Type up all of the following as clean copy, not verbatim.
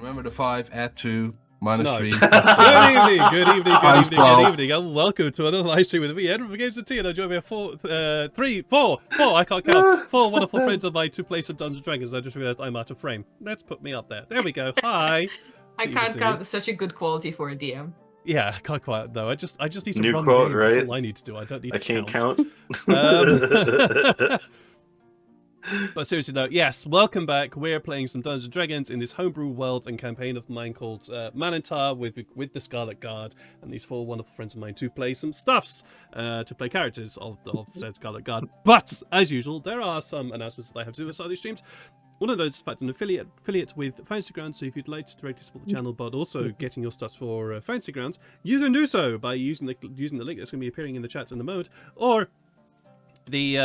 Remember the 5, add 2, minus No. 3. Good evening, and welcome to another live stream with me, Edward from Games and Tea, and I'm joined by four, I can't count, 4 wonderful friends of mine to play some Dungeons & Dragons. I just realised I'm out of frame. Let's put me up there. There we go. Hi. I can't count. It's such a good quality for a DM. Yeah, I can't quite. No, I just need to New run quote, games. right? That's all I need to do. I don't need I to can't count. But seriously though, yes, welcome back. We're playing some Dungeons & Dragons in this homebrew world and campaign of mine called Manantar with the Scarlet Guard and these 4 wonderful friends of mine to play some stuffs, to play characters of said Scarlet Guard. But, as usual, there are some announcements that I have to do at start these streams. One of those is in fact an affiliate with Fantasy Grounds, so if you'd like to directly support the channel but also getting your stuff for Fantasy Grounds, you can do so by using the link that's going to be appearing in the chat in the moment, or the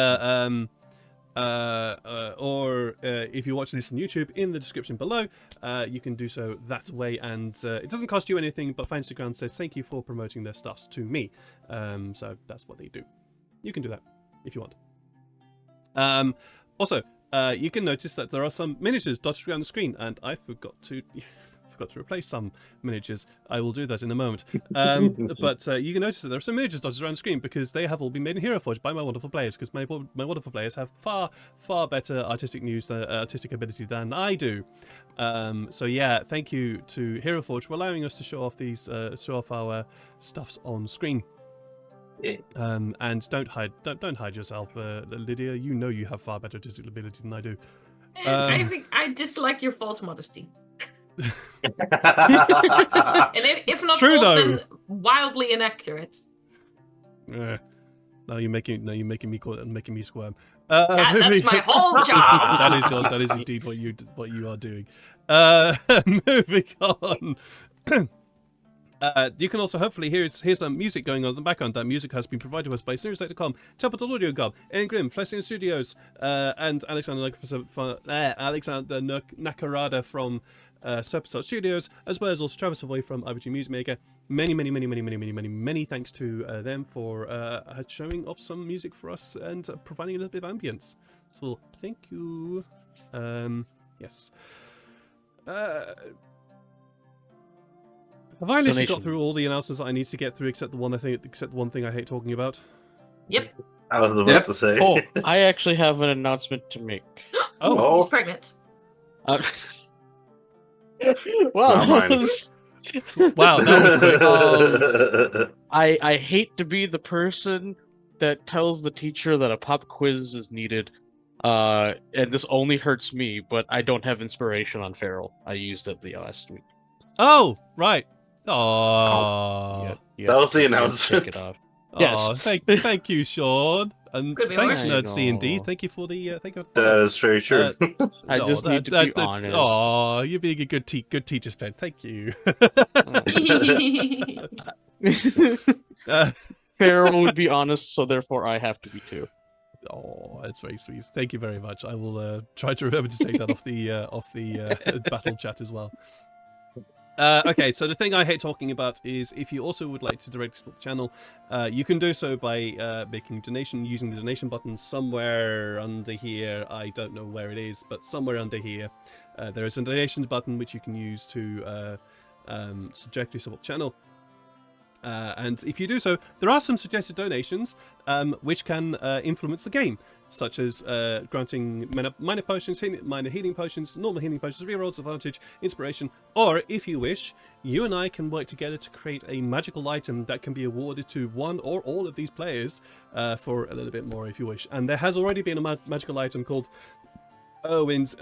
if you watch this on YouTube, in the description below, you can do so that way, and it doesn't cost you anything, but Fantasy Ground says thank you for promoting their stuffs to me, so that's what they do. You can do that if you want. Also, you can notice that there are some miniatures dotted around the screen, and I forgot to replace some miniatures. I will do that in a moment. But you can notice that there are some miniatures dotted around the screen because they have all been made in Heroforge by my wonderful players, because my wonderful players have far better artistic ability than I do. So yeah, thank you to Heroforge for allowing us to show off our stuffs on screen. Yeah. And don't hide yourself, Lydia. You know you have far better artistic ability than I do. I think I dislike your false modesty. And if not True, false, though. then wildly inaccurate. Now you're making me squirm. That's my whole job. that is indeed what you are doing. Moving on. You can also hopefully hear some music going on in the background. That music has been provided to us by Sirius.com, Tabletop Audio Guard, Aaron Grimm, Flessian Studios, and Alexander Nakarada from Serpentard Studios, as well as also Travis Savoy from RPG Music Maker. Many thanks to them for showing off some music for us and providing a little bit of ambience. So thank you. Yes. Have I literally got through all the announcements that I need to get through, except the one thing I hate talking about? Yep. I was about to say. Oh, I actually have an announcement to make. Oh. He's pregnant. Well, Not mine. Wow, that was quick. I hate to be the person that tells the teacher that a pop quiz is needed, and this only hurts me, but I don't have inspiration on Feral. I used it the last week. Oh, right. Oh, Yeah, That was the take announcement. it off. Yes. Thank you, Sean, and Could be thanks, worse. Nerds D&D. No. Thank you for the That is very true. I just need to be honest. Oh, you're being a good teacher's pet. Thank you. Feral would be honest, so therefore I have to be too. Oh, that's very sweet. Thank you very much. I will try to remember to take that off the battle chat as well. Okay, so the thing I hate talking about is if you also would like to directly support the channel, you can do so by making a donation using the donation button somewhere under here. I don't know where it is, but somewhere under here there is a donations button which you can use to directly support the channel. And if you do so, there are some suggested donations which can influence the game, such as granting minor potions, minor healing potions, normal healing potions, rerolls, advantage, inspiration, or if you wish, you and I can work together to create a magical item that can be awarded to one or all of these players for a little bit more if you wish. And there has already been a magical item called Owen's,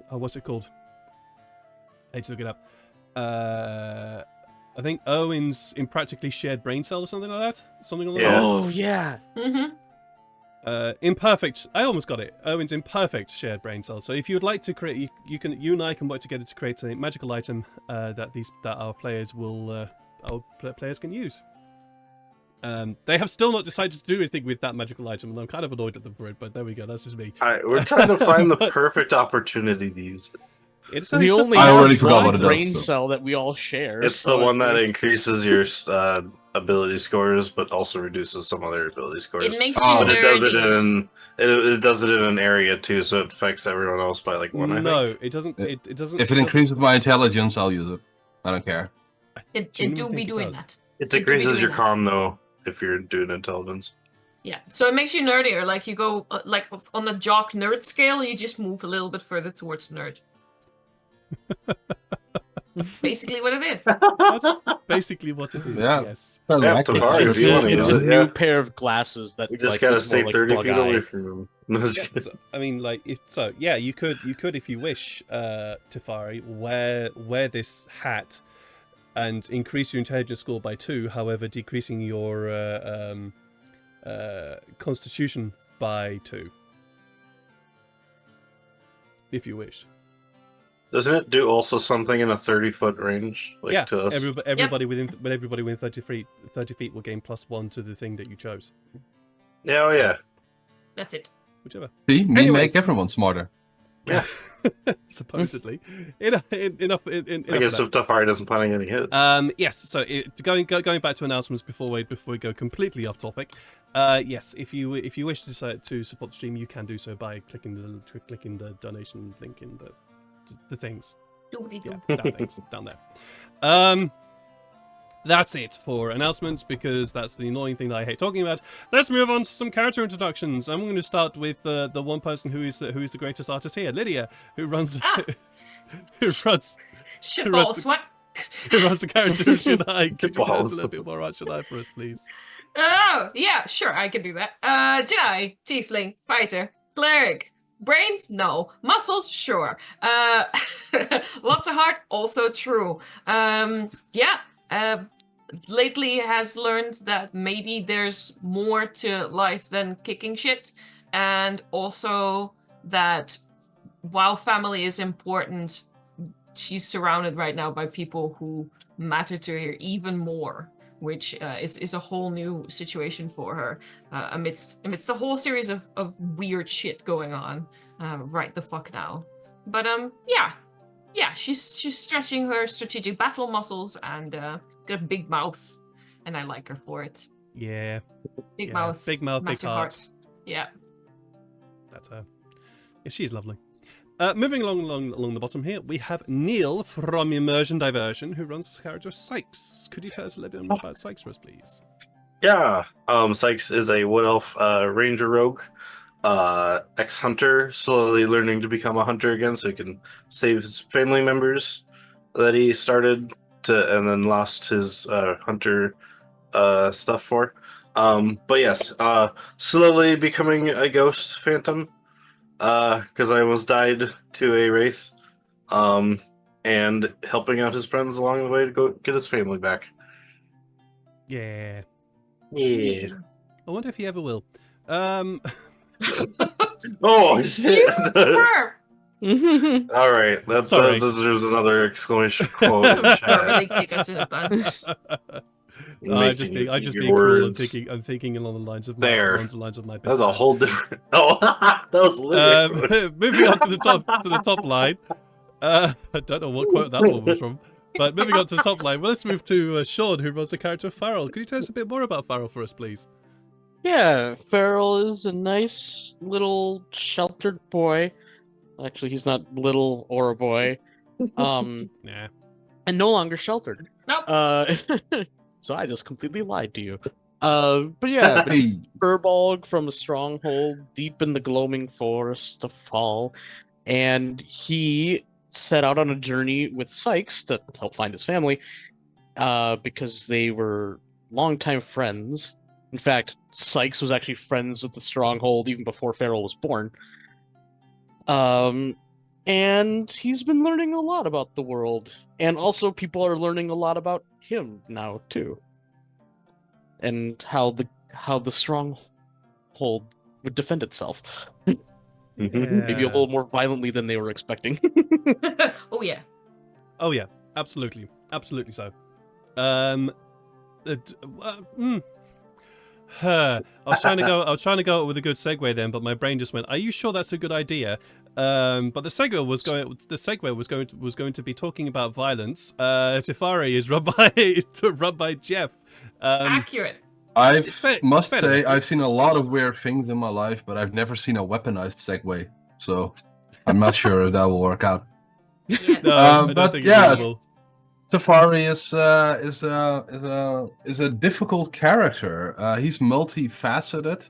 what's it called? I need to look it up. I think Owen's Impractically Shared Brain Cell or something like that. Something along Yeah. Oh yeah. Imperfect. I almost got it. Owen's Imperfect Shared Brain Cell. So if you would like to create, you and I can work together to create a magical item that our players can use. They have still not decided to do anything with that magical item, and I'm kind of annoyed at them for it. But there we go. That's just me. We're trying to find the perfect opportunity to use it. It's We it's only I have already forgot one what it does, brain so. cell that we all share. It's so the one that think- increases your ability scores, but also reduces some other ability scores. It makes Oh. you But it does it nerdy. in it does it in an area too, so it affects everyone else by like one. I No, think. it doesn't. It doesn't. If it increases my intelligence, I'll use it. I don't care. It genuinely do be think it doing does. that. It do be decreases doing your that. con though if you're doing intelligence. Yeah, so it makes you nerdier. Like you go like on the jock nerd scale, you just move a little bit further towards nerd. Basically, what it is. That's basically what it is. Yeah. Yes. I Yeah, like Tafari, it. if you wanna it's use a it, new yeah. pair of glasses that We just like, gotta is more stay like 30 bug feet eye. away from him. No, just Yeah, kidding. so, I mean, like, if so, yeah, you could, if you wish, Tyfari, wear this hat and increase your intelligence score by 2, however, decreasing your constitution by 2, if you wish. Doesn't it do also something in a 30-foot range, like Yeah, to us? everybody within 30 feet will gain +1 to the thing that you chose, Yeah, oh yeah. That's it. whichever. See, me Anyways. make everyone smarter. Supposedly. Enough. I Enough guess of if Tafari doesn't plan any hit. that. Yes. So going back to announcements before we go completely off topic. Yes, if you wish to support the stream, you can do so by clicking the donation link in the things. Doobly-doo. Yeah, down there. That's it for announcements, because that's the annoying thing that I hate talking about. Let's move on to some character introductions. I'm going to start with the one person who is the greatest artist here, Lydia, who runs Shitballs, what? who runs the character of Shadai. Could you tell us a Balls. little bit more about Shadai for us, please? Oh, yeah, sure, I can do that. Jedi, Tiefling, Fighter, Cleric. Brains? No. Muscles? Sure. Lots of heart? Also true. Lately has learned that maybe there's more to life than kicking shit, and also that while family is important, she's surrounded right now by people who matter to her even more, which is a whole new situation for her amidst a whole series of weird shit going on right the fuck now. But yeah, she's stretching her strategic battle muscles and got a big mouth, and I like her for it. Yeah, Big Yeah, mouth, big mouth, big massive heart. Yeah. that's her. Yeah, she's lovely. Moving along the bottom here, we have Neil from Immersion Diversion, who runs the character of Sykes. Could you tell us a little bit more about Sykes for us, please? Yeah. Sykes is a wood elf ranger rogue, ex-hunter, slowly learning to become a hunter again so he can save his family members that he started to and then lost his hunter stuff for. But yes, slowly becoming a ghost phantom, because I almost died to a wraith, and helping out his friends along the way to go get his family back. Yeah. Yeah. I wonder if he ever will. Oh shit! You perp! All right, that Sorry. deserves another exclamation quote. in chat. Really kick us in the butt. I'm just Making being your cool and words. I'm thinking along the lines of There. my That's a whole different. Oh, that was literally. moving on to the top line. I don't know what quote that one was from, but moving on to the top line, well, let's move to Sean, who runs the character of Farrell. Could you tell us a bit more about Farrell for us, please? Yeah, Farrell is a nice little sheltered boy. Actually, he's not little or a boy. Nah. And no longer sheltered. Nope. So I just completely lied to you. But yeah, Hey, Furbolg from a stronghold deep in the gloaming forest of Fall, and he set out on a journey with Sykes to help find his family, because they were longtime friends. In fact, Sykes was actually friends with the stronghold even before Farrell was born. And he's been learning a lot about the world, and also people are learning a lot about him now too, and how the stronghold would defend itself. Maybe a little more violently than they were expecting. Oh yeah. Oh yeah, absolutely so. I was trying to go with a good segue then, but my brain just went, "Are you sure that's a good idea?" But the segue was going to be talking about violence. Tyfari is run by Jeff. Accurate. I fair- must fair say, enough. I've seen a lot of weird things in my life, but I've never seen a weaponized Segway. So I'm not sure if that will work out. Yeah. No, I don't but think yeah, it really will. Tyfari is a difficult character. He's multifaceted.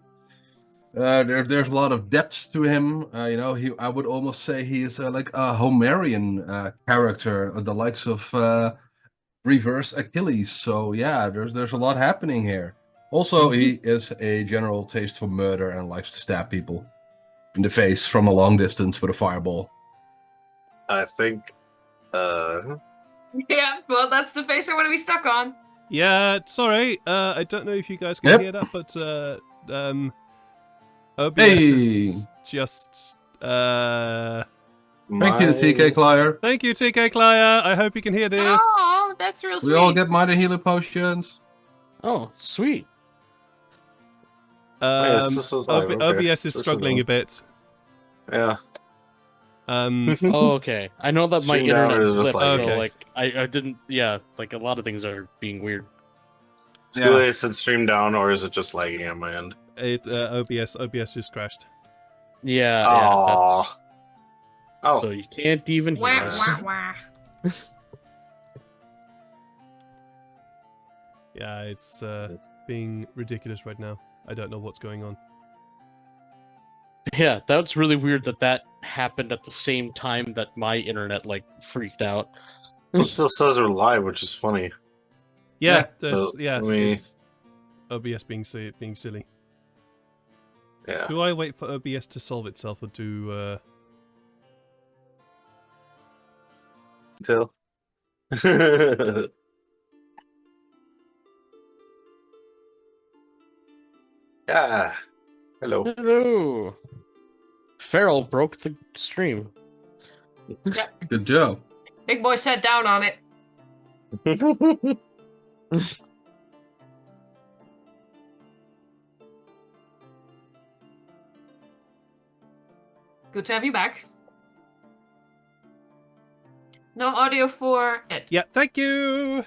There's a lot of depth to him. I would almost say he is like a Homerian character, the likes of Reverse Achilles. So yeah, there's a lot happening here. Also, he is a general taste for murder and likes to stab people in the face from a long distance with a fireball. I think. Yeah, well, that's the face I want to be stuck on. Yeah, sorry. I don't know if you guys can hear that, but OBS is just Thank you, TK Clier. Thank you, TK Clier. I hope you can hear this. Oh, that's real sweet. We all get minor healing potions. Oh, sweet. yes, this is live, okay. OBS is This is struggling a live. bit. Yeah. Oh, okay. I know that my Stream down internet or is this flipped, live? so Okay. like I didn't. Yeah, like a lot of things are being weird. Do they said stream down, or is it just lagging on my end? OBS just crashed. Yeah, Aww. that's, Oh, so you can't even hear Wah, us. wah, wah. Yeah, it's being ridiculous right now. I don't know what's going on. Yeah, that's really weird that happened at the same time that my internet like freaked out. it still says we're live, which is funny. Yeah, Yeah, it's OBS being silly. Yeah. Do I wait for OBS to solve itself, or do Tell. Yeah. Hello. Hello. Feral broke the stream. Good job. Big boy sat down on it. Good to have you back. No audio for it. Yeah, thank you.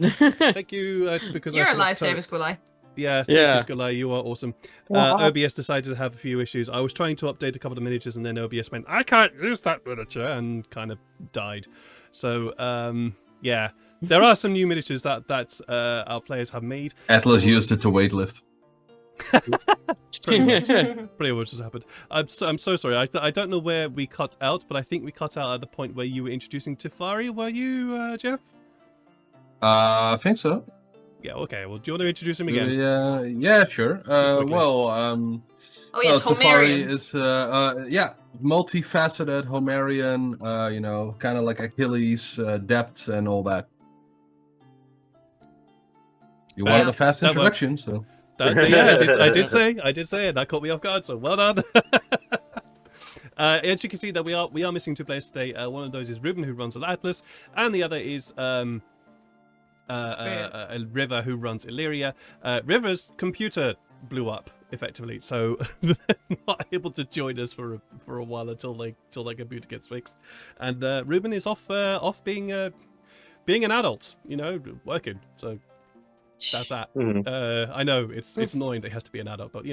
Thank you. It's because You're I a forgot to tell- lifesaver, Skulai. Yeah, Yeah. thank you, Skulai. You are awesome. Wow. OBS decided to have a few issues. I was trying to update a couple of miniatures, and then OBS went, "I can't use that miniature," and kind of died. So, yeah, there are some new miniatures that our players have made. Atlas used it to weightlift. Pretty much just happened. I'm so sorry. I don't know where we cut out, but I think we cut out at the point where you were introducing Tyfari. Were you, Jeff? I think so. Yeah. Okay. Well, do you want to introduce him again? Yeah, sure. quickly. Oh yes, Tyfari Homerian. is multifaceted Homerian. Kind of like Achilles, depth and all that. You wanted a fast that introduction, so. Yeah, I did say it. That caught me off guard. So well done. As you can see, that we are missing two players today. One of those is Ruben, who runs Atlas, and the other is River, who runs Illyria. River's computer blew up effectively, so they're not able to join us for a while until their computer gets fixed. And Ruben is off being an adult, working. So. That's that. Mhm. I know it's annoying that he has to be an adult, but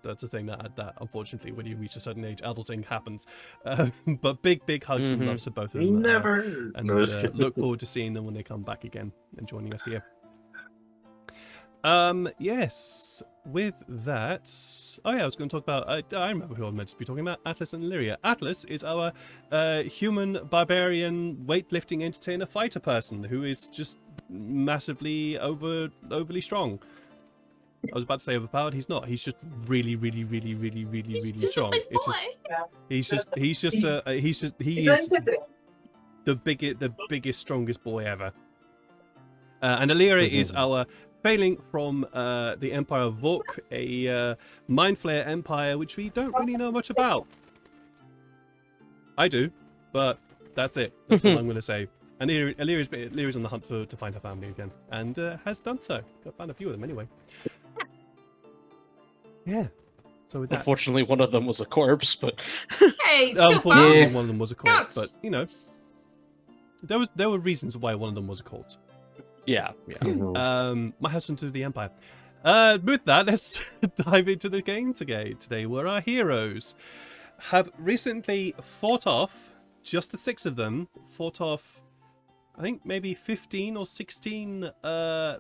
that's a thing that unfortunately when you reach a certain age, adulting happens. But big hugs and loves to both of them. Never. And No, just kidding. look forward to seeing them when they come back again and joining us here. Yes. With that, I was going to talk about. I remember who I was meant to be talking about. Atlas and Illyria. Atlas is our human barbarian weightlifting entertainer fighter person who is just massively overly strong. I was about to say overpowered. He's not. He's just really strong. It's just, he is the biggest, strongest boy ever. And Illyria is our failing from the Empire of Vork, a Mind Flayer empire which we don't really know much about. I do, but that's it. That's all I'm going to say. And Illyria's on the hunt to find her family again, and has done so. Got found a few of them anyway. Yeah. So with that, Unfortunately, one of them was a corpse, but Hey, still unfortunately, found. one of them was a corpse, Counts. but you know, there were reasons why one of them was a cult. yeah. My husband to the Empire. With that, let's dive into the game today, where our heroes have recently fought off, just the 6 of them, fought off, I think maybe 15 or 16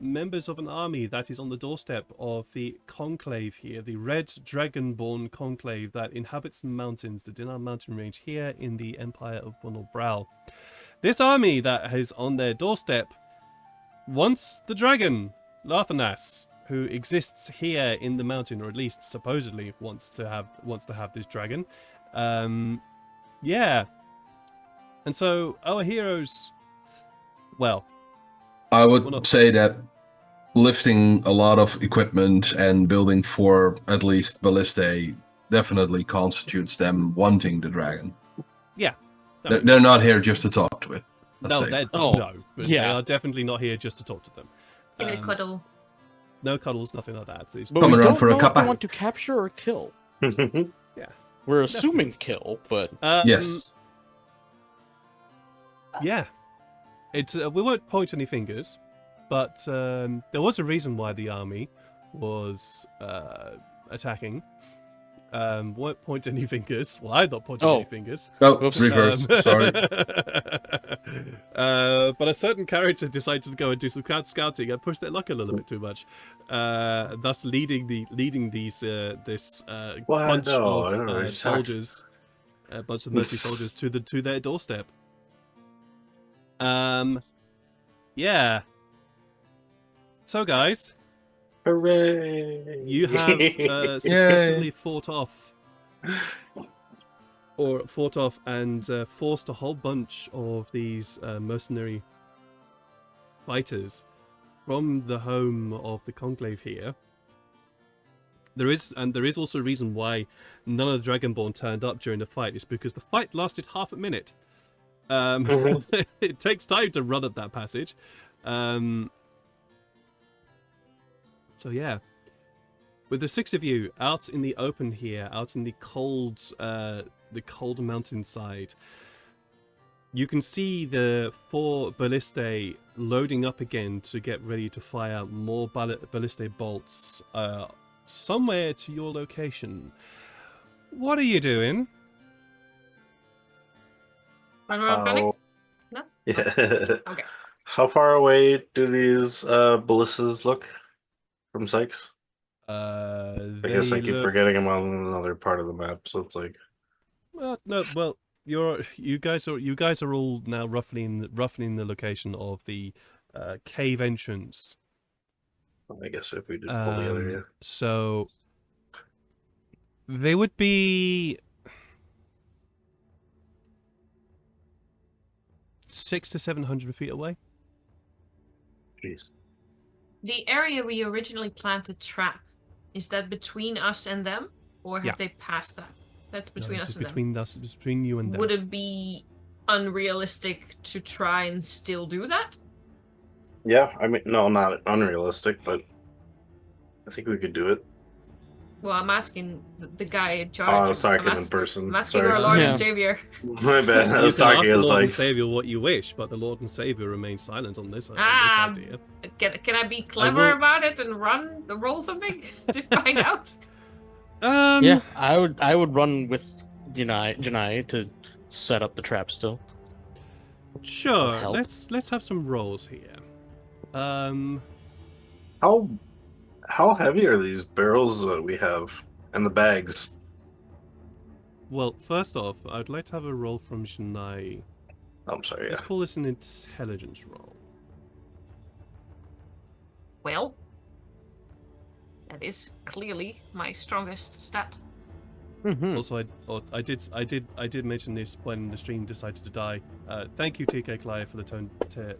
members of an army that is on the doorstep of the conclave here, the Red Dragonborn conclave that inhabits the mountains, the Dinar mountain range here in the Empire of Bunelbrow. This army that is on their doorstep wants the dragon, Larthanas, who exists here in the mountain, or at least supposedly wants to have this dragon. Yeah. And so our heroes, well, I Well, would no. say that lifting a lot of equipment and building 4 at least ballistae definitely constitutes them wanting the dragon. yeah. They're not here just to talk to it. No, Let's say. but yeah. they are definitely not here just to talk to them. Give it a cuddle. No cuddles, nothing like that. It's But Coming we around don't for a know if they cuppa. want to capture or kill. Yeah. We're assuming kill, but Yes. Yeah. It's we won't point any fingers, but there was a reason why the army was attacking. Won't point any fingers. Well, I'm not pointing any fingers. Oh, Oops. reverse. Sorry. But a certain character decided to go and do some scouting and push their luck a little bit too much, thus leading this bunch no, I don't know, of it's soldiers, a bunch of mercy soldiers to their doorstep. Yeah. So guys, Hooray! you have successfully fought off and forced a whole bunch of these mercenary fighters from the home of the conclave here. There is also a reason why none of the Dragonborn turned up during the fight. It's because the fight lasted half a minute. It takes time to run up that passage. So yeah, with the 6 of you out in the open here, out in the cold mountainside, you can see the 4 ballistae loading up again to get ready to fire more ballistae bolts somewhere to your location. What are you doing? Panic? Oh. No? Yeah. Okay. How far away do these ballistas look from Sykes? I guess I keep forgetting I'm on another part of the map, so it's like. Well, no. Well, you guys are all now roughly in the location of the cave entrance. I guess if we did pull together, yeah. So they would be 600 to 700 feet away. Jeez. The area we originally planted trap, is that between us and them? Or have Yeah. they passed that? That's between No, us it's and between us, it's between you and them. them. Would it be unrealistic to try and still do that? Yeah, I mean, no, not unrealistic, but I think we could do it. Well, I'm asking the guy in Oh, charge. I was talking I'm in person. I'm asking Sorry. our Lord Yeah. and Savior. My bad. I You was can ask talking the as Lord like. and Savior what you wish, but the Lord and Savior remain silent on this Ah, idea. Can I be clever will- about it and roll something to find out? yeah, I would run with Janai to set up the trap still. Sure. help. Let's have some rolls here. How heavy are these barrels we have and the bags? Well, first off, I'd like to have a roll from Janai. I'm sorry. Yeah. Let's call this an intelligence roll. Well, that is clearly my strongest stat. Also, I did mention this when the stream decided to die. Thank you, TK Clive, for the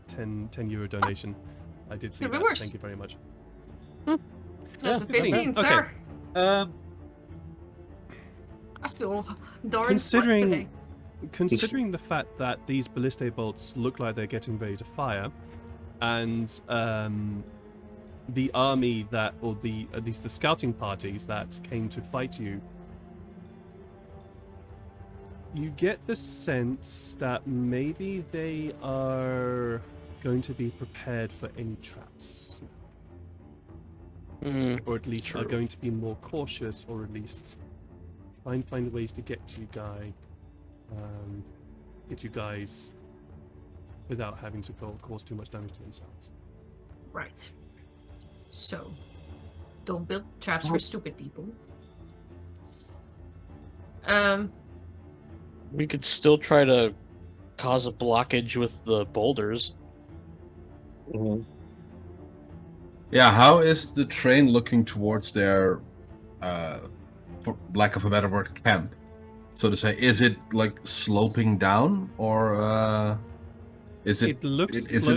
10 euro donation. I did see Could be that. worse. Thank you very much. That's a good thing. 15, Okay. sir. I feel darn smart today. Considering the fact that these ballistae bolts look like they're getting ready to fire, and the army that, or at least the scouting parties that came to fight you, you get the sense that maybe they are going to be prepared for any traps, or at least are True. going to be more cautious, or at least try and find ways to get you guys without having to cause too much damage to themselves. Right. So, don't build traps for stupid people. We could still try to cause a blockage with the boulders. Yeah, how is the train looking towards their, for lack of a better word, camp? So to say, is it like sloping down, or is it? It looks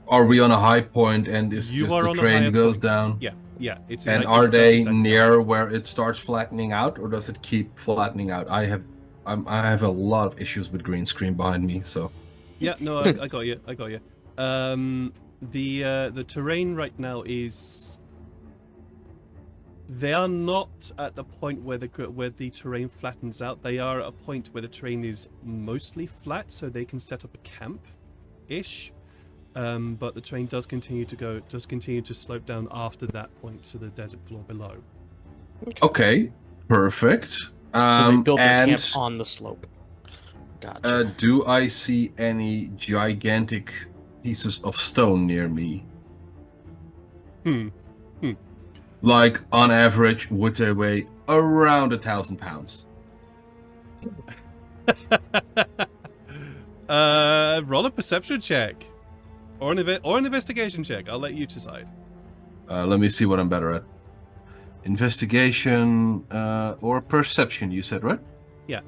Are we on a high point and is you just are the on a train higher goes point. down? Yeah. It's And like, are that's they exactly how it near is. where it starts flattening out, or does it keep flattening out? I have a lot of issues with green screen behind me, so. Yeah, no, I got you. The terrain right now is. They are not at the point where the terrain flattens out. They are at a point where the terrain is mostly flat, so they can set up a camp-ish. But the terrain does continue to slope down after that point to the desert floor below. Okay, perfect. So they built their and camp on the slope. Gotcha. do I see any gigantic pieces of stone near me? Like, on average, would they weigh around 1,000 pounds? Roll a perception check, or an investigation check. I'll let you decide. Let me see what I'm better at. Investigation or perception, you said, right? Yeah.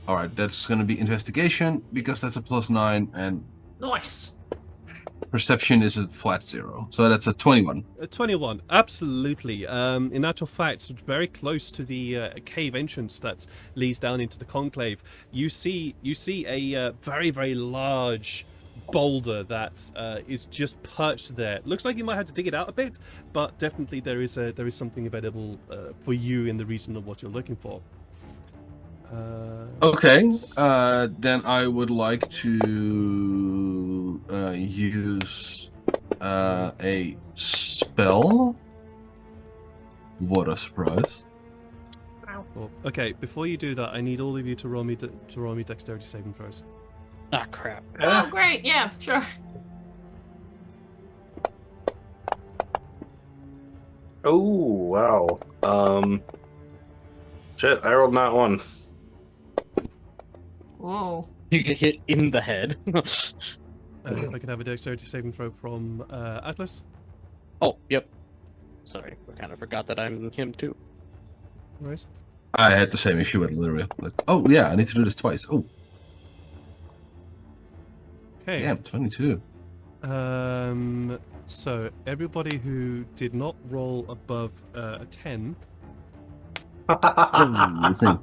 All right, that's going to be investigation because that's a +9, and Nice. perception is a flat 0, so that's a 21. 21, absolutely. In actual fact, very close to the cave entrance that leads down into the conclave, you see a very, very large boulder that is just perched there. Looks like you might have to dig it out a bit, but definitely there is something available for you in the region of what you're looking for. Okay, then I would like to use a spell. What a surprise! Well, okay, before you do that, I need all of you to roll me dexterity saving throws. Ah, crap. Oh, great. Yeah, sure. Oh wow. Shit, I rolled not one. Whoa. You get hit in the head. If I could have a dexterity saving throw from Atlas. Oh, yep. Sorry, I kind of forgot that I'm him too. No worries. I had the same issue with Lyria. Like, oh yeah, I need to do this twice. Oh, Okay. damn, 22. So everybody who did not roll above a 10. That's me.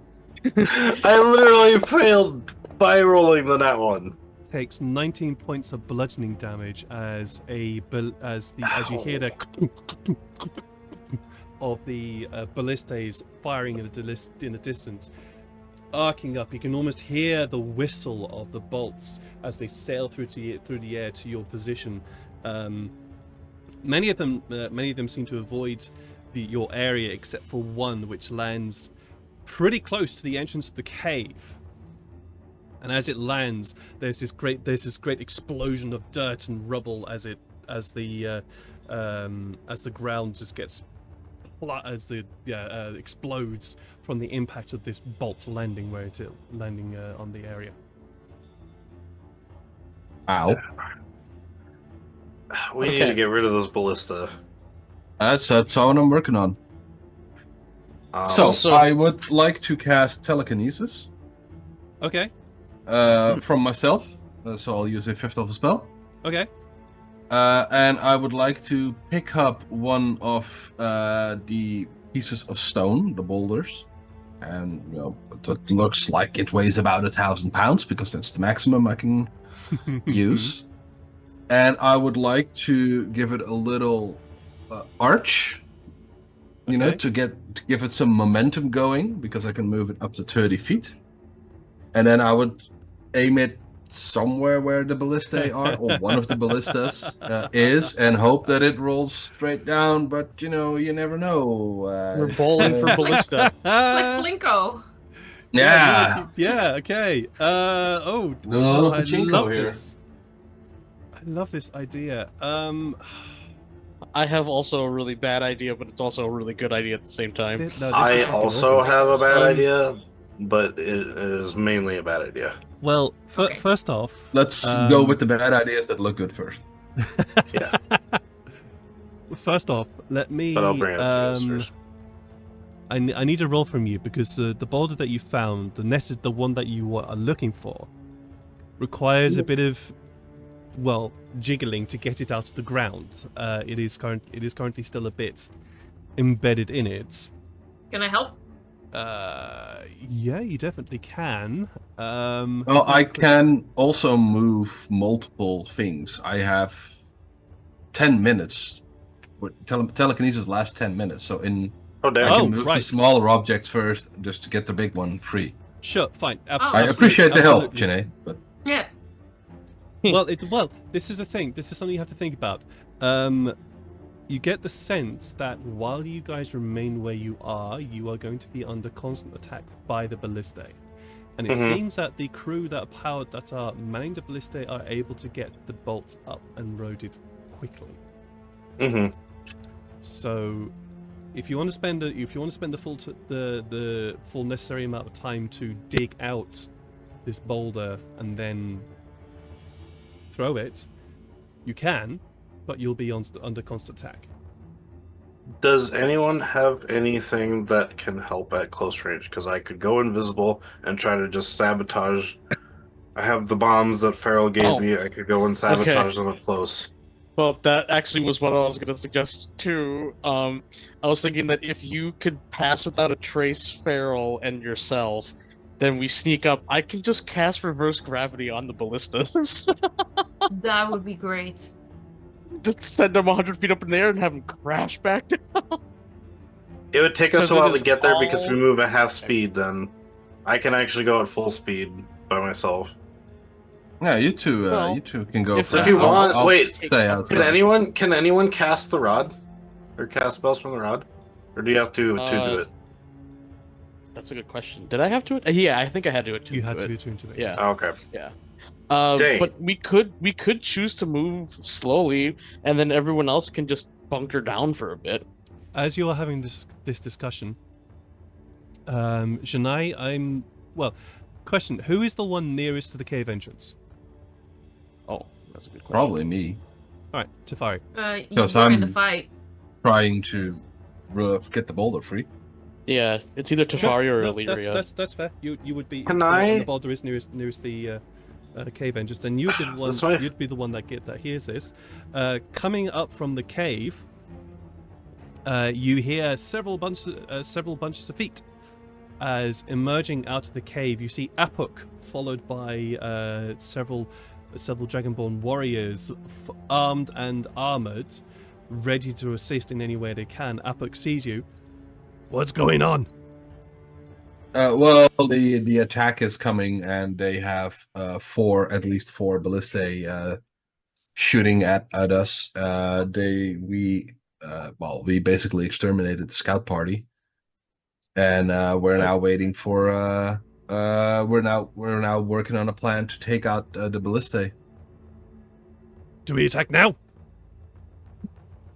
I literally failed by rolling the nat one. Takes 19 points of bludgeoning damage as you hear the of the ballistas firing in the distance, arcing up. You can almost hear the whistle of the bolts as they sail through the air to your position. Many of them seem to avoid your area except for one, which lands pretty close to the entrance of the cave. And as it lands, there's this great explosion of dirt and rubble as the ground just gets explodes from the impact of this bolt landing on the area. Ow. We need to get rid of those ballista. That's what I'm working on. So Also- I would like to cast telekinesis Okay. from myself. So I'll use a 5th of a spell. Okay. And I would like to pick up one of the pieces of stone, the boulders, and it looks like it weighs about 1,000 pounds because that's the maximum I can use. And I would like to give it a little arch, you know, Okay. to give it some momentum going, because I can move it up to 30 feet. And then I would aim it somewhere where the ballistae are, or one of the ballistas is, and hope that it rolls straight down. But you know, you never know. We're It's, bowling for ballista. It's like Plinko. yeah. Yeah. Okay. Oh. A little I pachinko love here. this. I love this idea. I have also a really bad idea, but it's also a really good idea at the same time. No, this is I fucking also awesome. have a bad Um, idea, but it is mainly a bad idea. Well, Okay. first off, Let's go with the bad ideas that look good first. Yeah, First off, let me. but I'll bring it up to you guys first. I need a roll from you because the boulder that you found, the nest is the one that you are looking for, requires a bit of, well, jiggling to get it out of the ground. It is currently still a bit embedded in it. Can I help? Yeah, you definitely can. Well, I can also move multiple things. I have 10 minutes. Telekinesis lasts 10 minutes, so Oh I damn! Oh, can move the right. smaller objects first, just to get the big one free. Sure, fine, I absolutely. appreciate the help, absolutely. Janae, but Yeah. Well, this is the thing. This is something you have to think about. You get the sense that while you guys remain where you are going to be under constant attack by the ballistae. And it Mhm. seems that the crew that are manning the ballistae are able to get the bolts up and loaded quickly. Mm-hmm. So, if you want to spend the full necessary amount of time to dig out this boulder and then throw it, you can, but you'll be under constant attack. Does anyone have anything that can help at close range? Because I could go invisible and try to just sabotage. I have the bombs that Farrell gave Oh. me. I could go and sabotage them up close. Well, that actually was what I was going to suggest too. I was thinking that if you could pass without a trace, Feral and yourself, then we sneak up. I can just cast reverse gravity on the ballistas. That would be great. Just send them 100 feet up in the air and have them crash back down. It would take us Because a it while to is get there because we all- move at half speed. Then I can actually go at full speed by myself. yeah, you two Well, can go if for If that. you want- I'll wait, stay outside. Can anyone cast the rod, or cast spells from the rod, or do you have to do it? That's a good question. Did I have to? Yeah, I think I had to. You had to it. be attuned to it. Yeah. Oh, okay. Yeah. Dang. But we could choose to move slowly, and then everyone else can just bunker down for a bit. As you are having this discussion, Janai, question: who is the one nearest to the cave entrance? Oh, that's a good question. Probably me, All right, Tyfari. You Because were in I'm- the fight. trying to get the boulder free. Yeah, it's either Tafari or No, Illyria. that's fair. You would be. Can the I- boulder is nearest the cave entrance, and you'd be the one. This way? You'd be the one that hears this. Coming up from the cave, you hear several bunches of feet. As emerging out of the cave, you see Apuk, followed by several Dragonborn warriors, armed and armored, ready to assist in any way they can. Apuk sees you. What's going on? Well, the attack is coming, and they have at least four ballistae shooting at us. We basically exterminated the scout party, and we're now waiting for we're now working on a plan to take out the ballistae. Do we attack now?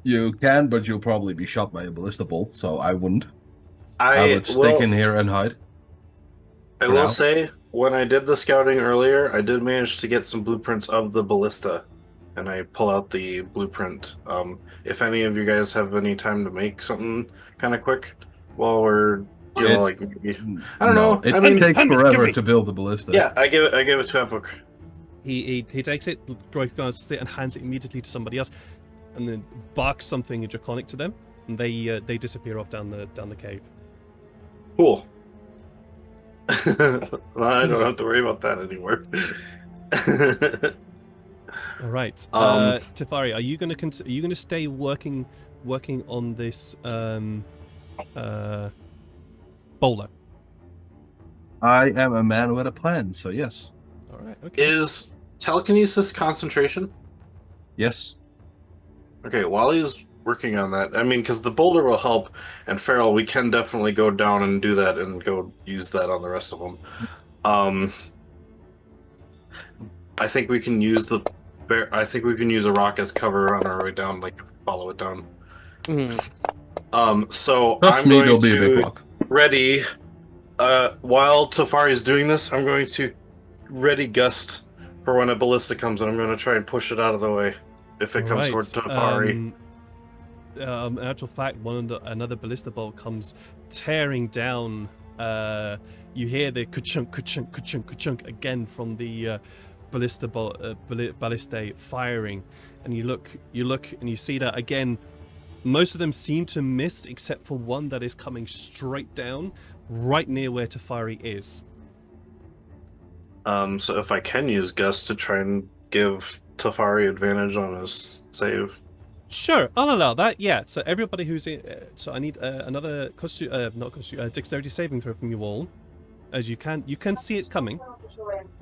You can, but you'll probably be shot by a ballista bolt, so I wouldn't. I I would stick in here and hide. I for will now. say, when I did the scouting earlier, I did manage to get some blueprints of the ballista, and I pull out the blueprint. If any of you guys have any time to make something kind of quick, while we're It's- like maybe, I don't know. It I mean, takes hand me- forever give me. to build the ballista. yeah, I give it to Epic. He takes it, goes and hands it immediately to somebody else, and then barks something draconic to them, and they disappear off down the cave. Cool. Well, I don't have to worry about that anymore. All right, Um, Tyfari, are you gonna stay working working on this boulder? I am a man with a plan, so yes. All right. Okay. Is telekinesis concentration? Yes. Okay, while he's working on that, I mean, because the boulder will help, and Farrell, we can definitely go down and do that and go use that on the rest of them. I think we can use I think we can use a rock as cover on our way down, like follow it down. So Trust I'm me, going there'll be a big to rock. ready. While Tyfari is doing this, I'm going to ready gust for when a ballista comes, and I'm going to try and push it out of the way if it comes toward Tyfari. In actual fact, another ballista bolt comes tearing down. You hear the ka-chunk, ka-chunk, ka-chunk, ka-chunk again from the ballistae firing, and you look, and you see that again. Most of them seem to miss, except for one that is coming straight down, right near where Tyfari is. So if I can use gust to try and give Tyfari advantage on his save. Sure, I'll allow that. Yeah. So everybody who's in, so I need another dexterity saving throw from you all, as you can see it coming.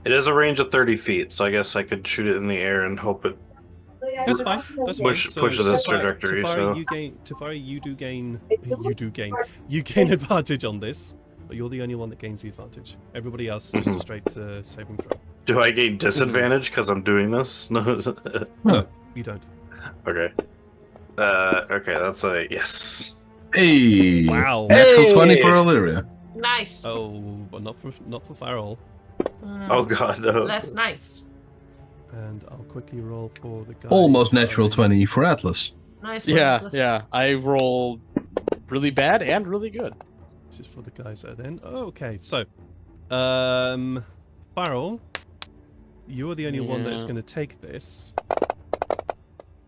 It is a range of 30 feet, so I guess I could shoot it in the air and hope it. That's fine. That's Pushes fine. its trajectory. Tyfari, So you gain advantage on this, but you're the only one that gains the advantage. Everybody else just a straight saving throw. do I gain disadvantage because I'm doing this? No. No, you don't. Okay. Okay, that's a yes. Hey! Wow. Natural 20 Hey! for Illyria. Nice. Oh, but not for Farrell. Oh god, no. Less nice. And I'll quickly roll for the guy. Almost natural 20 for Atlas. Nice one, Yeah, Atlas. yeah. I rolled really bad and really good. This is for the guys at the end. Oh, okay, so, Farrell, you're the only one that's Yeah. going to take this,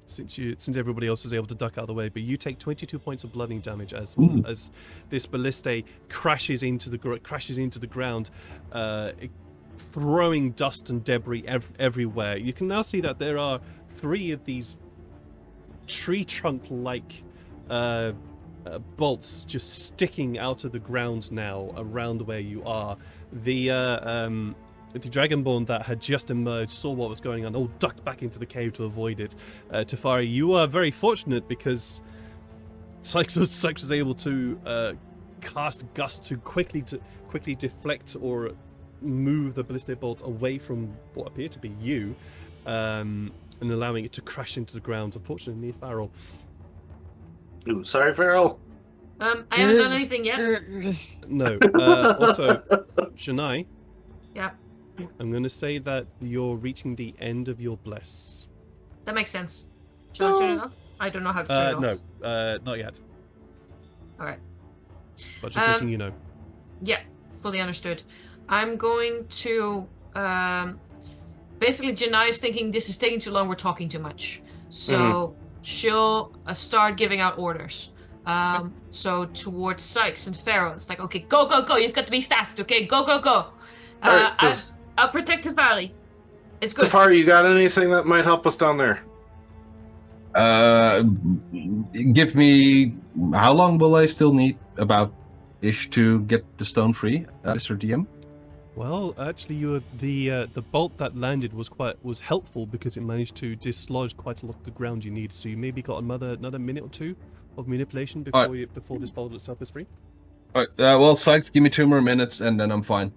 since everybody else is able to duck out of the way. But you take 22 points of bludgeoning damage as this ballistae crashes into the ground, throwing dust and debris everywhere. You can now see that there are 3 of these tree trunk-like bolts just sticking out of the ground now around where you are. The Dragonborn that had just emerged saw what was going on, all ducked back into the cave to avoid it. Tyfari, you are very fortunate because Sykes was able to cast Gust to quickly deflect or move the ballistic bolt away from what appeared to be you, and allowing it to crash into the ground. Unfortunately, near Farrell. Ooh, sorry, Farrell. I haven't done anything yet. No. Also, Janai. Yeah. I'm going to say that you're reaching the end of your bless. That makes sense. Shall I turn it off? I don't know how to turn it No, off. not yet. Alright. But just letting you know. Yeah, fully understood. I'm going to basically Janai is thinking this is taking too long, we're talking too much. So she'll start giving out orders. So towards Sykes and Farrell, it's like, okay, go, go, go, you've got to be fast, okay? Go, go, go. Alright, I'll protect Tyfari. It's good. Tyfari, you got anything that might help us down there? Give me... How long will I still need about-ish to get the stone free, Mr. DM? Well, actually, the bolt that landed was helpful because it managed to dislodge quite a lot of the ground you need. So you maybe got another minute or 2 of manipulation before this bolt itself is free. Alright, well, Sykes, give me 2 more minutes and then I'm fine.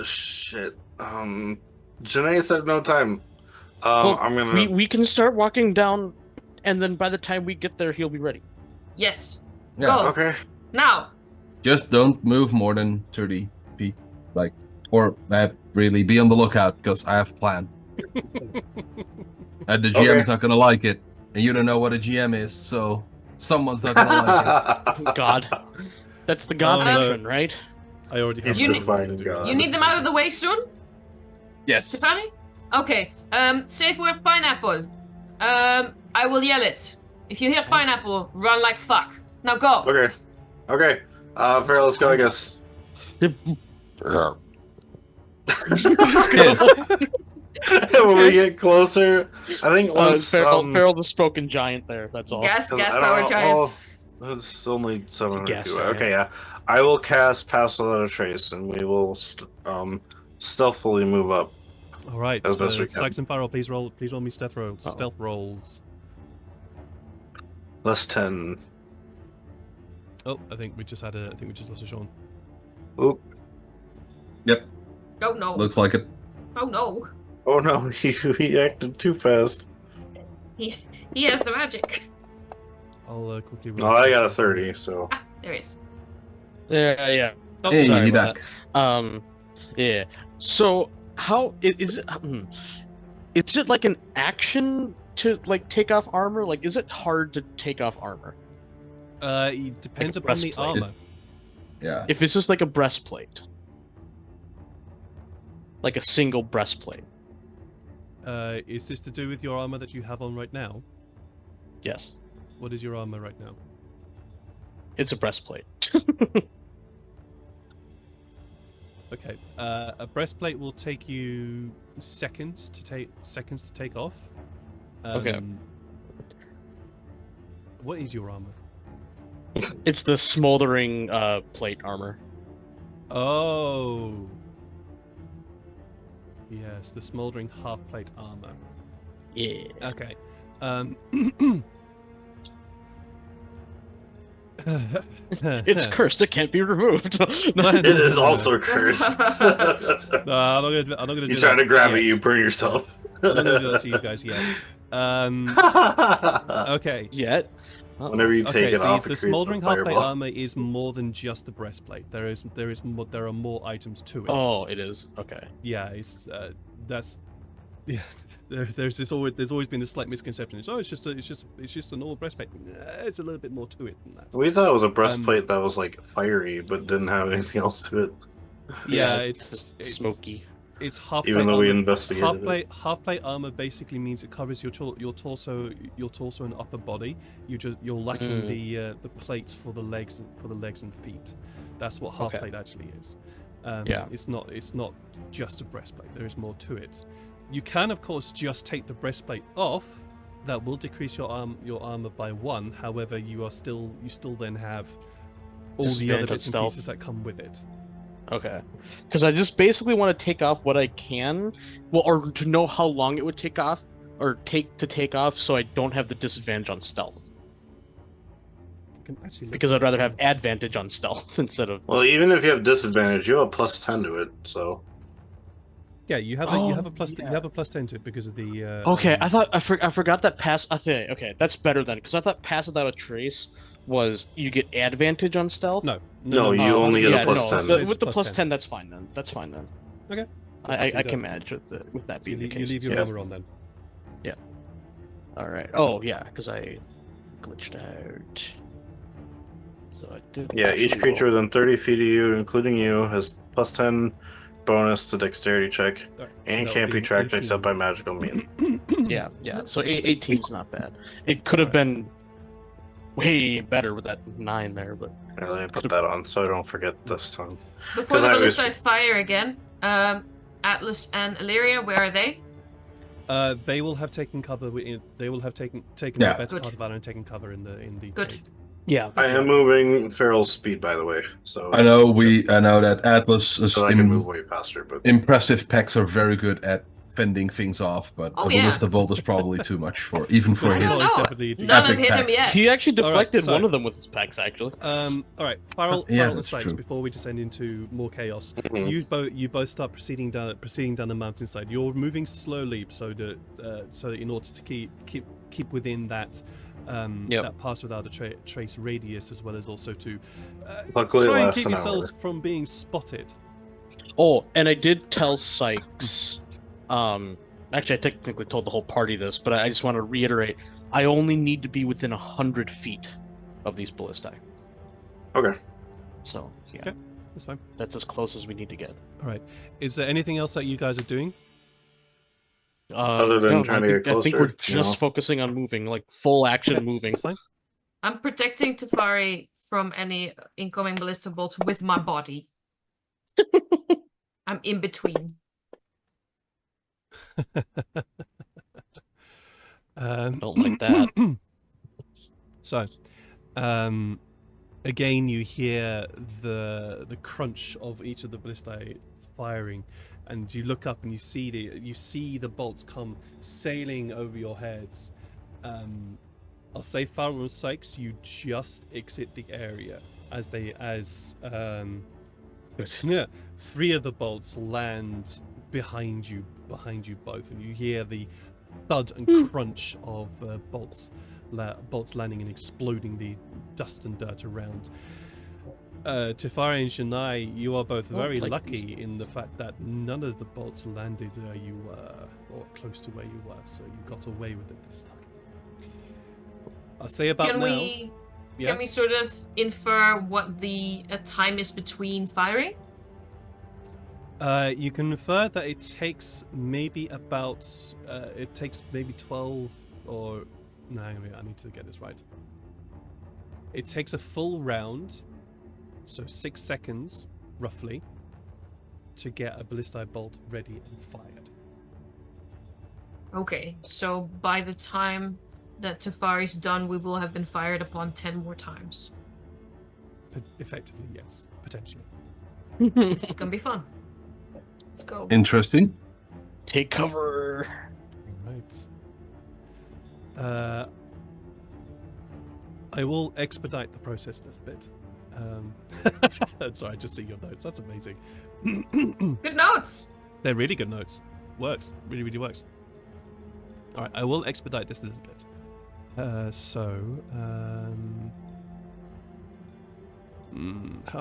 Shit. Janae said no time. Well, I'm gonna. we can start walking down, and then by the time we get there, he'll be ready. Yes. Yeah. Go. Okay. Now. Just don't move more than 30 feet. Or really be on the lookout, because I have a plan. And the GM is not going to like it. And you don't know what a GM is, so someone's not going to like it. God. That's the God Oh, no. patron, right? I already have He's something divine to do. God. You need them out of the way soon? Yes. Tyfari? Okay. Safe word pineapple. I will yell it. If you hear pineapple, run like fuck. Now go. Okay. Okay. Farrell, let's go, I guess. Yes. when we get closer, I think once Feral the spoken giant there. That's all. Gas 'cause I power don't know- giant. well, it's only 700 Gas feet. giant. Okay, yeah. I will cast Pass Without a Trace, and we will stealthily move up. All right, As best so we can. Sykes and Farrell, please roll me stealth rolls. Uh-oh. Stealth rolls. Plus 10. Oh, I think we just lost a Sean. Oop. Yep, Oh no. looks like it. Oh no. Oh no, he acted too fast. He has the magic. I'll quickly roll. Oh, I some got a stealth. 30, so. Ah, there he is. Yeah. Oh, Hey, sorry he about back. that. Yeah. So how is it? Is it like an action to like take off armor? Like, is it hard to take off armor? It depends Like a upon the breastplate. armor. Yeah. If it's just like a breastplate, like a single breastplate. Is this to do with your armor that you have on right now? Yes, What is your armor right now? it's a breastplate. Okay. A breastplate will take you seconds to take off. Okay. What is your armor? It's the smoldering plate armor. Oh. Yes, the smoldering half plate armor. Yeah. Okay. It's cursed. It can't be removed. It is also cursed. No, I'm not gonna do You try that to grab yet. it, you burn yourself. I'm not gonna do that to you guys yet. Okay. Yet. Whenever you take Okay, it off, it the creates a smoldering half plate fireball. armor is more than just the breastplate. There are more items to it. Oh, it is. Okay. Yeah, it's that's yeah. There's always been this slight misconception. It's just a normal breastplate. It's a little bit more to it than that. We thought it was a breastplate that was like fiery, but didn't have anything else to it. Yeah, it's smoky. It's half Even plate though we armor. investigated Half plate armor basically means it covers your torso and upper body. You're lacking the plates for the legs and feet. That's what half Okay. plate actually is. Yeah. It's not just a breastplate. There is more to it. You can of course just take the breastplate off. That will decrease your armor by 1. However, you still then have all the other Disadvantage on bits and stealth. pieces that come with it. Okay. Because I just basically want to take off what I can, well, or to know how long it would take off, or take off, so I don't have the disadvantage on stealth. You can actually look Because at I'd rather it. have advantage on stealth instead of. Well, even if you have disadvantage, you have a plus 10 to it, so. Yeah, you have Oh, a plus you have a plus 10 to it because of the. Okay, I thought I forgot that pass. Okay, that's better then, because I thought pass without a trace was you get advantage on stealth. No, you only get a plus 10. So with the plus 10, that's fine then. That's fine then. Okay. I can manage with that being the You case. leave your Yeah. armor on then. All right. Oh yeah, because I glitched out. So I did. Yeah, each actually creature roll. within 30 feet of you, including you, has plus 10 bonus to dexterity check Alright, so and that'll can't be tracked 18. except by magical means. Yeah. So 18's not bad. It could have been way better with that 9 there, but Yeah, let me put that on so I don't forget this time. Before 'Cause the I was- ballista fire again, Atlas and Illyria, where are they? They will have taken cover. They will have taken Yeah. the better Good. part of valor and taken cover in the Good. cave. yeah. I am moving Feral's speed, by the way. So I know that Atlas is So I can move way faster, but impressive packs are very good at fending things off, but Oh, a yeah. ballista bolt is probably too much for even for I his. don't It's know. definitely a None have epic hit him packs. yet. He actually All right, deflected so- one of them with his packs, actually. All right, Farrell, Yeah, Farrell and that's Sykes, true. before we descend into more chaos, Mhm. you both start proceeding down the mountainside. You're moving slowly, so that in order to keep within that Yep. that pass without a trace radius, as well as also to Luckily it try and lasts keep an yourselves hour. from being spotted. Oh, and I did tell Sykes. Actually, I technically told the whole party this, but I just want to reiterate: I only need to be within 100 feet of these ballistae. Okay. So yeah, Okay. That's fine. that's as close as we need to get. All right. Is there anything else that you guys are doing? Other than no, trying I to think, get I think closer, we're you just know? focusing on moving, like full action moving. That's fine. I'm protecting Tyfari from any incoming ballista bolts with my body. I'm in between. Don't like that. So, again, you hear the crunch of each of the ballistae firing, and you look up and you see the bolts come sailing over your heads. I'll say, Farrell and Sykes, you just exit the area as yeah, 3 of the bolts land behind you both, and you hear the thud and crunch of bolts landing and exploding the dust and dirt around. Tyfari and Shania, you are both very lucky in the fact that none of the bolts landed where you were, or close to where you were, so you got away with it this time. I'll say about Can now. we Yeah? can we sort of infer what the time is between firing? You can infer that it takes maybe 12 or no, I need to get this right. It takes a full round, so 6 seconds roughly, to get a ballistae bolt ready and fired. Okay, so by the time that Tafari's done, we will have been fired upon 10 more times. Effectively, yes, potentially. This is gonna be fun. Let's go. Interesting. Take cover. Right. I will expedite the process a little bit. Sorry, I just see your notes. That's amazing. Good notes. They're really good notes. Works. Really, really works. All right, I will expedite this a little bit. How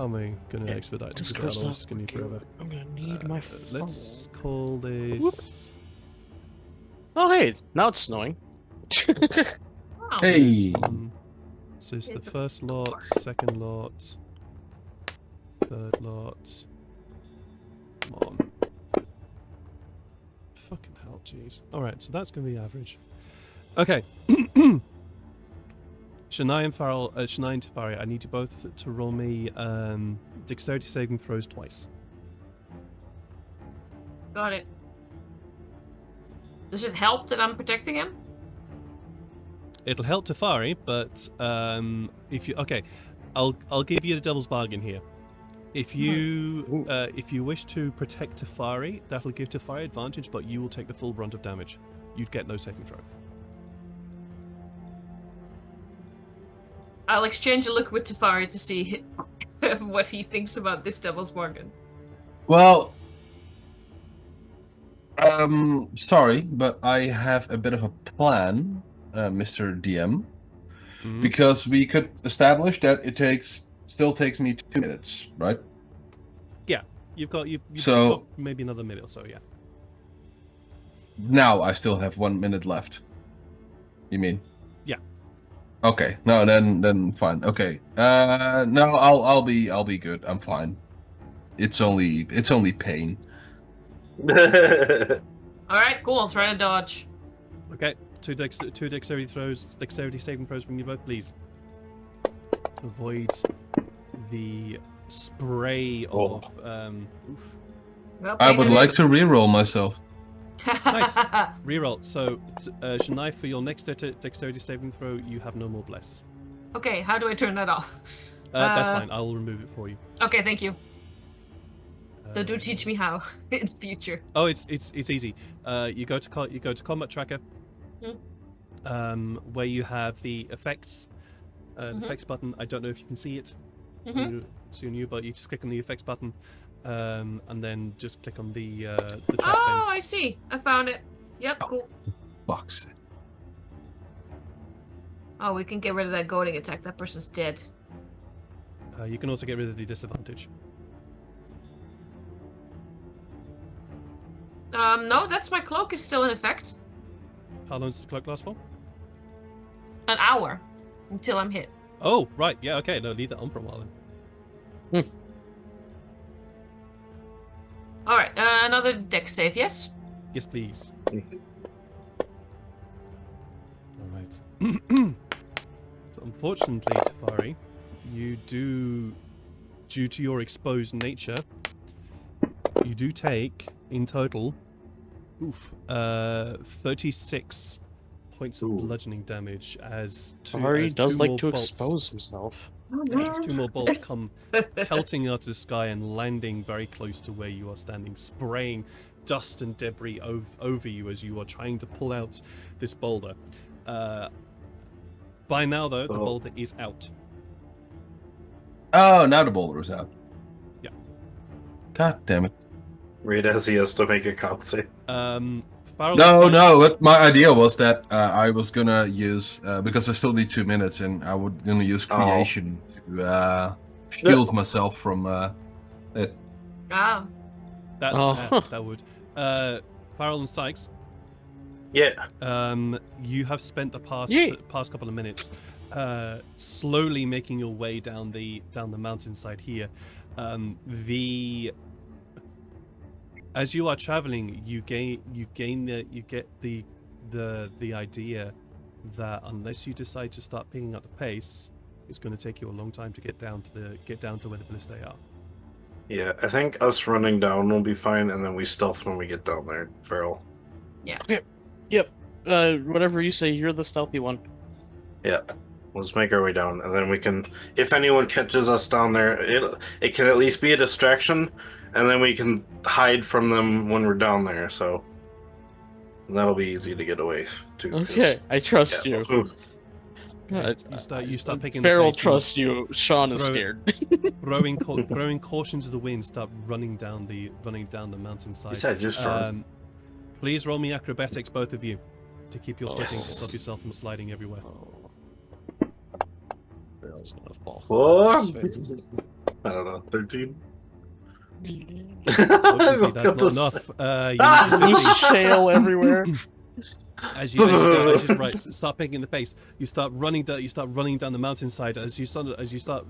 am I going to expedite this? Otherwise, going to be forever. I'm gonna need my Let's call this. Oh, hey, now it's snowing. Wow. Hey. So it's the It's a first lot, car. second lot, third lot. Come on. Fucking hell, jeez. Alright, so that's going to be average. Okay. Shania and Tyfari, I need you both to roll me dexterity saving throws twice. Got it. Does it help that I'm protecting him? It'll help Tyfari, but if you I'll give you the devil's bargain here. If you wish to protect Tyfari, that'll give Tyfari advantage, but you will take the full brunt of damage. You'd get no saving throw. I'll exchange a look with Tyfari to see what he thinks about this devil's bargain. Well, sorry, but I have a bit of a plan, Mr. DM, Mhm. because we could establish that it still takes me 2 minutes, right? You've got So- got maybe another minute or so, yeah. Now I still have 1 minute left. You mean? Yeah. Okay. No, then fine. Okay. No, I'll be good. I'm fine. It's only pain. All right, cool. I'll try to dodge. Okay, two dexterity saving throws from you both, please. To avoid the spray of oof. Well, I pain would it like is. to reroll myself. Nice. Reroll. So, Shania, for your next dexterity saving throw, you have no more bless. Okay, how do I turn that off? That's fine. I'll remove it for you. Okay, thank you. So do Uh, teach me how in future. Oh, it's easy. You go to combat tracker, where you have the effects, the effects button. I don't know if you can see it. See on you, but you just click on the effects button, and then just click on the trash Oh, I see. I found it. Yep, cool. Box. Oh, we can get rid of that goading attack. That person's dead. bin. You can also get rid of the disadvantage. No, that's my cloak is still in effect. How long does the cloak last for? An hour until I'm hit. Oh, right. Yeah. Okay. No, leave that on for a while then. All right, another dex save, yes? Yes, please. All right. So unfortunately, Tyfari, you do, due to your exposed nature, you do take in total Oof. 36 points of bludgeoning damage as Tyfari does two like more to bolts, expose himself. as 2 more bolts come pelting out of the sky and landing very close to where you are standing, spraying dust and debris over you as you are trying to pull out this boulder. By now, though, the boulder is out. Oh, now the boulder is out. Yeah. God damn it. Right as he has to make a con save. Farrell No, decides- no. But my idea was that I was gonna use because I still need 2 minutes, and I would gonna use creation to shield myself from it. Ah. That would. Farrell and Sykes, Yeah. you have spent the past couple of minutes slowly making your way down the mountainside here. As you are traveling, you get the idea that unless you decide to start picking up the pace, it's going to take you a long time to get down to where the ballistae are. Yeah, I think us running down will be fine, and then we stealth when we get down there, Farrell. Yep. Whatever you say, you're the stealthy one. Yeah. Let's make our way down, and then we can... If anyone catches us down there, it can at least be a distraction, and then we can hide from them when we're down there, so... And that'll be easy to get away to. Okay, I trust you. Let's move. You start picking. Farrell the pace trusts you. Sean is Throw- scared. throwing caution to the wind. Start running down the mountainside. Besides, just run. Please roll me acrobatics, both of you, to keep your footing, to Yes. stop yourself from sliding everywhere. Farrell's gonna fall. What? I don't know, 13? Unfortunately, that's not enough. You need Loose 15. shale everywhere. As you go, start picking the pace. You start running down. You start running down the mountainside. As you start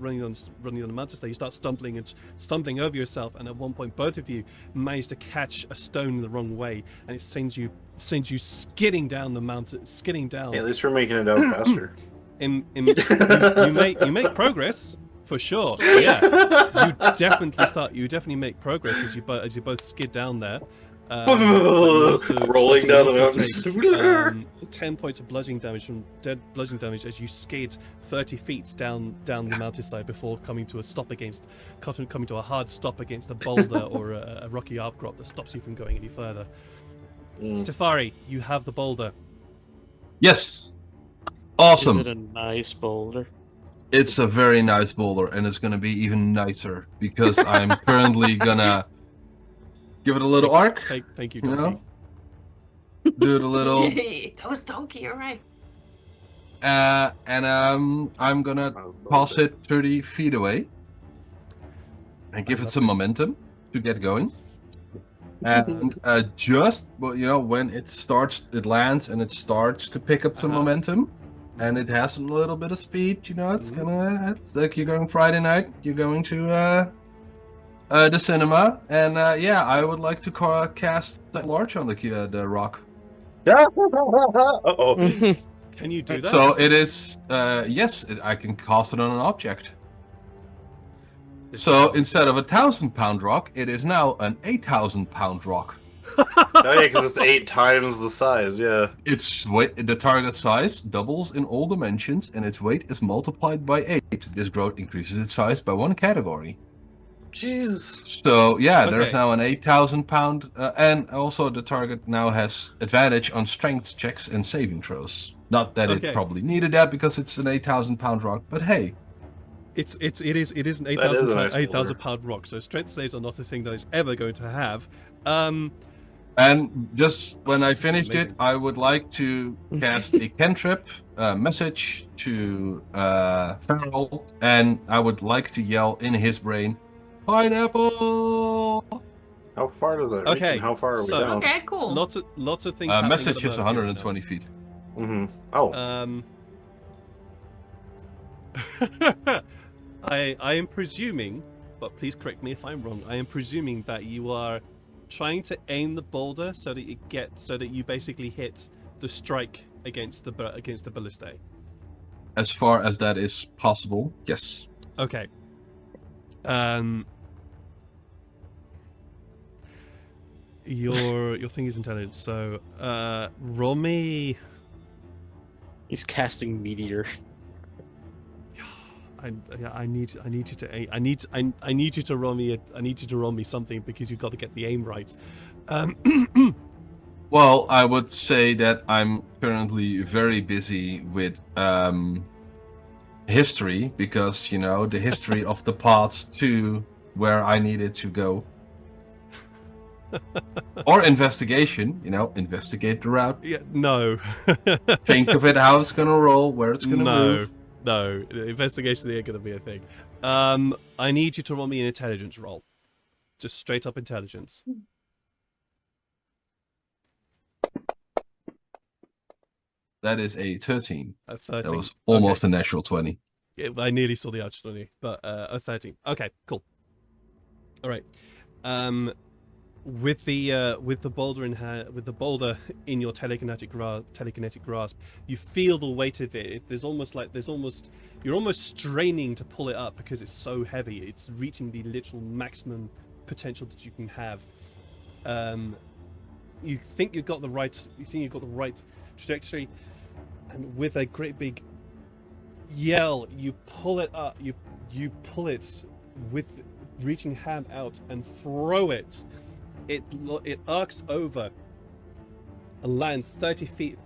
running on the mountainside, you start stumbling over yourself. And at one point, both of you manage to catch a stone the wrong way, and it sends you skidding down the mountain, skidding down. Yeah, at least we're making it down faster. You make progress for sure. Sweet. Yeah, you definitely make progress as you both skid down there. Rolling down the mountains. Take, 10 points of bludgeoning damage as you skid 30 feet down the mountainside before coming to a hard stop against a boulder or a rocky outcrop that stops you from going any further. Tyfari, you have the boulder. Yes. Awesome. Is it a nice boulder? It's a very nice boulder, and it's gonna be even nicer because I'm currently gonna give it a little arc. Thank you, You Donkey. know? Do it a little, That was donkey, you're right. and I'm gonna toss it 30 feet away and give it some momentum to get going. And when it lands and it starts to pick up some momentum, and it has a little bit of speed, it's like you're going Friday night, you're going to the cinema, and I would like to cast that large on the rock. Uh-oh. Can you do that? So it is, yes, I can cast it on an object. So instead of a 1,000-pound rock, it is now an 8,000-pound rock. Oh yeah, because it's 8 times the size, yeah. Its weight, the target size doubles in all dimensions, and its weight is multiplied by 8. This growth increases its size by 1 category. Jesus. So yeah, Okay. there's now an 8,000-pound, and also the target now has advantage on strength checks and saving throws. Not that Okay. it probably needed that because it's an 8,000-pound rock, but hey. It is an That is a nice 8,000 pound rock, so strength saves are not a thing that is ever going to have. And just when I finished it, amazing. I would like to cast a cantrip message to Farrell, and I would like to yell in his brain, "Pineapple!" How far does that reach, Okay, and how far are we so- down? Okay, cool. Lots of things. happening at Message the is moment here 120 feet. Mm-hmm. Oh, I am presuming, but please correct me if I'm wrong. I am presuming that you are trying to aim the boulder so that you basically hit the strike against the ballistae. As far as that is possible, yes. Your thing is intelligence. So roll me. He's casting meteor. I need you to roll me something because you've got to get the aim right. Well, I would say that I'm currently very busy with history because the history of the path to where I needed to go. Or investigation, investigate the route. Yeah, no. Think of it, how it's gonna roll, where it's gonna move. No, investigation ain't gonna be a thing. I need you to roll me an intelligence roll. Just straight up intelligence. That is a 13. A 13. That was almost a natural 20. Yeah, I nearly saw the arch 20, but a 13. Okay, cool. All right. With the boulder in hand, with the boulder in your telekinetic grasp, you feel the weight of it. You're almost straining to pull it up because it's so heavy. It's reaching the literal maximum potential that you can have. You think you've got the right trajectory, and with a great big yell, you pull it up. You pull it with reaching hand out and throw it. It arcs over and lands 30 feet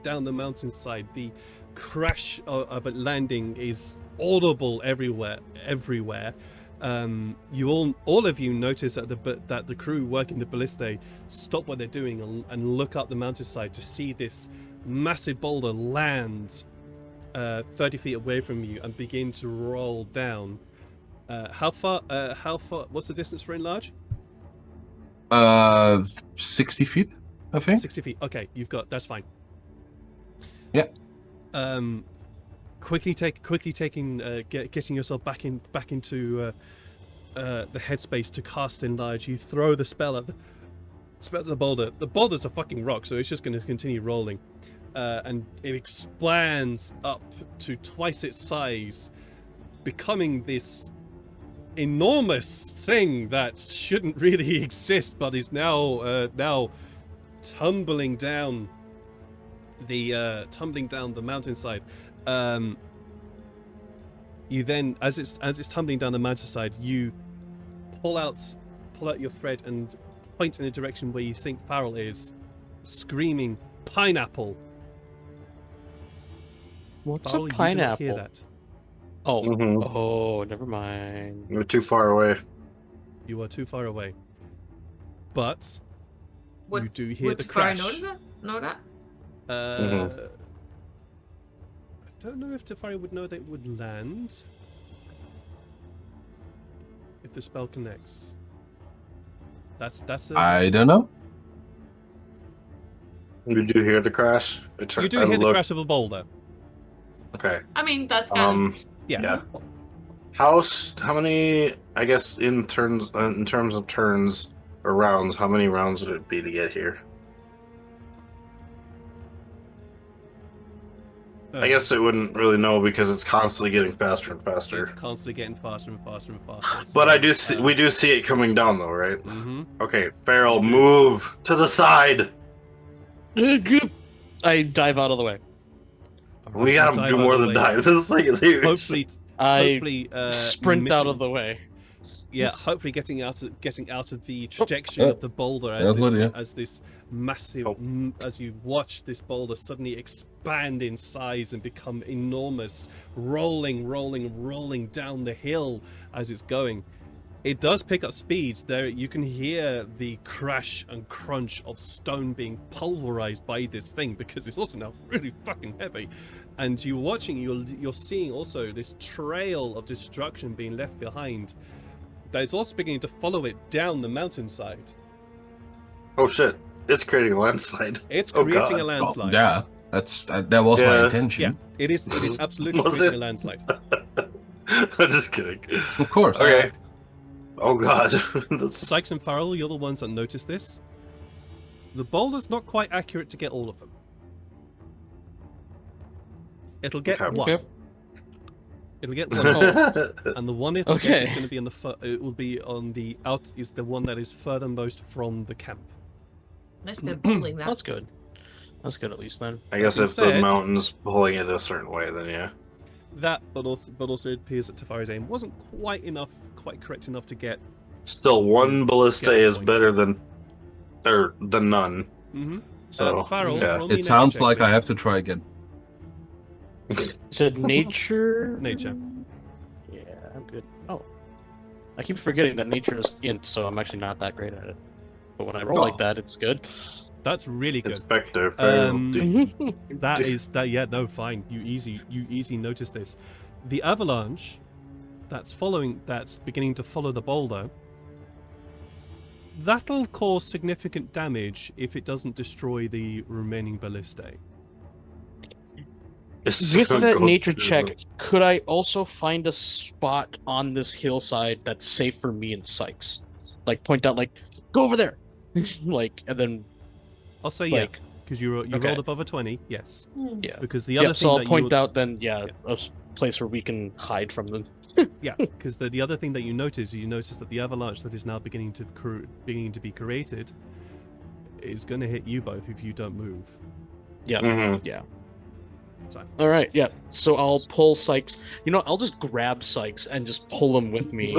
down the mountainside. The crash of it landing is audible everywhere. All of you notice that the crew working the ballistae stop what they're doing and look up the mountainside to see this massive boulder land 30 feet away from you and begin to roll down. How far? What's the distance for enlarge? 60 feet, I think. 60 feet. Okay, that's fine. Yeah. Getting yourself back into the headspace to cast enlarge. You throw the spell at the boulder. The boulder's a fucking rock, so it's just going to continue rolling, and it expands up to twice its size, becoming this enormous thing that shouldn't really exist, but is now tumbling down the mountainside. You then, as it's tumbling down the mountainside, you pull out your thread and point in the direction where you think Farrell is, screaming pineapple. What's Farrell, a you do not pineapple? hear that. Oh, Mhm. oh, never mind. We're too far away. You are too far away. But you Would, do hear would the Tyfari crash. know that? I don't know if Tyfari would know that it would land if the spell connects. I don't know. You do hear the crash? You do hear the crash of a boulder. Okay. I mean, that's kind of... Yeah. How many? I guess in terms of turns or rounds, how many rounds would it be to get here? I guess it wouldn't really know because it's constantly getting faster and faster. It's constantly getting faster and faster and faster. But I do see, we do see it coming down though, right? Mm-hmm. Okay, Farrell, move to the side. I dive out of the way. We gotta do more than dive. This thing is huge. Hopefully, sprint out of the way. Yeah, hopefully getting out of the trajectory of the boulder as this massive, as you watch this boulder suddenly expand in size and become enormous, rolling down the hill as it's going. It does pick up speeds. There, you can hear the crash and crunch of stone being pulverized by this thing because it's also now really fucking heavy. And you're seeing also this trail of destruction being left behind. That is also beginning to follow it down the mountainside. Oh shit! It's creating a landslide. It's creating a landslide. Yeah, that was my intention. Yeah, it is absolutely creating a landslide. I'm just kidding. Of course. Okay. Oh god. Sykes and Farrell, you're the ones that notice this. The boulder's not quite accurate to get all of them. It'll get one. Okay. It'll get one hit, and the one it'll get Okay. is going to be on the it will be on the out is the one that is furthermost from the camp. Nice bit of bowling that. That's good. That's good at least then. I guess That if being the said- mountain's pulling it a certain way, then yeah. That, but also it appears that Tyfari's aim wasn't quite correct enough to get. Still, one ballista Get the is point. better than none. Mm-hmm. So Farrell, yeah. roll me a It sounds nature check, like I please. have to try again. Said nature. Nature. Yeah, I'm good. Oh, I keep forgetting that nature is int, so I'm actually not that great at it. But when I roll like Oh. that, it's good. That's really good. Inspector Farrell. That is that. Yeah, no, fine. You easy notice this. The avalanche that's beginning to follow the boulder. That'll cause significant damage if it doesn't destroy the remaining ballistae. It's With gonna that go nature through check, the- could I also find a spot on this hillside that's safe for me and Sykes? Like point out, like go over there, like, and then I'll say yeah, like because you okay. rolled above a 20. Yes, Hmm. yeah. because the other Yep, thing so I'll that point you out then, a place where we can hide from them. yeah, because the other thing that you notice that the avalanche that is now beginning to be created is going to hit you both if you don't move. Yeah, Mhm. yeah. So All right, yeah. So I'll pull Sykes. You know, I'll just grab Sykes and just pull him with me.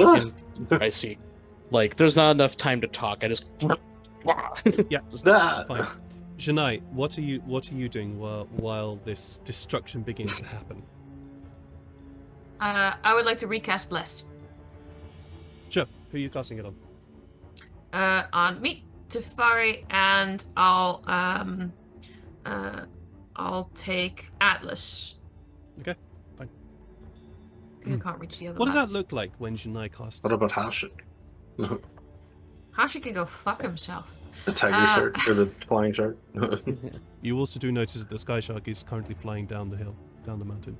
I see. Like, there's not enough time to talk. I just. yeah, Ah. fine. Janai, what are you doing while this destruction begins to happen? I would like to recast Blessed. Sure. Who are you casting it on? On me, Tyfari, and I'll take Atlas. Okay, fine. You can't reach the other. What does that lads. look like when Janai casts? What about spells? Hashik? Hashi can go fuck himself. The tiger shark or the flying shark? You also do notice that the sky shark is currently flying down the mountain.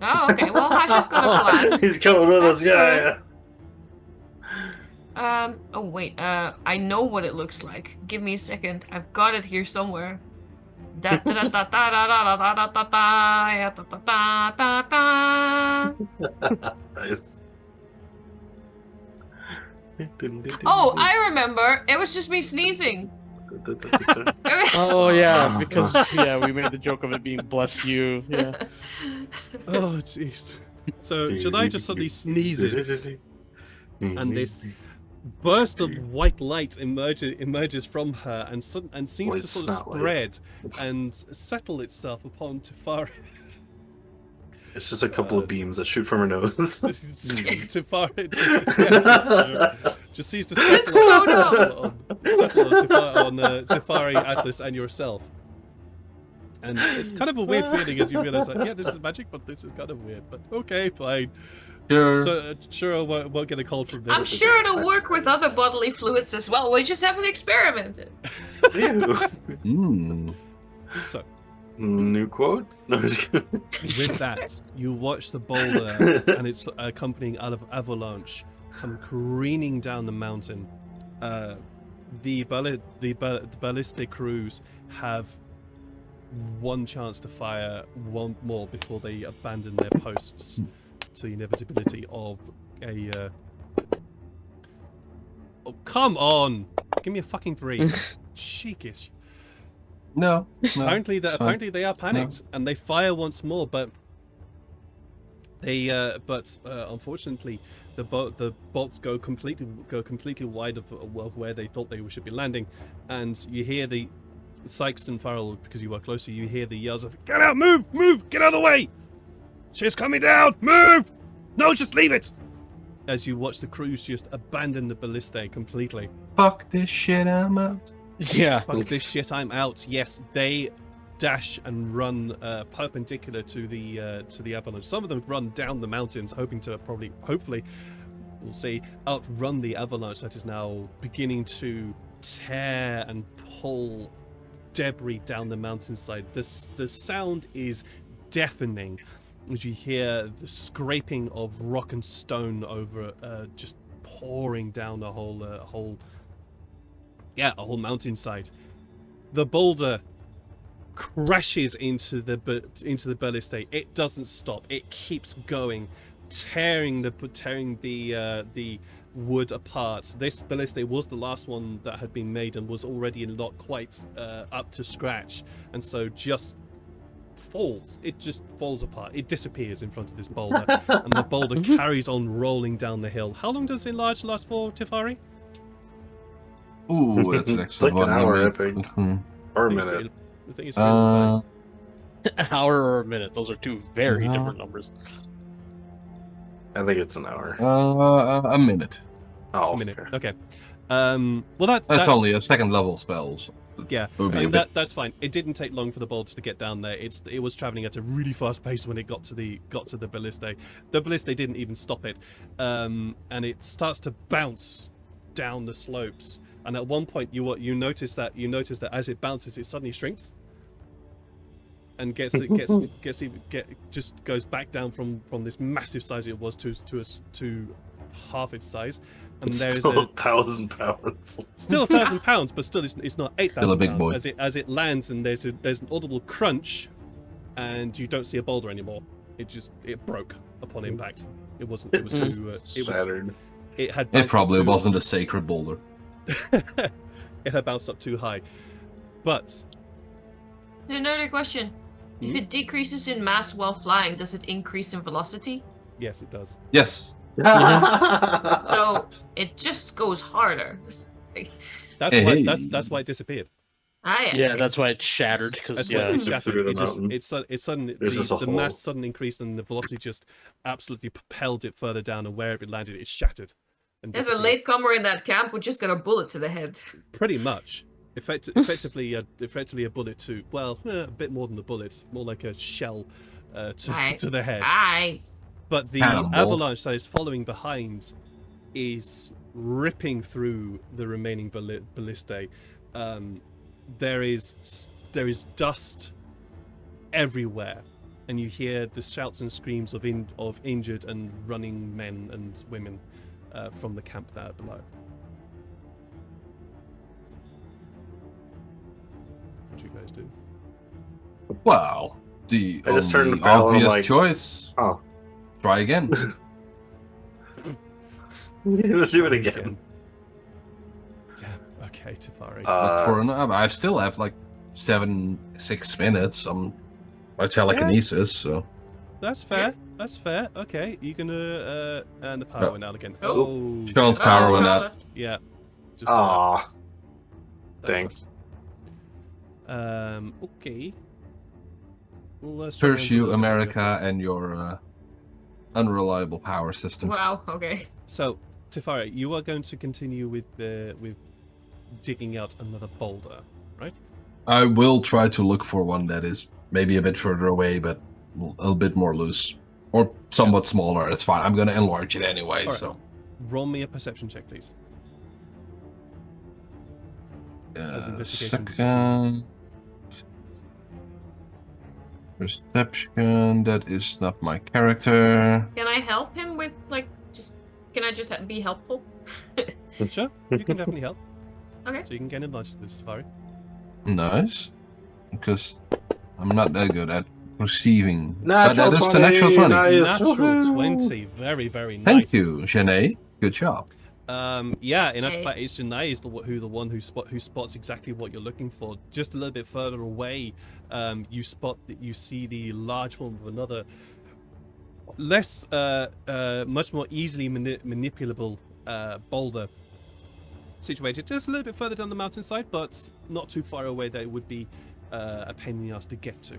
Oh, okay. Well, Hashi's got a plan. He's coming with us. That's Yeah, fair. Oh wait. I know what it looks like. Give me a second. I've got it here somewhere. Da da da da da da da da da da da da da da. yeah. Nice. Oh, I remember. It was just me sneezing. Oh yeah, because we made the joke of it being bless you. Yeah. Oh jeez. So Janai just suddenly sneezes, and this burst of white light emerges from her and seems to White sort of snot light. spread and settle itself upon Tyfari. It's just a couple of beams that shoot from her nose. Tyfari just seems to It's settle, so on Tyfari, Atlas, and yourself. And it's kind of a weird feeling as you realize that, yeah, this is magic, but this is kind of weird. But okay, fine. Sure. So, sure, I won't get a cold from this. I'm sure it'll work with other bodily fluids as well. We just haven't experimented. Ew. So, New quote? No, I'm just kidding. with that, you watch the boulder and its accompanying avalanche come careening down the mountain. The ballistic crews have one chance to fire one more before they abandon their posts to the inevitability of a. Oh, come on! Give me a fucking 3. Cheekish. No. Apparently, it's fine. apparently they are panicked and they fire once more, but they unfortunately the bolts go completely wide of where they thought they should be landing, and you hear the Sykes and Farrell, because you are closer, you hear the yells of "Get out! Move! Move! Get out of the way! She's coming down! Move! No, just leave it!" As you watch the crews just abandon the ballistae completely. Fuck this shit, I'm out. Yeah. Fuck this shit, I'm out. Yes, they dash and run perpendicular to the avalanche. Some of them run down the mountains, hoping to hopefully, we'll see, outrun the avalanche that is now beginning to tear and pull debris down the mountainside. The sound is deafening as you hear the scraping of rock and stone over just pouring down a whole mountainside. The boulder crashes into the ballistae. It doesn't stop. It keeps going, tearing the wood apart. This ballista was the last one that had been made and was already not quite up to scratch, and so just falls. It just falls apart. It disappears in front of this boulder, and the boulder carries on rolling down the hill. How long does Enlarge last for, Tyfari? Ooh, that's an It's excellent like an one. hour, I think. Or a minute. I think it's a really long time. An hour or a minute. Those are two very No. different numbers. I think it's an hour. A minute. Oh, A minute. okay. Okay. Well, That's only a second level spell. So yeah. it would be a And bit- that's fine. It didn't take long for the boulder to get down there. It was traveling at a really fast pace when it got to the ballista. The ballista didn't even stop it, and it starts to bounce down the slopes. And at one point, you notice that as it bounces, it suddenly shrinks, and just goes back down from this massive size it was to half its size. And It's there's still a 1,000 pounds. still 1,000 pounds, but still it's not 8,000 Still a big pounds. boy. As it lands, and there's an audible crunch, and you don't see a boulder anymore. It broke upon impact. It was Shattered. it had It bounced probably up too- wasn't a sacred boulder. it had bounced up too high. But Another question. If it decreases in mass while flying, does it increase in velocity? yes, it does. Yes. So it just goes harder. That's why Hey. that's why it disappeared. Yeah, that's why it's shattered. Because That's why yeah, it Just shattered. through the It just mountain. it suddenly There's just a the mass hole. suddenly increased, and the velocity just absolutely propelled it further down, and wherever it landed, it shattered. And There's a disappeared. latecomer in that camp who just got a bullet to the head. Pretty much. Effectively a bullet to, well, a bit more than a bullet, more like a shell Aye. to the head. Aye. But the Cannonball. avalanche that is following behind is ripping through the remaining ballistae. There is dust everywhere, and you hear the shouts and screams of injured and running men and women from the camp there below. What do you guys do? Well, the I just turned only to Pal and I'm obvious like, choice. Oh. Try again. Let's do it again. Damn. Okay, Tyfari. Look for I still have like 6 minutes on my telekinesis, so That's fair. That's fair. Okay, you're gonna and the power Oh. went out again. Oh. Oh, Sean's power went Charlotte. out. yeah. Just saw Aw. that. dang. Sucks. Okay. Well, let's try and Curse do a you, little bit of America, and your unreliable power system. Wow, okay. So, Tyfari, you are going to continue with digging out another boulder, right? I will try to look for one that is maybe a bit further away, but a little bit more loose. Or somewhat smaller, it's fine. I'm going to enlarge it anyway, Alright. so... Roll me a perception check, please. As investigation. Second... Perception, that is not my character. Can I help him with, can I just be helpful? Sure, you can definitely help. Okay. So you can gain advantage to this, Tyfari. Nice. Because I'm not that good at perceiving. Natural but that is a natural 20, 20. nice. Natural Woohoo. 20. Very, very nice. Thank you, Janae. Good job. Yeah, in actual Hey. fact, it's Janae is the one who spots exactly what you're looking for. Just a little bit further away, you see the large form of another, less, much more easily manipulable boulder, situated just a little bit further down the mountainside, but not too far away that it would be a pain in the ass to get to.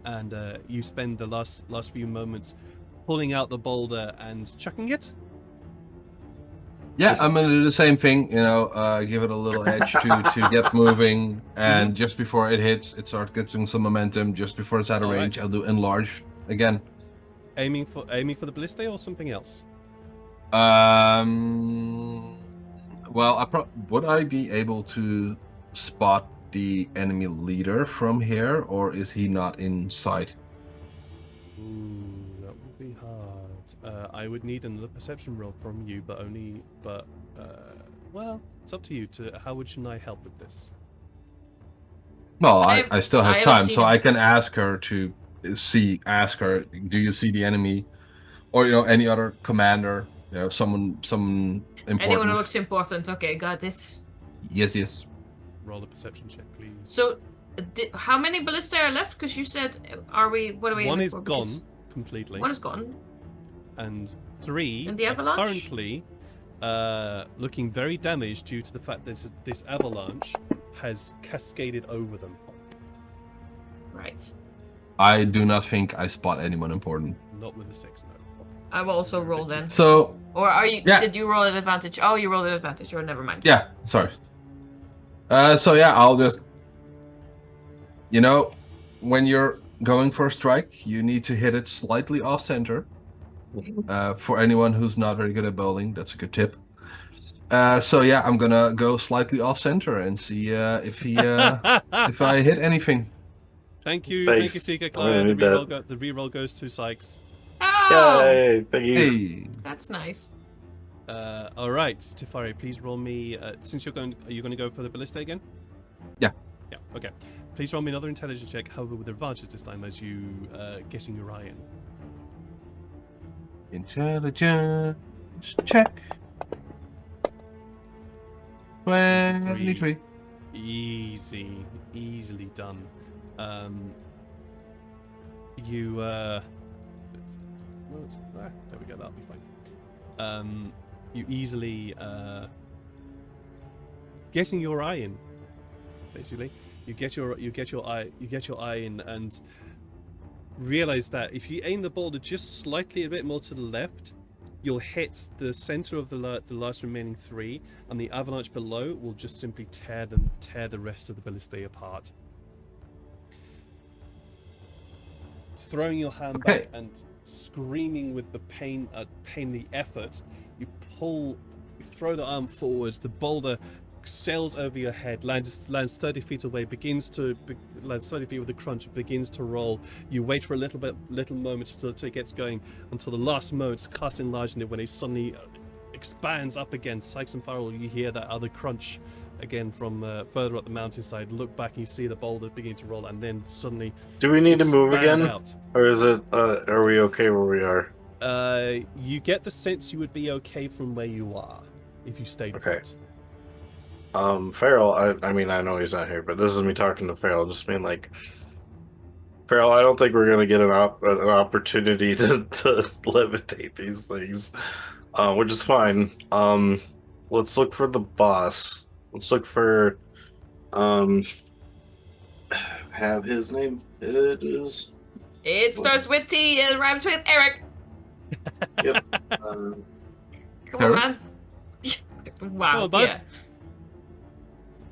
And you spend the last few moments pulling out the boulder and chucking it. Yeah, I'm gonna do the same thing. Give it a little edge to get moving, and just before it hits, it starts getting some momentum. Just before it's out of Alright. range, I'll do enlarge again. Aiming for the ballista or something else? Well, would I be able to spot the enemy leader from here, or is he not in sight? Ooh, that would be hard. I would need another perception roll from you, well, it's up to you. How would Shania help with this? Well, I I still I have haven't time, seen so him. I can ask her to ask her, do you see the enemy Or any other commander, someone important. Anyone who looks important. Okay, got it. Yes. Roll a perception check, please. So, how many ballistae are left? Because you said, what are we One aiming is for? gone Because completely, One is gone. and 3 And the are avalanche? currently looking very damaged due to the fact that this avalanche has cascaded over them. Right. I do not think I spot anyone important. Not with a 6, no. I will also roll then. So, Or are you? Yeah. Did you roll at advantage? Oh, you rolled at advantage. Or never mind. yeah, sorry. So yeah, I'll just, when you're going for a strike, you need to hit it slightly off center. For anyone who's not very good at bowling, that's a good tip. So yeah, I'm gonna go slightly off center and see if I hit anything. Thank you, Thanks. Tika I'm gonna Claire. need that. The reroll goes to Sykes. Oh, Yay! Thank you. Hey, that's nice. All right, Tyfari, please roll me. Since are you going to go for the ballista again? Yeah. Yeah. Okay. Please roll me another intelligence check, however with advantage this time as you getting your eye in. intelligence check. 23. Easily done. There we go. That'll be fine. You easily getting your eye in. Basically, you get your eye in and realize that if you aim the boulder just slightly a bit more to the left, you'll hit the center of the last remaining 3, and the avalanche below will just simply tear the rest of the ballistae apart. Throwing your hand back and screaming with the pain, the effort, you throw the arm forwards. The boulder sails over your head, lands 30 feet away, lands 30 feet with a crunch, begins to roll. You wait for a little moment until it gets going, until the last moment, casting large in it, when it suddenly expands up again. Sykes and Farrell, you hear that other crunch again from further up the mountainside. Look back and you see the boulder begin to roll, and then suddenly Do we need to move expand again, out. or is it? Are we okay where we are? You get the sense you would be okay from where you are if you stayed Okay. put. Farrell. I mean, I know he's not here, but this is me talking to Farrell, just being like, Farrell, I don't think we're gonna get an opportunity to levitate these things, which is fine. Let's look for the boss. Let's look for, have his name. It is. It starts with T and rhymes with Eric. Yep. Come Eric? on, man. Wow. Well, that's- yeah.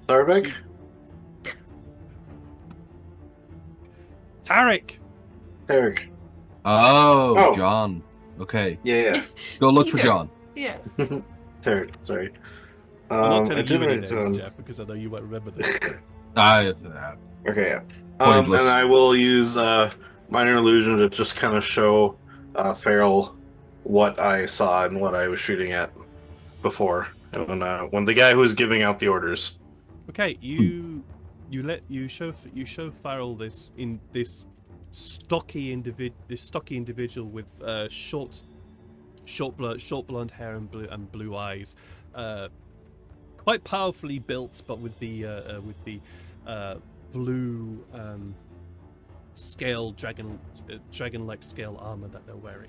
Starbeck? Tarek! Eric. Oh, Oh. John. Okay, Yeah. go look for Peter. John. Yeah. Tarek. Sorry. I'm not I telling did you any write names, down- Jeff, because I know you won't remember them. Okay, yeah. Pointless. And I will use minor illusion to just kind of show Farrell what I saw and what I was shooting at before, when the guy who was giving out the orders. Okay, you show Farrell this stocky individual with short blonde hair and blue eyes, quite powerfully built, but with the blue scale dragon-like scale armor that they're wearing.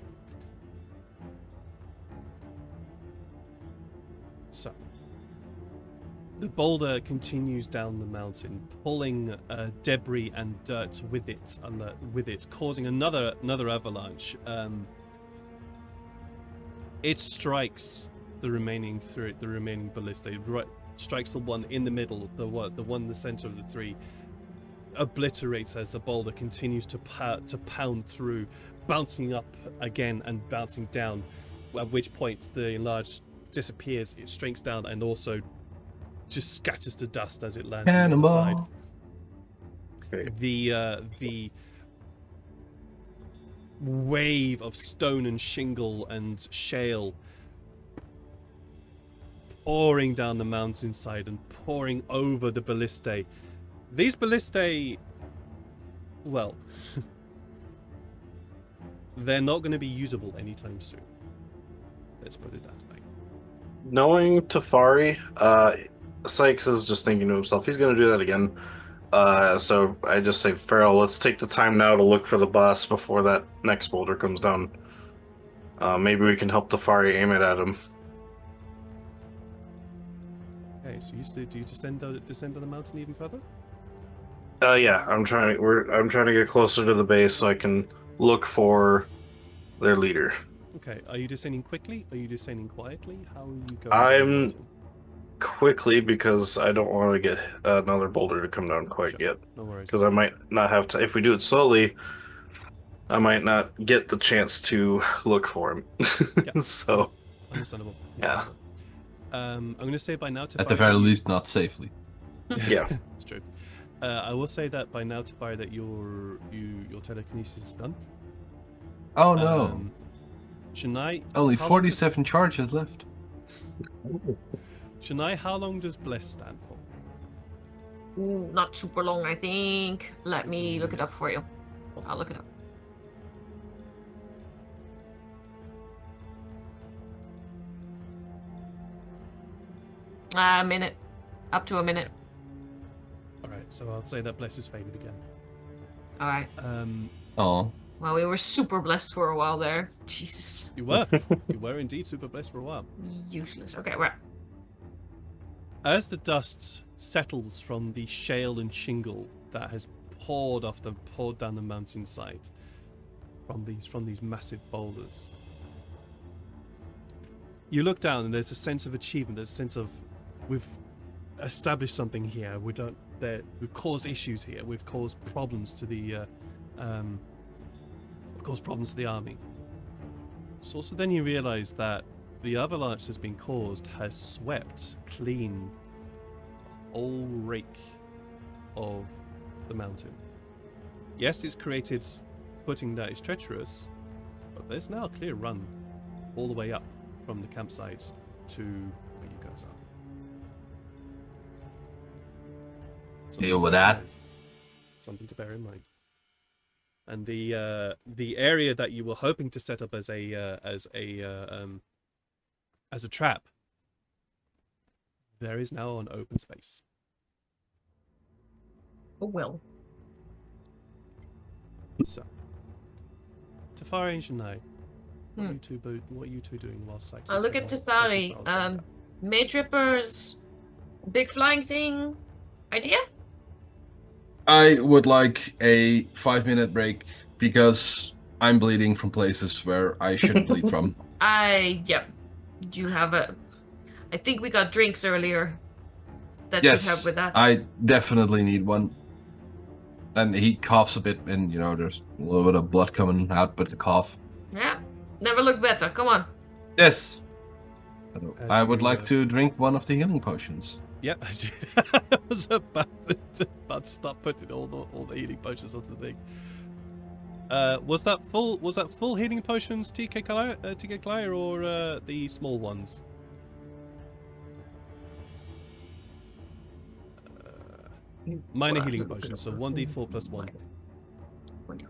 So the boulder continues down the mountain, pulling debris and dirt with it, causing another avalanche. It strikes the remaining ballista. Strikes the one in the middle, the one in the center of the 3. Obliterates as the boulder continues to pound through, bouncing up again and bouncing down. At which point the enlarged disappears. It shrinks down and also just scatters to dust as it lands on the other side. Okay. The wave of stone and shingle and shale pouring down the mountainside and pouring over the ballistae. These ballistae, well, they're not going to be usable anytime soon. Let's put it that way. Knowing Tafari, Sykes is just thinking to himself, he's going to do that again. So I just say, Farrell, let's take the time now to look for the boss before that next boulder comes down. Maybe we can help Tafari aim it at him. Okay, so do you descend on the mountain even further? Yeah, I'm trying to get closer to the base so I can look for their leader. Okay, are you descending quickly? Are you descending quietly? How are you going? I'm quickly because I don't want to get another boulder to come down quite yet. No worries. Because I might not have to. If we do it slowly, I might not get the chance to look for him. Yeah. So, Understandable. yeah. I'm going to say by now, At the very least, not safely. Yeah. It's true. I will say that by now, Tyfari, that your telekinesis is done. Oh no! Shania, Only how long 47 charges left. Shania, how long does Bless stand for? Ooh, not super long, I think. Let me look it up for you. I'll look it up. A minute. Up to a minute. Alright, so I'll say that Bless is faded again. Alright. Oh. Well, we were super blessed for a while there. Jesus. You were. You were indeed super blessed for a while. Useless. Okay, right. As the dust settles from the shale and shingle that has poured down the mountainside from these massive boulders, you look down and there's a sense of achievement. There's a sense of we've established something here. We've caused issues here. We've caused problems to the army. So also then you realize that the avalanche that's been caused has swept clean a whole rake of the mountain. Yes, it's created footing that is treacherous, but there's now a clear run all the way up from the campsite to where you guys are. Deal with that. Something to bear in mind. And the area that you were hoping to set up as a trap, there is now an open space. Oh well. So, Tyfari and Shania, what are you two doing while Sykes? I'll look at Tyfari. Mage Rippers, big flying thing. Idea? I would like a 5-minute break because I'm bleeding from places where I shouldn't bleed from. Yeah. Do you have I think we got drinks earlier. That should help Yes, with that. I definitely need one. And he coughs a bit, and there's a little bit of blood coming out, but the cough. Yeah. Never look better. Come on. Yes. I would you, like to drink one of the healing potions. Yep, I was about to start putting all the healing potions onto the thing. Was that full healing potions, TK Claire, or the small ones? Minor healing potions, so 1d4 plus 1. 1d4.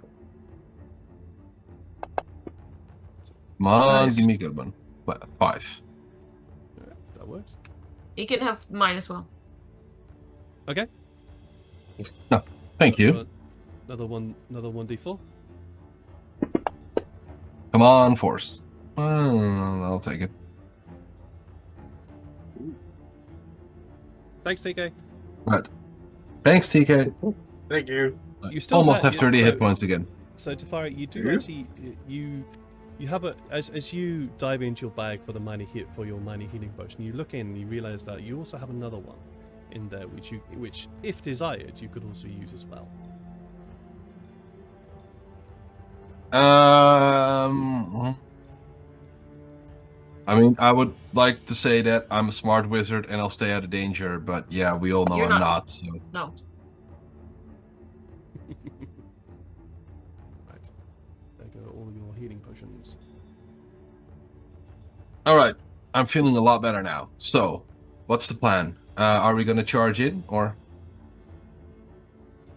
Come on, Nice. give me a good one. 5. Yeah, that works. You can have mine as well. Okay. No, thank you. Another 1d4. Come on, force. I'll take it. Thanks, TK. Right. Thanks, TK. Thank you. You still Almost have 30 hit points again. So Tyfari, you do actually you have as you dive into your bag for your minor healing potion, you look in and you realize that you also have another one in there which if desired you could also use as well. I mean, I would like to say that I'm a smart wizard and I'll stay out of danger, but yeah, we all know You're I'm not. not, so. No. Right. There go all your healing potions. Alright, I'm feeling a lot better now. So, what's the plan? Are we gonna charge in, or?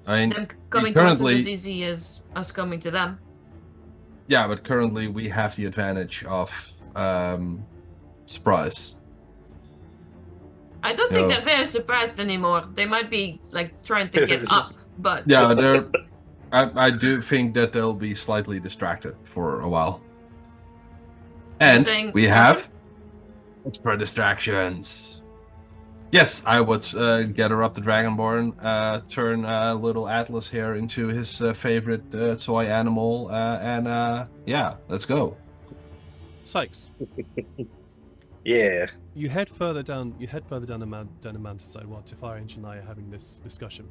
I mean, Them coming to us is currently- as easy as us coming to them. Yeah, but currently we have the advantage of surprise. I don't No. think they're very surprised anymore. They might be like trying to get up, but Yeah, they're. I do think that they'll be slightly distracted for a while. And saying we caution? have extra distractions. Yes, I would gather up the Dragonborn, turn little Atlas here into his favorite toy animal, and yeah, let's go. Sykes, Yeah. you head further down. You head further down the mountainside while Tyfari and Shania are having this discussion,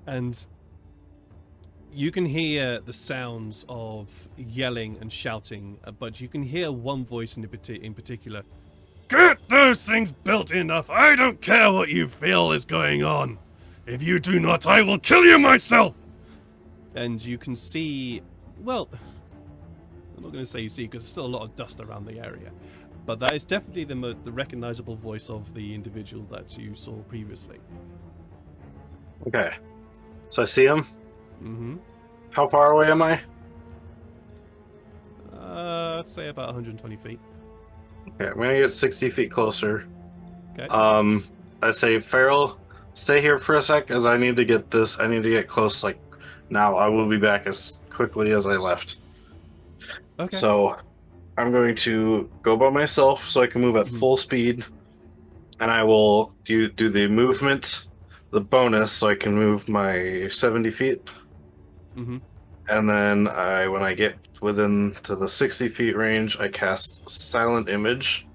and you can hear the sounds of yelling and shouting, but you can hear one voice in particular. Get those things built enough! I don't care what you feel is going on! If you do not, I will kill you myself! And you can see... Well, I'm not going to say you see, because there's still a lot of dust around the area. But that is definitely the recognizable voice of the individual that you saw previously. Okay. So I see him. Mm-hmm. How far away am I? I'd say about 120 feet. Okay, I'm gonna get 60 feet closer. Okay. I say, Farrell, stay here for a sec, as I need to get this. I need to get close, like, now. I will be back as quickly as I left. Okay. So, I'm going to go by myself so I can move at full speed, and I will do the movement, the bonus, so I can move my 70 feet. Mm-hmm. And then when I get within to the 60 feet range, I cast Silent Image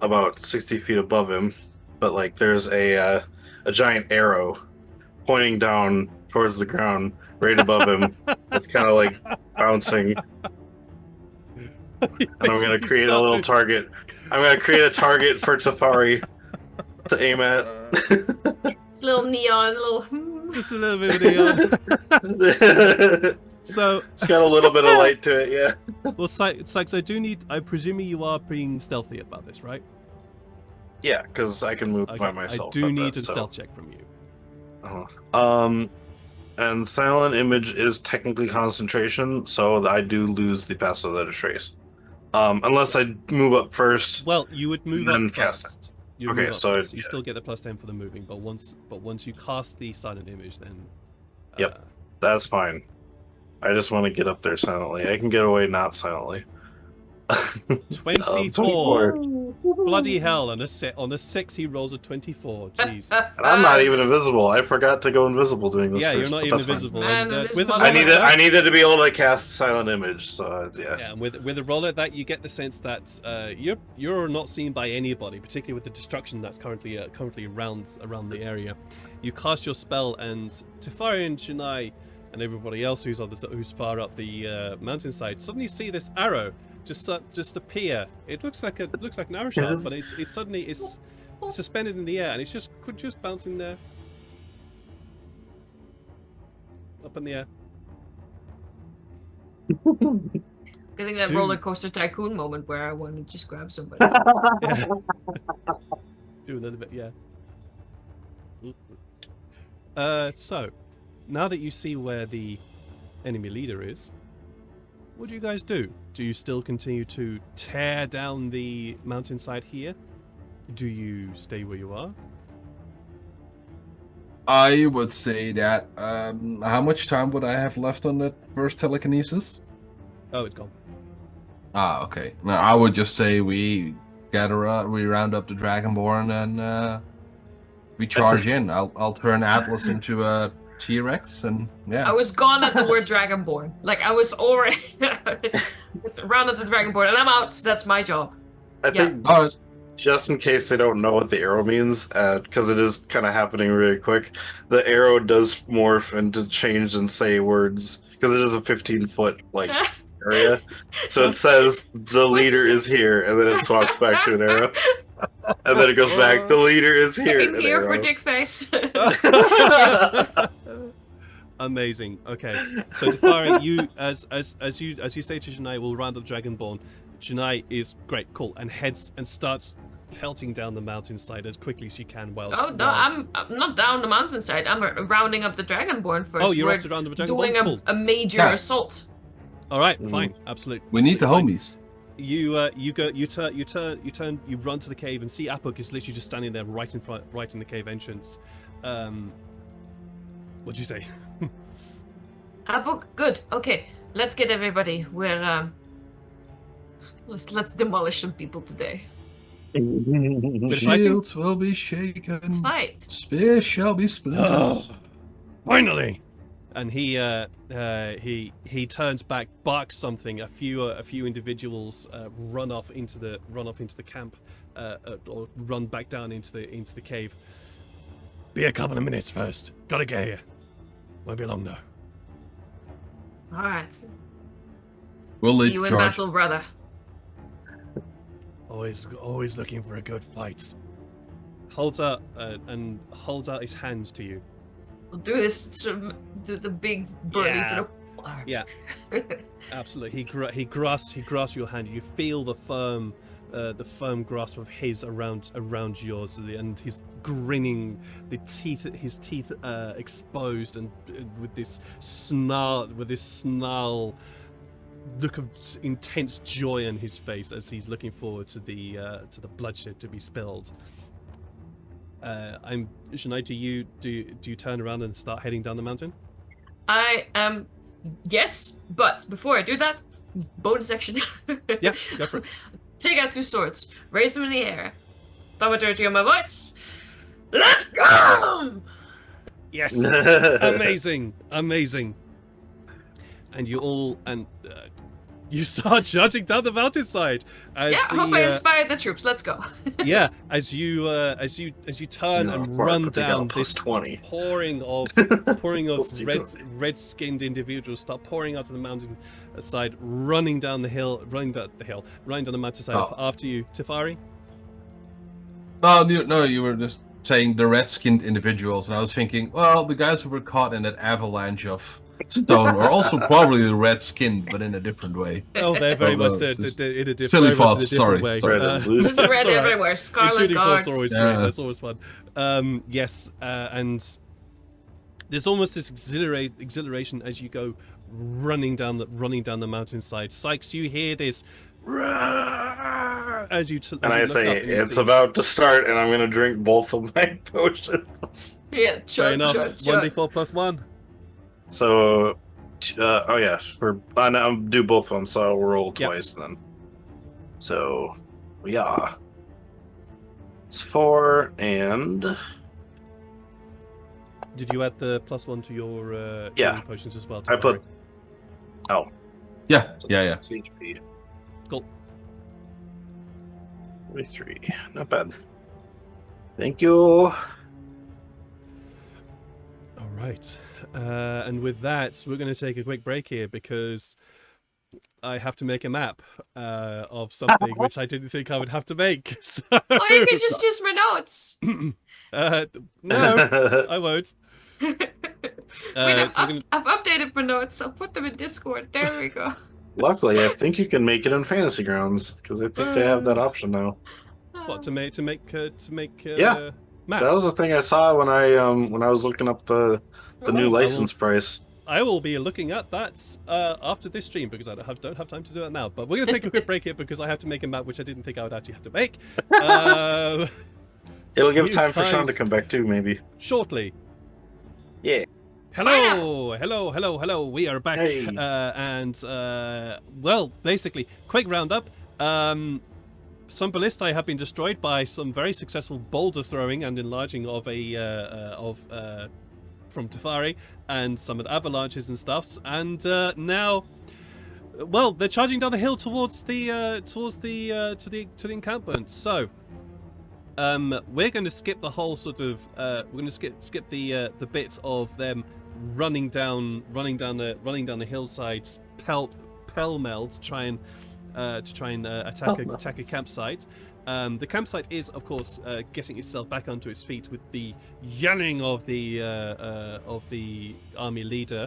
about 60 feet above him. But like there's a giant arrow pointing down towards the ground right above him. It's kind of like bouncing. And I'm going to create a little target. I'm going to create a target for Tyfari to aim at. it's a little neon, Just a little bit of neon. So it's got a little bit of light to it, yeah. Well, Sykes, I presume you are being stealthy about this, right? Yeah, because I can move Okay, by myself. I do at need that, a so. stealth check from you. And Silent Image is technically concentration, so I do lose the Pass Without a Trace. Unless I move up first. Well, you would move Then up cast first. You would Okay, move up so, first. You yeah. still get the +10 for the moving, but once you cast the silent image, then Yep. That's fine. I just want to get up there silently. I can get away not silently. 24. 24. Bloody hell! On a 6, he rolls a 24. Jeez. And I'm not even invisible. I forgot to go invisible doing this. Yeah, first, you're not but even that's fine. invisible. Man, And, this with a mother- roll I like that- needed to be able to cast Silent Image, so yeah. Yeah, and with a roll like that, you get the sense that you're not seen by anybody, particularly with the destruction that's currently around the area. You cast your spell, and Tyfari and Shania and everybody else who's far up the mountainside suddenly see this arrow just appear. It looks like an arrow shot, but it's suddenly suspended in the air, and it's just bouncing there, up in the air. Getting that Dude. roller coaster tycoon moment where I want to just grab somebody. Yeah. Do a little bit, yeah. So, now that you see where the enemy leader is, what do you guys do? Do you still continue to tear down the mountainside here? Do you stay where you are? I would say that. How much time would I have left on that first telekinesis? Oh, it's gone. Ah, okay. No, I would just say we round up the Dragonborn and we charge in. I'll turn Atlas into a T-Rex and yeah. I was gone at the word Dragonborn. Like I was already it's around at the Dragonborn and I'm out. That's my job. I think just in case they don't know what the arrow means, because it is kind of happening really quick, the arrow does morph and to change and say words because it is a 15-foot like area. So it says the leader is here, and then it swaps back to an arrow, and then it goes back. The leader is here. I'm an here for arrow. dick face. Amazing. Okay, so Tyfari, you as you say to Shania, we'll round up Dragonborn. Shania is great, cool, and heads and starts pelting down the mountainside as quickly as she can. Oh no, I'm not down the mountainside. I'm rounding up the Dragonborn first. Oh, you're We're off to round up the Dragonborn. doing Cool. a major Yeah. assault. All right, Mhm. fine, absolutely. We need the absolutely homies. fine. You run to the cave and see Apuk is literally just standing there right in front, right in the cave entrance. What'd you say? Book, good. Okay, let's get everybody. Let's demolish some people today. Bit of fighting? Shields will be Let's shaken. fight. Spears shall be splintered. Finally! And he turns back, barks something. A few individuals run off into the camp, or run back down into the cave. Be a couple of minutes first. Gotta get here. Won't be long though. All right. We'll See lead you the in charge. battle, brother. Always looking for a good fight. Holds out his hands to you. We'll do this. The big burning Yeah. sort of. arms. Yeah. Absolutely. He grasps your hand. You feel the firm grasp of his around yours, and he's grinning, his teeth exposed, and with this snarl look of intense joy on his face as he's looking forward to the bloodshed to be spilled. Shania, do you turn around and start heading down the mountain? I am. Yes, but before I do that, bonus action. Yeah, go for it. Take out 2 swords, raise them in the air. Thaumaturgy on my voice. Let's go! Yes. Amazing. And you start charging down the mountainside. As Yeah, I hope I inspired the troops. Let's go. yeah, as you turn and run down plus this 20. pouring of We'll see, red-skinned individuals start pouring out of the mountain side, running down the mountainside Oh. after you, Tyfari. No, you were just saying the red-skinned individuals, and I was thinking, well, the guys who were caught in that avalanche of stone are also probably red-skinned, but in a different way. Oh, they're very Oh, much no, it's just in a different, silly very much in a thoughts, different sorry, way. sorry. Red and This is That's red all right. everywhere. Scarlet Intruding thoughts Guards. are always Yeah. great. That's always fun. And there's almost this exhilaration as you go running down the mountainside. Sykes, you hear this as you And I look say, up and you it's see- about to start, and I'm going to drink both of my potions. Yeah, Fair chug, enough. chug, chug. 1d4 plus 1. So, oh yeah, I'll do both of them, so I'll roll Yep. twice then. So, yeah. It's 4, and... Did you add the plus 1 to your Yeah. healing potions as well? I put... Tyfari? Oh. Yeah. 6 HP. Cool. 43. Not bad. Thank you. All right. And with that, we're going to take a quick break here because I have to make a map of something which I didn't think I would have to make. So... Oh, you can just use my notes. No, I won't. Wait, So we're gonna... I've updated my notes. I'll put them in Discord. There we go. Luckily, I think you can make it in Fantasy Grounds, because I think they have that option now. What to make Yeah, maps? That was the thing I saw when I was looking up the new license price. I will be looking at that after this stream because I don't have time to do that now. But we're going to take a quick break here because I have to make a map which I didn't think I would actually have to make. It'll see give you time for Sean to guys come back too, maybe. shortly. Yeah. Hello. We are back, Hey. well, basically, quick roundup. Some ballistae have been destroyed by some very successful boulder throwing and enlarging of from Tyfari, and some of the avalanches and stuffs. And now, well, they're charging down the hill towards the encampment. So. We're going to skip the whole sort of. We're going to skip the bits of them running down the hillsides pell-mell to try and attack a campsite. The campsite is, of course, getting itself back onto its feet with the yelling of the army leader.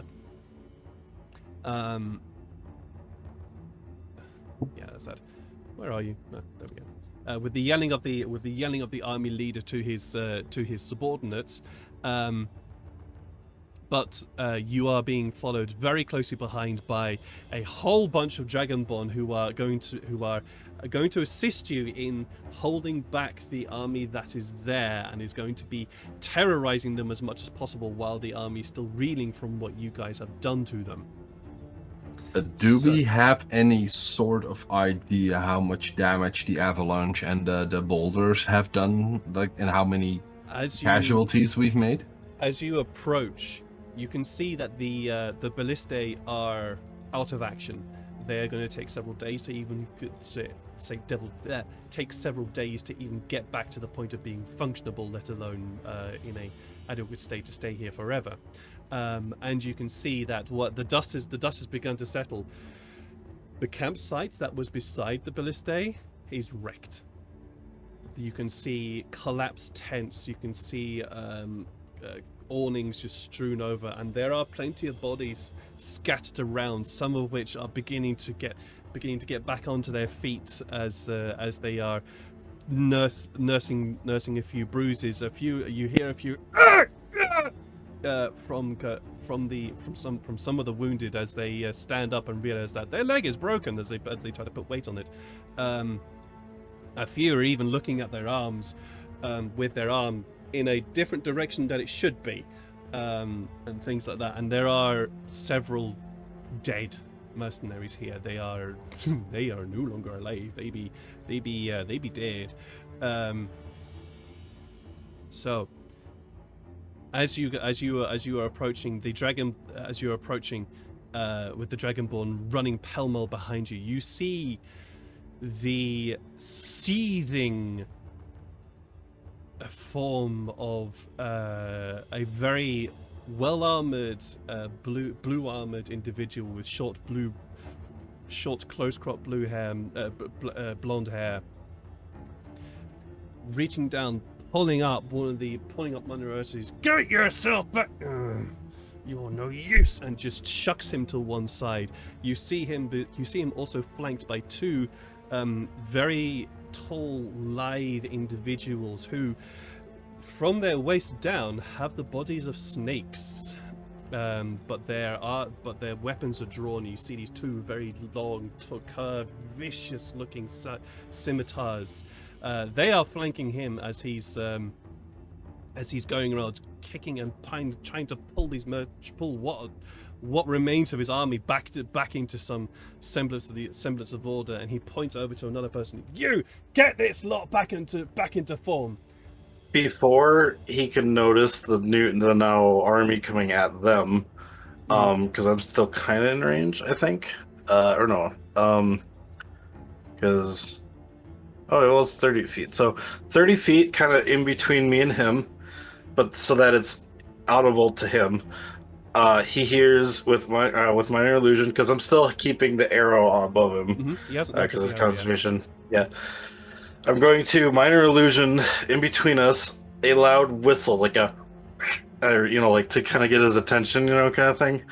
Yeah, that's that. Where are you? No, there we go. With the yelling of the army leader to his subordinates, but you are being followed very closely behind by a whole bunch of Dragonborn who are going to assist you in holding back the army that is there, and is going to be terrorizing them as much as possible while the army is still reeling from what you guys have done to them. Do we have any sort of idea how much damage the avalanche and the boulders have done, like, and how many casualties we've made? As you approach, you can see that the ballistae are out of action. They're going to take several days to even take several days to even get back to the point of being functionable, let alone in a adequate state to stay here forever. And you can see that the dust has begun to settle. The campsite that was beside the ballistae is wrecked. You can see collapsed tents. You can see awnings just strewn over, and there are plenty of bodies scattered around. Some of which are beginning to get back onto their feet as they are nursing a few bruises. You hear a few. From some of the wounded as they stand up and realize that their leg is broken as they try to put weight on it. A few are even looking at their arms with their arm in a different direction than it should be, and things like that. And there are several dead mercenaries here. They are no longer alive. They be dead. So. As you are approaching the dragon, with the Dragonborn running pell-mell behind you, you see the seething form of a very well-armored, blue-armored individual with short, close-cropped blue hair, blonde hair, reaching down. Pulling up one of Monroe's, get yourself back! You're no use, and just chucks him to one side. You see him also flanked by two very tall, lithe individuals who, from their waist down, have the bodies of snakes. But their weapons are drawn. You see these two very long, curved, vicious-looking scimitars. They are flanking him as he's going around kicking and trying to pull what remains of his army back into some semblance of order. And he points over to another person. You get this lot back into form. Before he can notice the now army coming at them, because I'm still kind of in range, I think, or no, because. Oh, it was 30 feet. So 30 feet kind of in between me and him, but so that it's audible to him. He hears with minor illusion, because I'm still keeping the arrow above him. Because it's concentration. Yeah. I'm going to minor illusion in between us, a loud whistle, like like to kind of get his attention, kind of thing.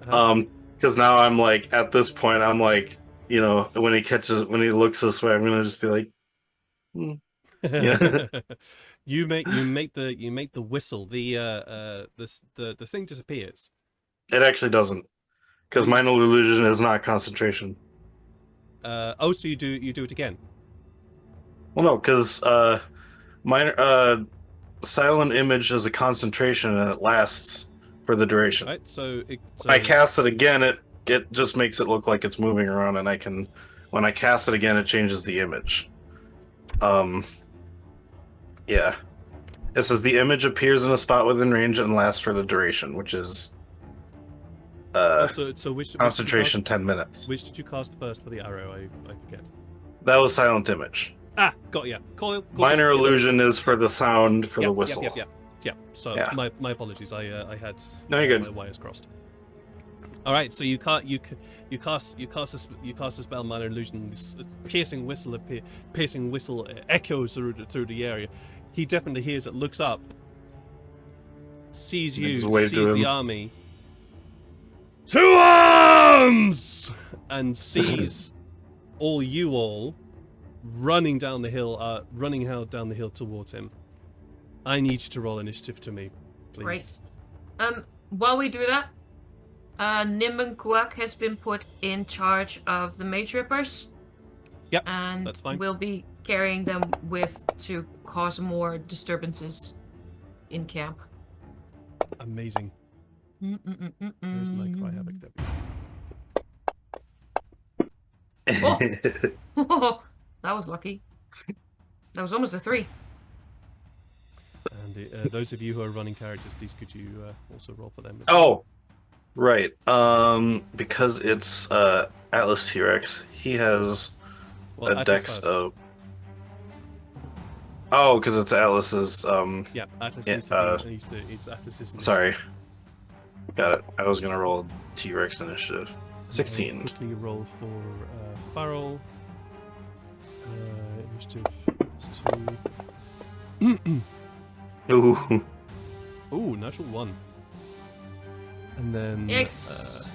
Because now I'm like, at this point, I'm like, when he looks this way, I'm gonna just be like, yeah. You make the whistle. The thing disappears. It actually doesn't, because minor illusion is not concentration. So you do it again. Well, no, because minor silent image is a concentration and it lasts for the duration. Right. So I cast it again. It just makes it look like it's moving around, and when I cast it again, it changes the image. Yeah. It says the image appears in a spot within range and lasts for the duration, which is which concentration 10 minutes. Which did you cast first for the arrow? I forget. That was silent image. Got ya. Minor illusion is for the sound for the whistle. Yeah. So yeah. My apologies. I had you're good. My wires crossed. All right, so you cast a spell, minor illusion. This piercing whistle echoes through the area. He definitely hears it. Looks up, sees you, sees the army. To arms! And sees all running down the hill, running down the hill towards him. I need you to roll initiative to me, please. Right. while we do that, Nim and Kuak has been put in charge of the Mage Rippers. Yep, and that's fine. we'll be carrying them with to cause more disturbances in camp. Amazing. Where's my Cry Havoc? There we go. That was lucky. That was almost a 3. And those of you who are running characters, please could you also roll for them as Oh, right. Because it's Atlas T-Rex, he has well, a Atlas dex first. of. Oh, because it's Atlas's. Yeah, Atlas yeah, needs to it's Atlas's initiative. Sorry. Got it. I was gonna roll T-Rex initiative. 16. I'll quickly roll for Farrell. Initiative is 2. Ooh. Ooh, natural 1. And then Yikes.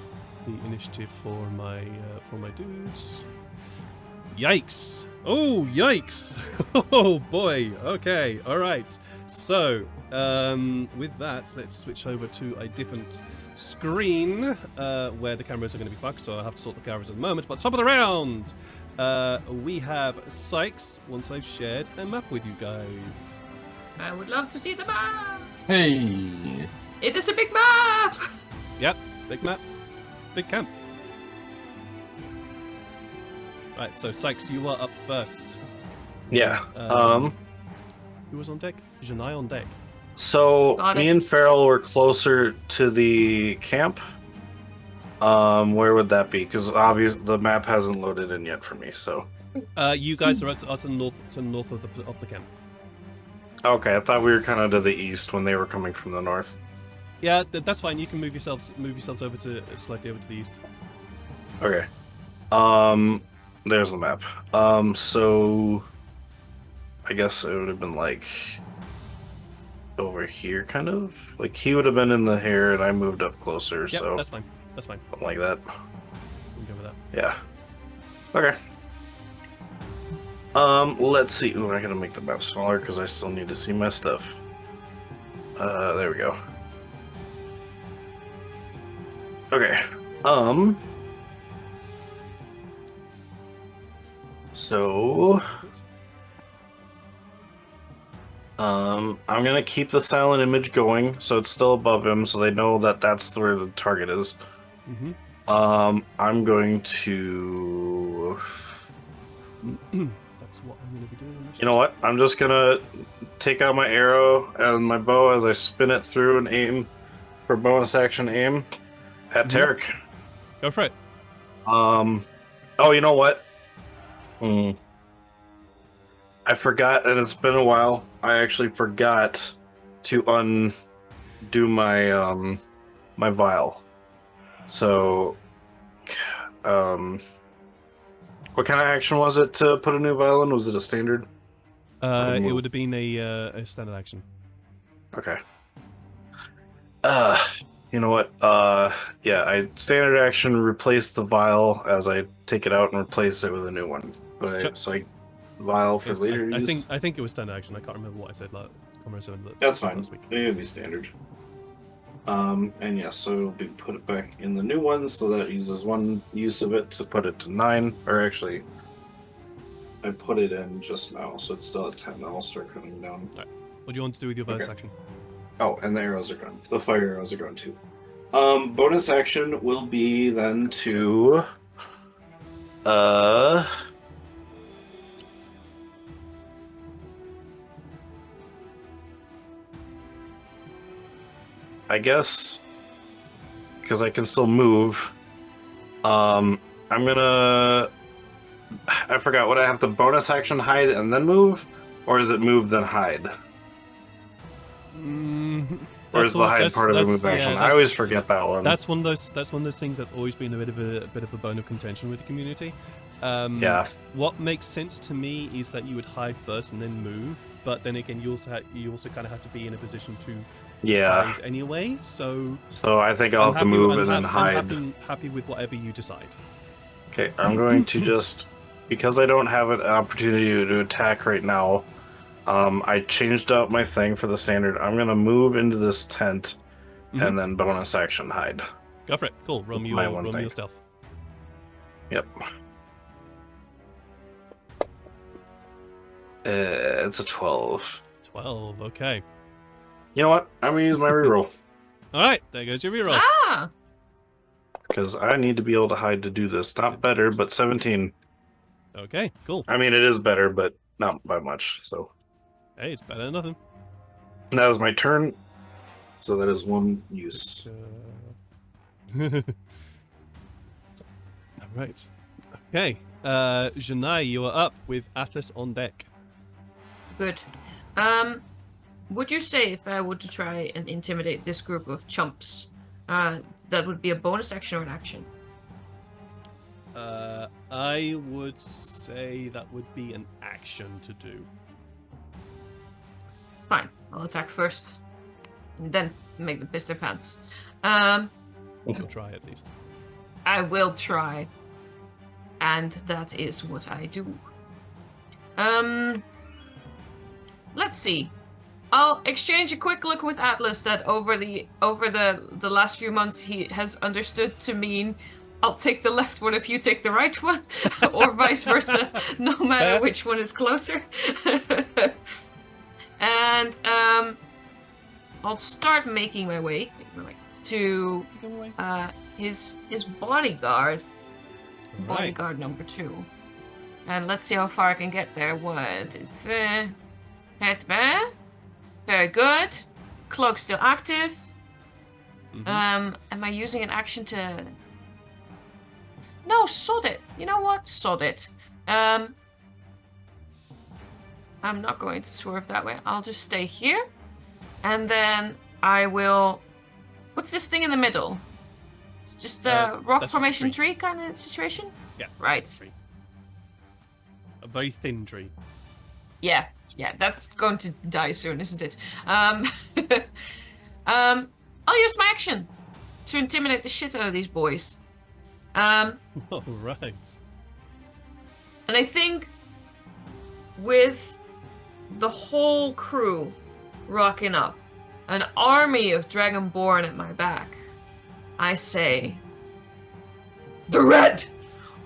the initiative for my dudes. Yikes! Oh, yikes! Oh boy. Okay. All right. So, with that, let's switch over to a different screen where the cameras are going to be fucked. So I have to sort the cameras in a moment. But top of the round, we have Sykes. Once I've shared a map with you guys. I would love to see the map. Hey. It is a big map. Yep, big map, big camp. Right, so Sykes, you are up first. Yeah. Who was on deck? Janai on deck. So Got me it. and Farrell were closer to the camp. Where would that be? Because obviously the map hasn't loaded in yet for me. So. You guys are to the north of the camp. Okay, I thought we were kind of to the east when they were coming from the north. Yeah, that's fine. You can move yourselves over to slightly over to the east. Okay. There's the map. So I guess it would have been like over here, kind of. Like he would have been in the here, and I moved up closer. Yep, So that's fine. That's fine. something like that. We can go with that. Yeah. Okay. Let's see. Ooh, I gotta make the map smaller because I still need to see my stuff. There we go. Okay. So, I'm gonna keep the silent image going, so it's still above him, so they know that that's where the target is. Mm-hmm. I'm going to. That's what I'm going to be doing. You know what? I'm just gonna take out my arrow and my bow as I spin it through and aim for bonus action aim at Tarek. Go for it. Oh, you know what? I forgot, and it's been a while. I actually forgot to undo my my vial. So, what kind of action was it to put a new vial in? Was it a standard? It would have been a standard action. Okay. You know what? Yeah, I standard action replace the vial as I take it out and replace it with a new one. But Sure. so I vial for Yes, later I use. think it was standard action. I can't remember what I said That's fine. last week. It would be standard. And yeah, so it'll be put it back in the new one, so that uses one use of it to put it to 9. Or actually, I put it in just now, so it's still at 10. I'll start cutting down. What do you want to do with your bonus Okay. action? Oh, and the arrows are gone. The fire arrows are gone too. Bonus action will be then to I guess because I can still move. I'm gonna. I forgot what I have to bonus action hide and then move, or is it move then hide? Or is the hide part of the move action? I always forget that one. That's one of those things that's always been a bit of a bone of contention with the community. Yeah. What makes sense to me is that you would hide first and then move, but then again, you also kind of have to be in a position to hide anyway. So I think I'll have to move and then hide. I'm happy with whatever you decide. Okay, I'm going to just, because I don't have an opportunity to attack right now, I changed out my thing for the standard. I'm going to move into this tent and then bonus action hide. Go for it. Cool. Roll me My one your thing. stealth. Yep. It's a 12. 12. Okay. You know what? I'm gonna use my reroll All right. There goes your reroll. Ah! because I need to be able to hide to do this. Not better, but 17. Okay. Cool. I mean, it is better, but not by much. So Hey, it's better than nothing. that was my turn. So that is one use. All right. Okay. Janai, you are up with Atlas on deck. Good. Would you say if I were to try and intimidate this group of chumps, that would be a bonus action or an action? I would say that would be an action to do. Fine. I'll attack first, and then make them piss their pants. You'll try at least. I will try. And that is what I do. Let's see. I'll exchange a quick look with Atlas that over the last few months he has understood to mean I'll take the left one if you take the right one, or vice versa, no matter which one is closer. And I'll start making my way to his bodyguard. Bodyguard number 2. And let's see how far I can get there. What is that's bad. Very good. Cloak still active. Am I using an action to... No, sod it. You know what? Sod it. I'm not going to swerve that way. I'll just stay here. And then I will... What's this thing in the middle? It's just a rock that's formation a tree. tree kind of situation? Yeah. Right. Tree. A very thin tree. Yeah, that's going to die soon, isn't it? I'll use my action to intimidate the shit out of these boys. All right. And I think with the whole crew rocking up, an army of Dragonborn at my back, I say, the Red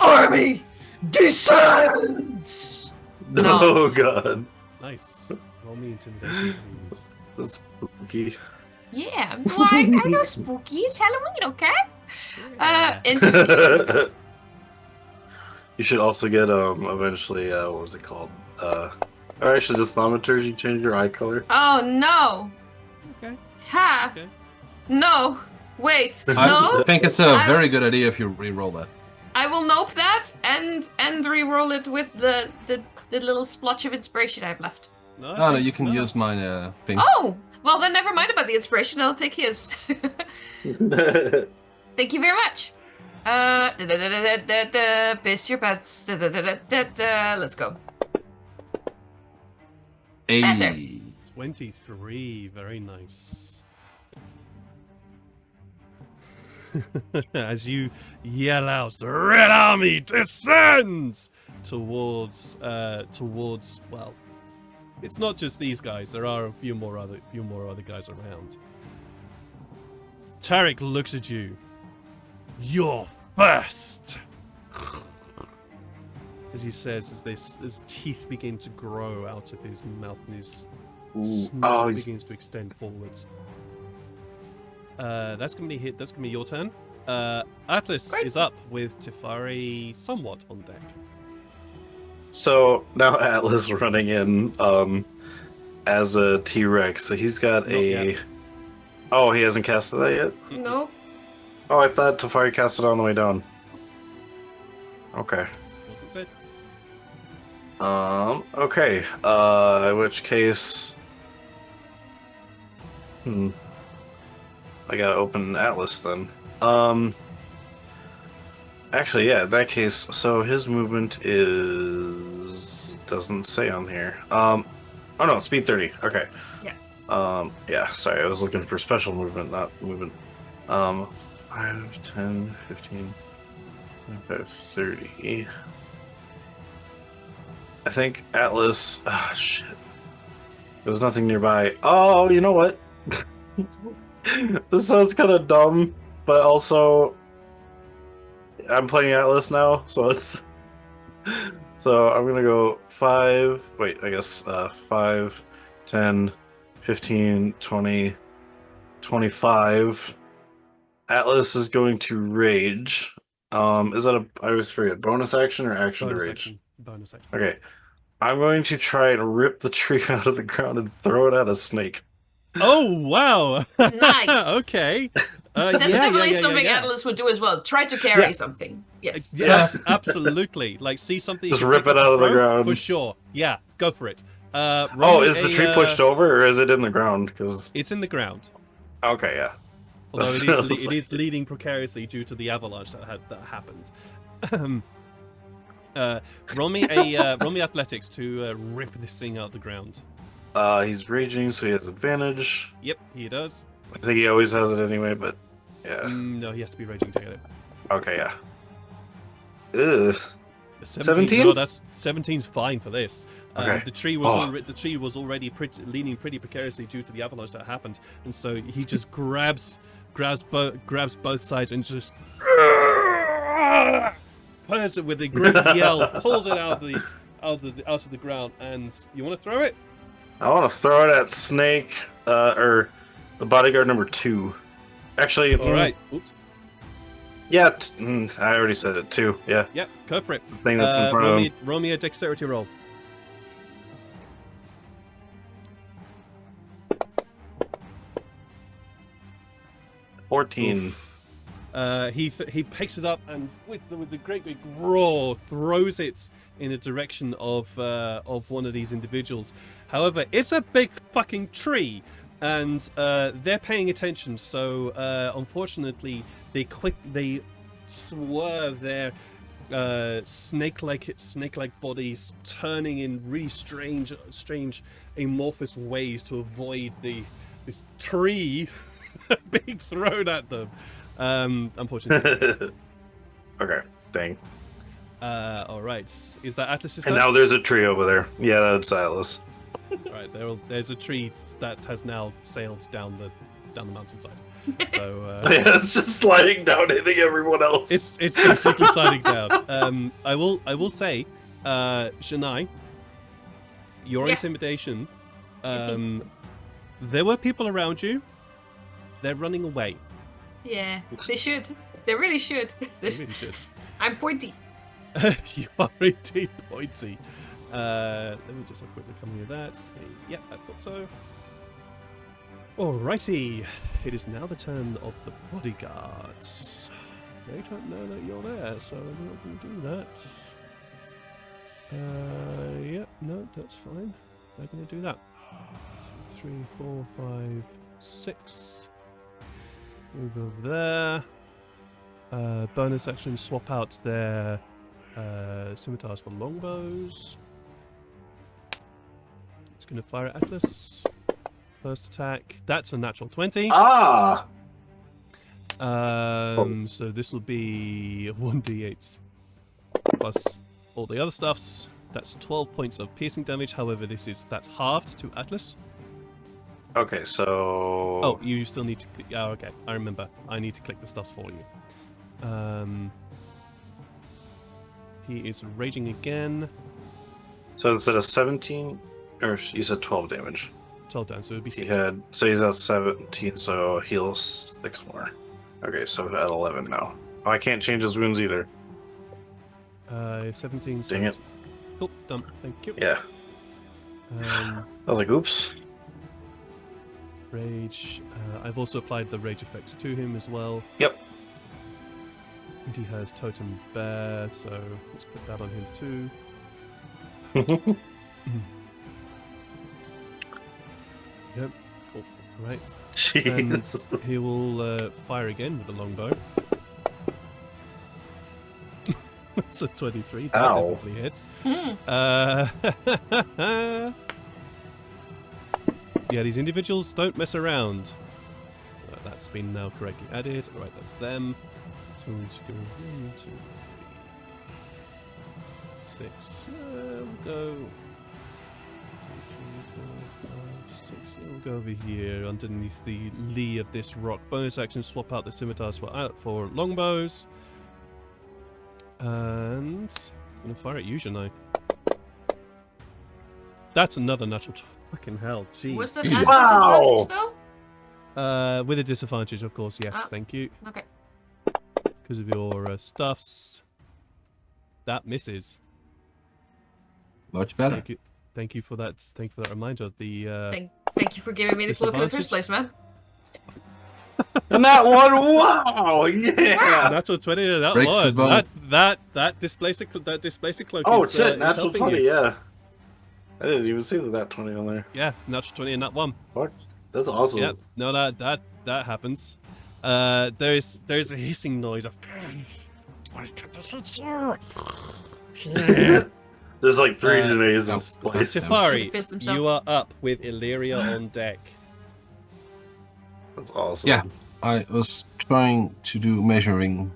Army descends! No. Oh god, Nice. Roll me intimidation, please. that's spooky. Yeah, well, I know spooky. It's Halloween, okay? Yeah. You should also get eventually what was it called? Or should just thaumaturgy change your eye color? Oh no! Okay. Ha! Okay. No! Wait, I no! think it's a very good idea if you re-roll that. I will nope that and re-roll it with the little splotch of inspiration I've left. No, No, you can use mine thing. Oh! Well then never mind about the inspiration, I'll take his. Thank you very much. Piss your pants. Let's go. Better. 23. Very nice. As you yell out, the Red Army descends towards well, it's not just these guys. There are a few more other guys around. Tarek looks at you. You're first. As he says, as teeth begin to grow out of his mouth and his snout begins to extend forwards. That's gonna be your turn. Atlas Great. is up with Tyfari somewhat on deck. So now Atlas running in as a T-Rex. So he's got Not yet. Oh, he hasn't casted that yet? No. Oh, I thought Tyfari cast it on the way down. Okay. Wasn't it? Okay. In which case... I gotta open Atlas then. Actually, yeah, in that case, so his movement is... doesn't say on here. Oh no, speed 30. Okay. Yeah. Yeah, sorry, I was looking for special movement, not movement. 5, 10, 15, 25, 30. I think Atlas... Ah, shit. There's nothing nearby. Oh, you know what? This sounds kind of dumb, but also I'm playing Atlas now, so it's so I'm gonna go 5. Wait, I guess 5, 10, 15, 20, 25. Atlas is going to rage. Is that a? I always forget. Bonus action or action to Bonus rage? action. Bonus action. Okay. I'm going to try and rip the tree out of the ground and throw it at a snake. Oh wow! Nice. Okay. That's definitely something yeah. Atlas would do as well. Try to carry Yeah. something. Yes. Yeah, absolutely. Like, see something. Just you can rip pick it up out and of the throw? ground. For sure. Yeah, go for it. Oh, roll is the a, tree pushed over, or is it in the ground? Because It's in the ground. okay, yeah. Although it That is, sounds it is leading precariously due to the avalanche that happened. Roll me athletics to rip this thing out of the ground. He's raging, so he has advantage. Yep, he does. I think he always has it anyway, but yeah. No, he has to be raging to get it. Okay, yeah. Ugh. 17? 17? No, that's 17's fine for this. Okay. The tree was Oh. the tree was already leaning pretty precariously due to the avalanche that happened, and so he just grabs both sides and just pulls it with a great yell, pulls it out of the ground. And you want to throw it? I want to throw it at Snake, or the bodyguard number 2. Actually, All right. Oops. Yeah, I already said it, 2. Yeah, Yep. Go for it. the thing that's in front of him. Roll me a dexterity roll. Oof. 14. He picks it up and with the great big roar throws it in the direction of one of these individuals. However, it's a big fucking tree, and they're paying attention. So unfortunately, they swerve their snake-like bodies, turning in really strange amorphous ways to avoid this tree being thrown at them. Unfortunately. Okay, dang. All right. Is that Atlas's And turn? now there's a tree over there. Yeah, that's Atlas. All right. There's a tree that has now sailed down the mountainside. So Yeah, it's just sliding down, hitting everyone else. it's basically sliding down. I will say, Shania, your Yeah. intimidation. There were people around you. They're running away. Yeah, they should. They really should. They really should. I'm pointy. You are indeed pointy. Let me just have a quick look at that. Yep, I thought so. Alrighty. It is now the turn of the bodyguards. They don't know that you're there, so they're not going to do that. Yep, no, that's fine. They're going to do that. 3, 4, 5, 6. Move over there. Bonus action, swap out their scimitars for longbows. It's going to fire at Atlas. First attack. That's a natural 20. Ah! So this will be 1d8 plus all the other stuffs. That's 12 points of piercing damage. However, that's halved to Atlas. Okay, so... Oh, you still need to... Oh, okay. I remember. I need to click the stuffs for you. He is raging again. So instead of 17, or you said 12 damage. 12 down, so it would be 6. So he's at 17, so heal 6 more. Okay, so at 11 now. Oh, I can't change his wounds either. 17. Dang it. Cool, done. Thank you. Yeah. I was like, oops. Rage. I've also applied the rage effects to him as well. Yep. And he has Totem Bear, so let's put that on him too. Yep. Cool. Right. Jeez. And he will fire again with the longbow. That's a 23. That Ow. definitely hits. Hmm. Yeah, these individuals don't mess around. So that's been now correctly added. Alright, that's them. So we'll just go 1, 2, 3, 6. We'll go 2, 3, 4, 5, 6. We'll go over here underneath the lee of this rock. Bonus action, swap out the scimitars for longbows. And I'm gonna fire at you, Janai. That's another natural. Fucking hell, jeez. Was that Jeez. at Wow. disadvantage though? With a disadvantage, of course. Yes, Ah. thank you. Okay. Because of your stuffs. That misses. Much better. Thank you for that. Thank you for that reminder. The Thank you for giving me the cloak in the first place, man. And that one, wow, yeah. natural 20 to that Breaks his one. bone. That displacer cloak. Oh is, shit, is natural helping 20, you. yeah. I didn't even see that 20 on there. Yeah, natural 20 in that one. Fuck, that's awesome. Yeah, no, that happens. There's a hissing noise of. There's like 3 Uh, Janaes in no, this place. that's Tyfari, Pissed himself. you are up with Illyria on deck. That's awesome. Yeah. I was trying to do measuring.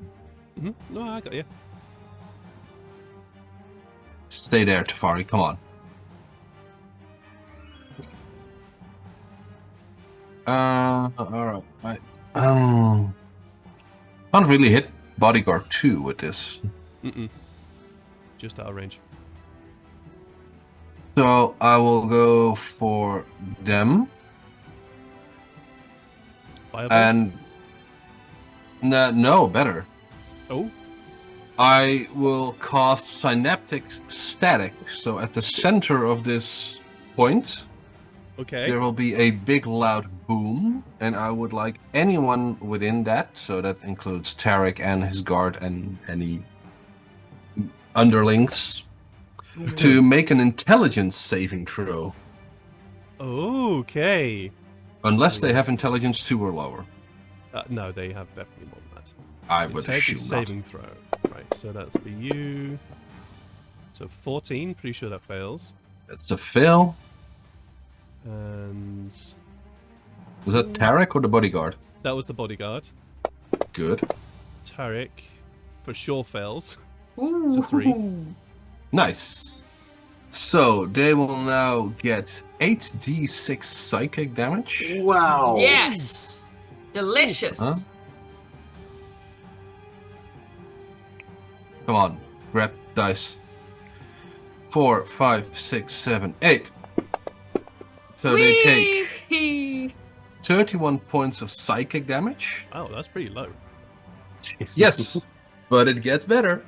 No, I got you. Stay there, Tyfari. Come on. Alright. Can't really hit bodyguard 2 with this. Just out of range. So I will go for them. Fireball? And no, better. Oh, I will cast Synaptic Static. So at the center of this point, okay. there will be a big loud boom, and I would like anyone within that, so that includes Tarek and his guard and any underlings, to make an intelligence saving throw. Okay. Unless they have intelligence 2 or lower. No, they have definitely more than that. I would assume Intelligence not. saving throw. Right, so that's for you. So 14, pretty sure that fails. That's a fail. And Was that Tarek or the bodyguard? that was the bodyguard. Good. Tarek for sure fails. Ooh. It's a 3. Nice. So they will now get 8d6 psychic damage. Wow. Yes. Delicious. Huh? Come on, grab dice. 4, 5, 6, 7, 8. So they take Whee! 31 points of psychic damage. Oh, that's pretty low. Yes, but it gets better.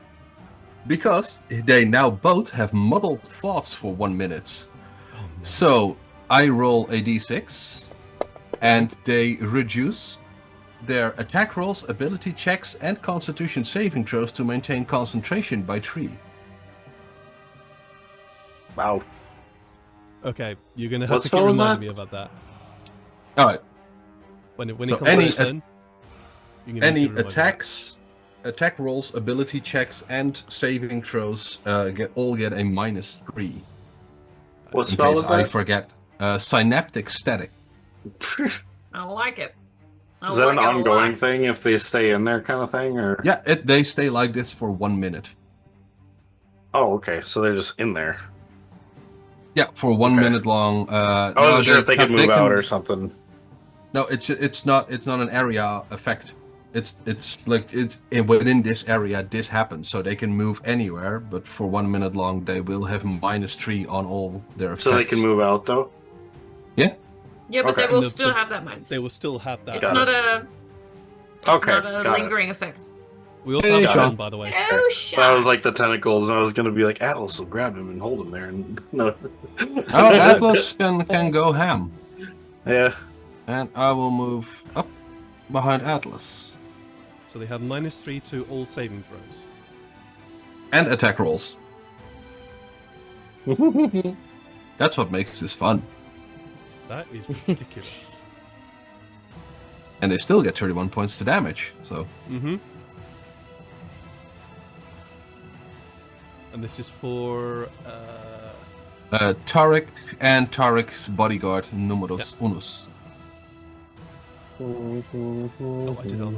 Because they now both have muddled thoughts for 1 minute. Oh, no. So I roll a d6, and they reduce their attack rolls, ability checks, and constitution saving throws to maintain concentration by 3. Wow. Okay, you're gonna What have to keep spell was reminding that? me about that Alright, when it So comes any to turn. you're gonna need any to remind me. attack rolls, ability checks, and saving throws all get a -3. What In spell case was I that? forget. Synaptic Static. I like it. I Is that an like it a ongoing lot. thing if they stay in there kind of thing? Or Yeah, they stay like this for 1 minute. Oh, okay. So they're just in there. Yeah, for 1 Okay. minute long. I wasn't sure if they could move out or something. No, it's not an area effect. It's like within this area this happens, so they can move anywhere. But for 1 minute long, they will have -3 on all their effects. So they can move out though. Yeah, but Okay. they will No, still but have that minus. They will still have that. It's Got not it. a. It's Okay, not a got it. lingering effect. We also Hey, have Sean. Sean, by the way. Oh, But I shit! was like the tentacles, and I was gonna be like Atlas will grab him and hold him there, and no. Oh, Atlas can go ham, Yeah. and I will move up behind Atlas So they have -3 to all saving throws. and attack rolls. That's what makes this fun, That is ridiculous. and they still get 31 points to damage. So Mm-hmm. And this is for Tarek and Tarek's bodyguard Numerus Unus. oh, I did that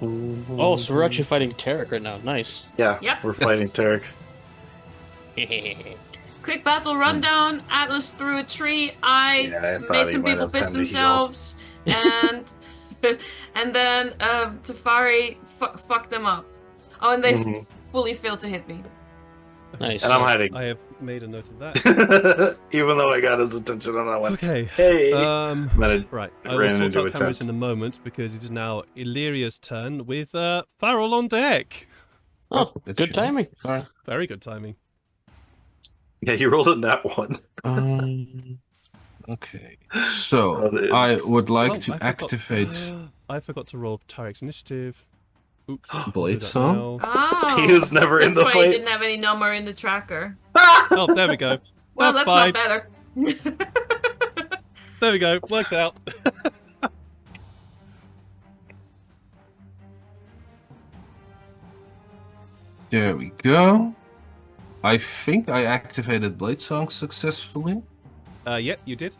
wrong. Oh, so we're actually fighting Tarek right now. Nice. Yeah. Yep. We're Yes. fighting Tarek. Quick battle rundown. Atlas threw a tree. I Yeah, I thought made he some might people have piss time to heal. themselves, and and then Tyfari fucked them up. Oh, and they Mhm. fully failed to hit me. Nice. And I'm hiding. I have made a note of that. Even though I got his attention and I went, Okay. hey. Then I right. I will ran sort into out a cameras tent. in a moment because it is now Illyria's turn with Farrell on deck. Oh, That's good shit. timing. Sorry. Very good timing. Yeah, you rolled in that one. Okay. So That is- I would like Oh, to I forgot- activate I forgot to roll Tarek's initiative. Oops. I'll do Blade that Song. now. Oh, He was never in that's the why fight. he didn't have any number in the tracker. Oh, there we go. Well, That's that's fine. not better. There we go. Worked out. There we go. I think I activated Blade Song successfully. Yep, you did.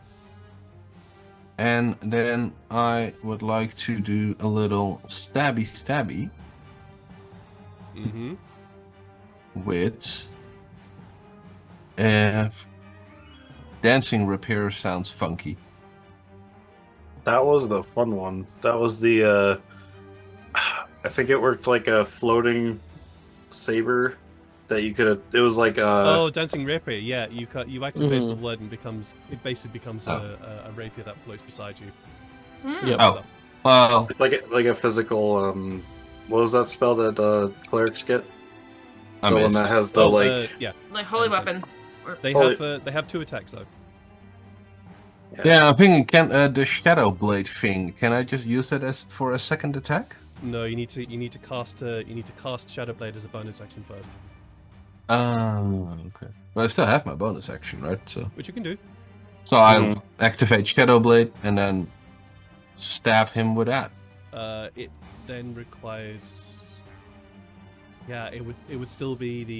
And then I would like to do a little stabby Mm-hmm. with dancing repair sounds funky. That was the fun one. That was the I think it worked like a floating saber that you could. It was like Oh, dancing rapier. Yeah, you activate the Mhm. word and it basically becomes Oh. a rapier that floats beside you. Hmm. Yep. Oh, well, it's like a physical. What was that spell that clerics get? I The one missed. that has the Yeah, Like holy Dancing. weapon. they Holy- have 2 attacks though. Yeah, I think the Shadow Blade thing. Can I just use it as for a second attack? No, you need to cast Shadowblade as a bonus action first, Okay. Well, I still have my bonus action, right? So which you can do. I activate Shadow Blade and then stab him with that. It then requires. Yeah, it would still be the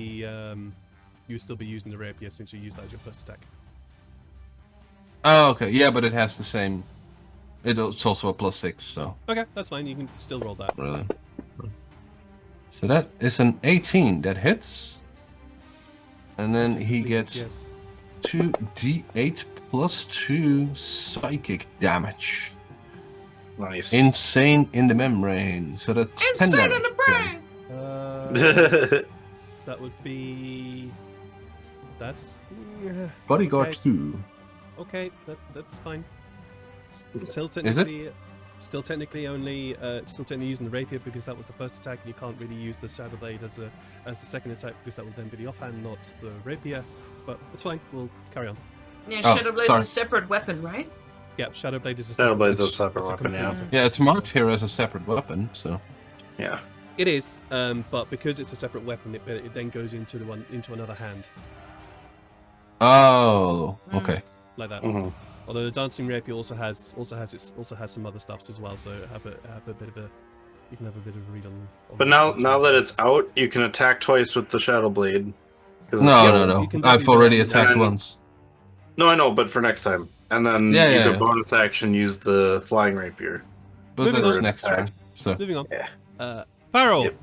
you would still be using the rapier since you used that as your first attack. Oh, okay. Yeah, but it has the same. It's also a +6, so Okay, that's fine. You can still roll that. really. So that is an 18 that hits, and then he Typically, gets yes. 2d8 plus 2 psychic damage. nice. Insane in the membrane. So that's 10 Insane damage. in the brain. That would be. That's. Bodyguard Okay. 2. Okay, that's fine. Still Is it? technically only using the rapier because that was the first attack, and you can't really use the Shadow Blade as the second attack because that would then be the offhand, not the rapier. But it's fine. We'll carry on. Yeah, Oh, Shadow Blade's sorry. a separate weapon, right? Yeah, Shadow Blade is a Shadow Blade's a It's- separate it's a weapon. Yeah. complete- Yeah, it's marked here as a separate weapon, so. Yeah. It is, but because it's a separate weapon, it then goes into another hand Oh, okay. like that. Mhm. Although the dancing rapier also has some other stuffs as well, so have a bit of a you can have a bit of a read on. But now that it's out, you can attack twice with the Shadow Blade. 'Cause it's No, still- no, you can no. I've definitely do already that. attacked And- once. No, I know, but for next time. And then Yeah, you yeah, could yeah. bonus action use the flying rapier. But Moving that's on. next turn. So. Moving on. Yeah. Farrell, Yep.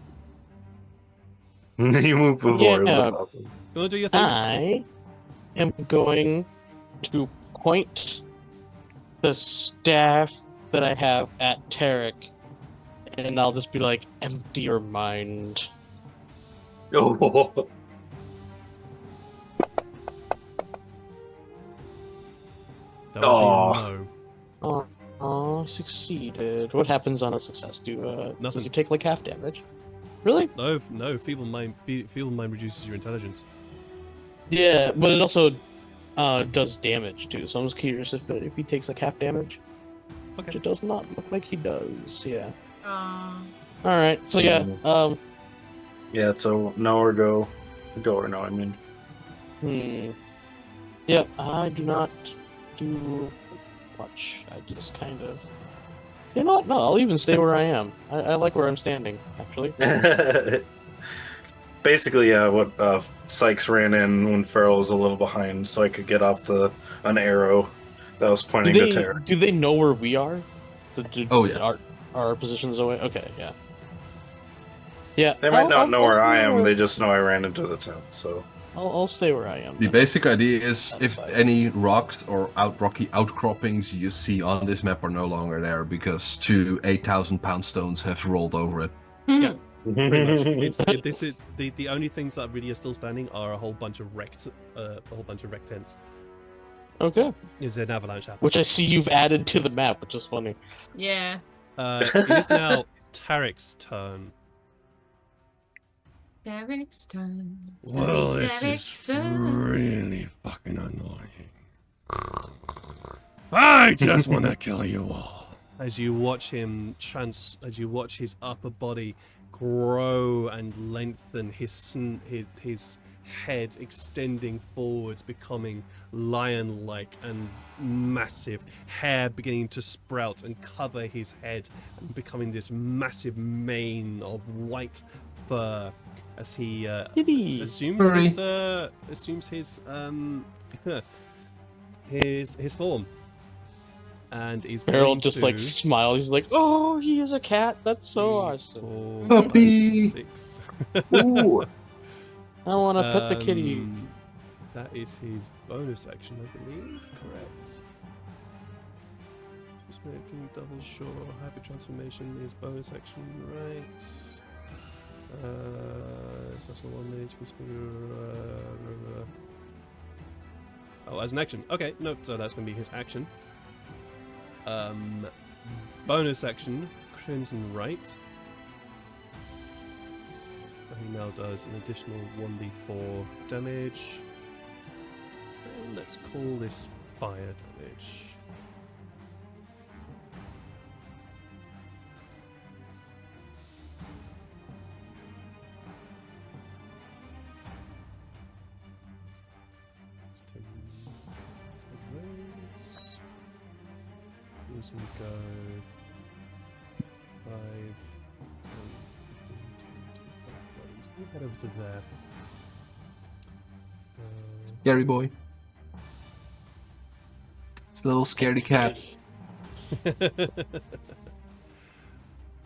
You move forward. Yeah. That's awesome. you want to do your thing? I am going to point the staff that I have at Tarek, and I'll just be like, empty your mind. Oh, That would be a Aw. no. Oh, succeeded. What happens on a success? Does Nothing. it take like half damage? Really? No. Feeble mind reduces your intelligence. Yeah, but it also does damage too. So I'm just curious if he takes like half damage. Which Okay. it does not look like he does. Yeah. Uh, All right. So yeah. yeah. So no or go, or no. I mean, Yep. I do not do much. I just kind of. You know what? No, I'll even stay where I am. I like where I'm standing, actually. basically, yeah. What Sykes ran in when Farrell was a little behind, so I could get off an arrow that was pointing to Terra. Do they know where we are? Oh, yeah. Our positions away? Okay, yeah. Yeah. They might I'll not know where stay I am. where- They just know I ran into the tent. So I'll stay where I am. The then. basic idea is That's if fine. any rocks or rocky outcroppings you see on this map are no longer there because 2 8,000-pound stones have rolled over it. Yeah. Pretty much. This is the only things that really are still standing are a whole bunch of wreck tents. Okay. Is an avalanche happening? Which I see you've added to the map, which is funny. Yeah. It is now Tarek's turn. Derek's turn. Well, this Derek's is turn. really fucking annoying. I just want to kill you all. As you watch him as you watch his upper body grow and lengthen, his head extending forwards, becoming lion-like and massive, hair beginning to sprout and cover his head, and becoming this massive mane of white fur as he Kitty. assumes Furry. his form, and is Farrell going just to... like smiles. He's like, "Oh, he is a cat. That's so awesome. 4, Puppy. 5, 6. Ooh. I want to pet the kitty." That is his bonus action, I believe. Correct. Just making double sure. Habit transformation is bonus action, right? It's also 1 minute. Oh, as an action. Okay, no, so that's going to be his action. Bonus action, Crimson Right. So he now does an additional 1d4 damage. And let's call this fire damage. It's 10 waves. As we go 5, 10, 15, 20, 25 waves. We'll head over to there. Scary boy. It's a little scaredy cat.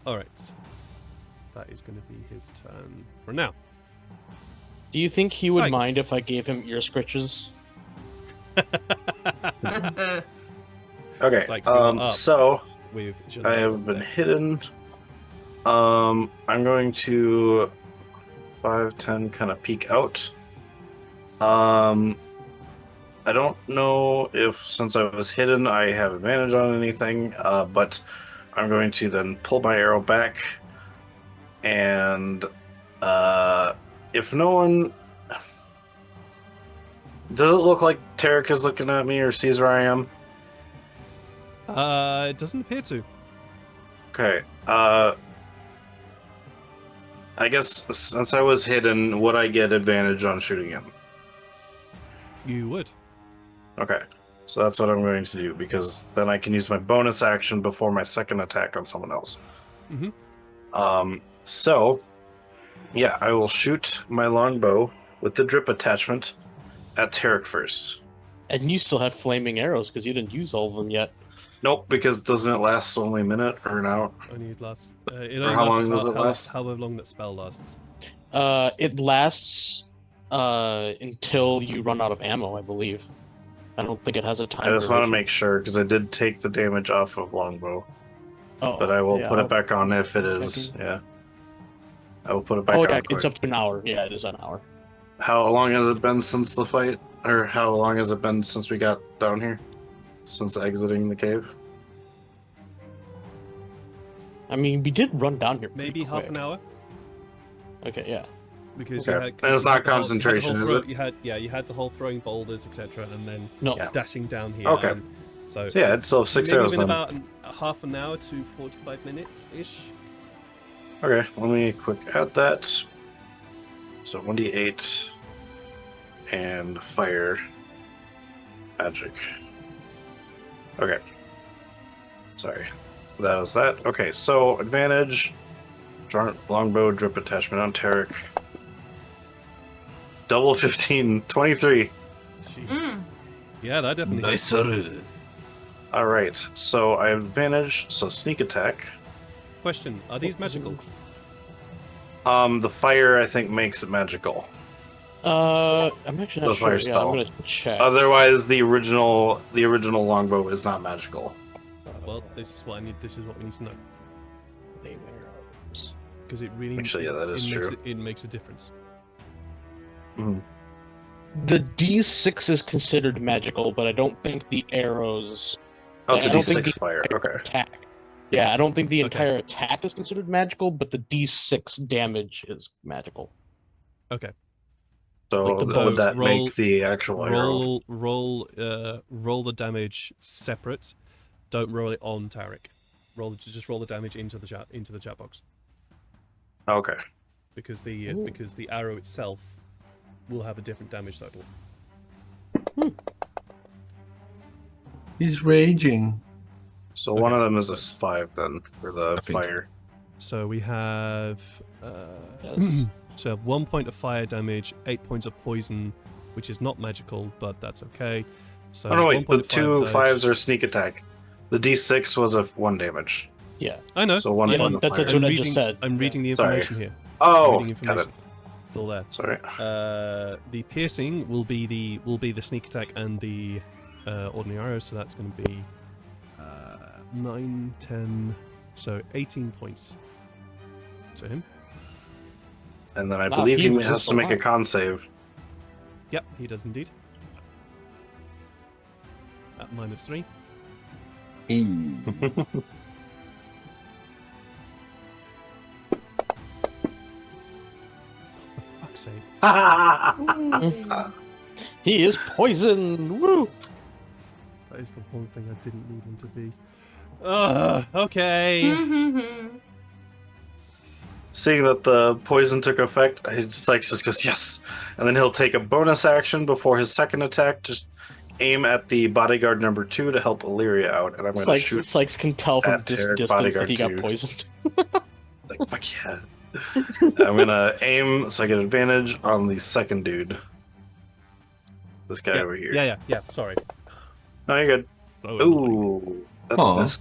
Alright. That is going to be his turn for now. Do you think he would Sykes. mind if I gave him ear scritches? Okay. Sykes, you are up. So With I have been hidden. I'm going to 5, 10 kind of peek out. I don't know if since I was hidden I have advantage on anything, but I'm going to then pull my arrow back, and if no one... Does it look like Tarek is looking at me or sees where I am? It doesn't appear to. Okay. I guess since I was hidden, would I get advantage on shooting him? You would. Okay. So that's what I'm going to do, because then I can use my bonus action before my second attack on someone else. Mm-hmm. So, yeah, I will shoot my longbow with the drip attachment at Tarek first. And you still had flaming arrows because you didn't use all of them yet. Nope, because doesn't it last only a minute or an hour? Only it lasts. It Or only how lasts long does it last? however long that spell lasts. It lasts until you run out of ammo, I believe. I don't think it has a I timer. just want to make sure, because I did take the damage off of longbow. Oh, But I will yeah, put I'll- it back on if it is. Yeah. I will put it back Oh on yeah, quick. it's up to an hour. Yeah, it is an hour. How long has it been since the fight? Or how long has it been since we got down here? Since exiting the cave? I mean, we did run down here. pretty Maybe half quick. an hour, Okay, yeah. because Okay. you had. And it's you had not the whole- concentration, is it? You had the whole throwing boulders, etc., and then No. Yeah. dashing down here. Okay. and so So yeah, it's still 6 maybe arrows been then. about half an hour to 45 minutes ish. Okay, let me quick add that. So 1d8 and fire magic. Okay. Sorry. That was that. Okay, so advantage. Longbow drip attachment on Tarek. Double 15, 23. Jeez. Mm. Yeah, that definitely. Nice. Alright, so I have advantage, so sneak attack. Question: are these magical? The fire I think makes it magical. I'm actually The not sure. fire Yeah, spell. I'm gonna check. Otherwise, the original longbow is not magical. Well, this is what I need. This is what we need to know Flame arrows. because it really Actually, yeah, that is true. It makes a difference. The D6 is considered magical, but I don't think the arrows Oh, it's I a don't think D6 fire. Okay. attack. Yeah, I don't think the Okay. entire attack is considered magical, but the D6 damage is magical. Okay. So Like the would bows. that Roll- make the actual arrow? Roll the damage separate. Don't roll it on Tarek. Just roll the damage into the chat box Okay. because the arrow itself will have a different damage total. He's raging. So Okay. one of them is a 5 then for the think. fire. So we have so 1 point of fire damage, 8 points of poison, which is not magical, but that's okay. So Oh no, 1 wait. point The of fire 2 5s are sneak attack. The D6 was a 1 damage. Yeah. I know. So 1 Yeah, point of that's fire. what I just said. I'm reading the Sorry. information here. Oh, Reading got it. information. It's all there. Sorry. The piercing will be the sneak attack and the ordinary arrow, so that's going to be 9, 10, so 18 points to him. And then I Wow, believe he he was has to make a alive. con save. Yep, he does indeed. At -3. For fuck's sake. He is poisoned. Woo! That is the one thing I didn't need him to be. Okay. Mm-hmm. Seeing that the poison took effect, he just goes yes, and then he'll take a bonus action before his second attack. Just aim at the bodyguard number 2 to help Illyria out, and I'm going to shoot. Sykes can tell from at Tarek distance that Bodyguard he got 2. poisoned. Like fuck yeah! I'm gonna aim so I get advantage on the second dude. This guy over here. Yeah. Sorry. No, you're good. Oh, Ooh, that's Aw. a miss.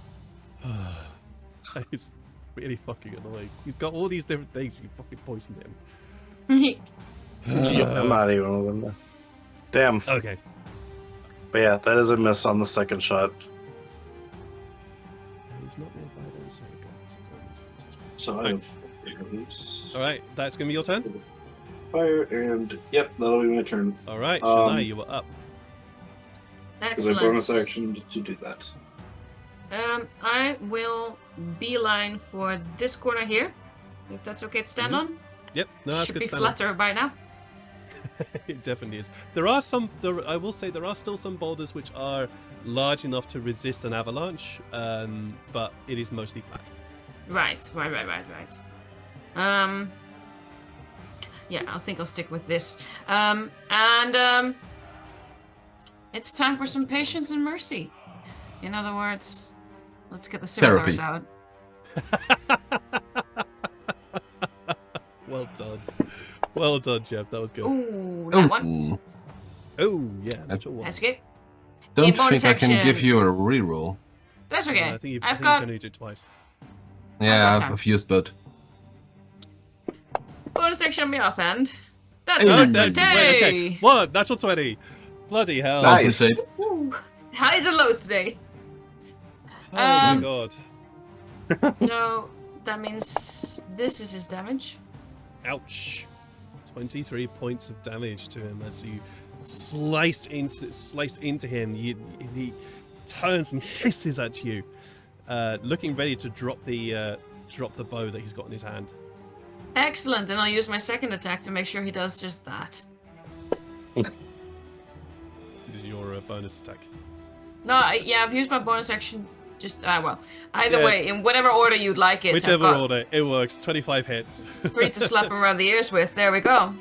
He's really fucking annoying. He's got all these different things. You fucking poisoned him. I'm not even with them. Damn. Okay. But yeah, that is a miss on the second shot. He's not nearby though, so we got 6 points. So I have oops. All right, that's gonna be your turn. Fire and yep, that'll be my turn. All right, Um, Shania, you were up. Because I Excellent. bonus action to do that. I will beeline for this corner here, if that's okay to stand on. Yep, no, that's Should good. be Stand up. flatter by now. It definitely is. There are some. I will say there are still some boulders which are large enough to resist an avalanche, but it is mostly flat. Right. Yeah, I think I'll stick with this. It's time for some patience and mercy. In other words, let's get the scimitars Therapy. out. Well done. Well done, Jeff. That was good. Ooh, that one. Ooh. Oh, yeah. Natural one. That's okay. Don't In bonus think I can action. give you a reroll. That's okay. I think I've you're got going to use it twice. Yeah, time. I've used both. bonus action on my offhand. That's Hey, not wait, today. Okay. What? Natural 20. Bloody hell. Nice. Compensate. Ooh, highs and lows today. Oh my Um, god. No, that means this is his damage. Ouch. 23 points of damage to him as you slice into him. He turns and hisses at you, looking ready to drop the bow that he's got in his hand. Excellent, and I'll use my second attack to make sure he does just that. This is your bonus attack. No, I've used my bonus action. Just well, either Yeah. way, in whatever order you'd like it. Whichever I've got order, it works. 25 hits. 3 to slap him around the ears with. There we go.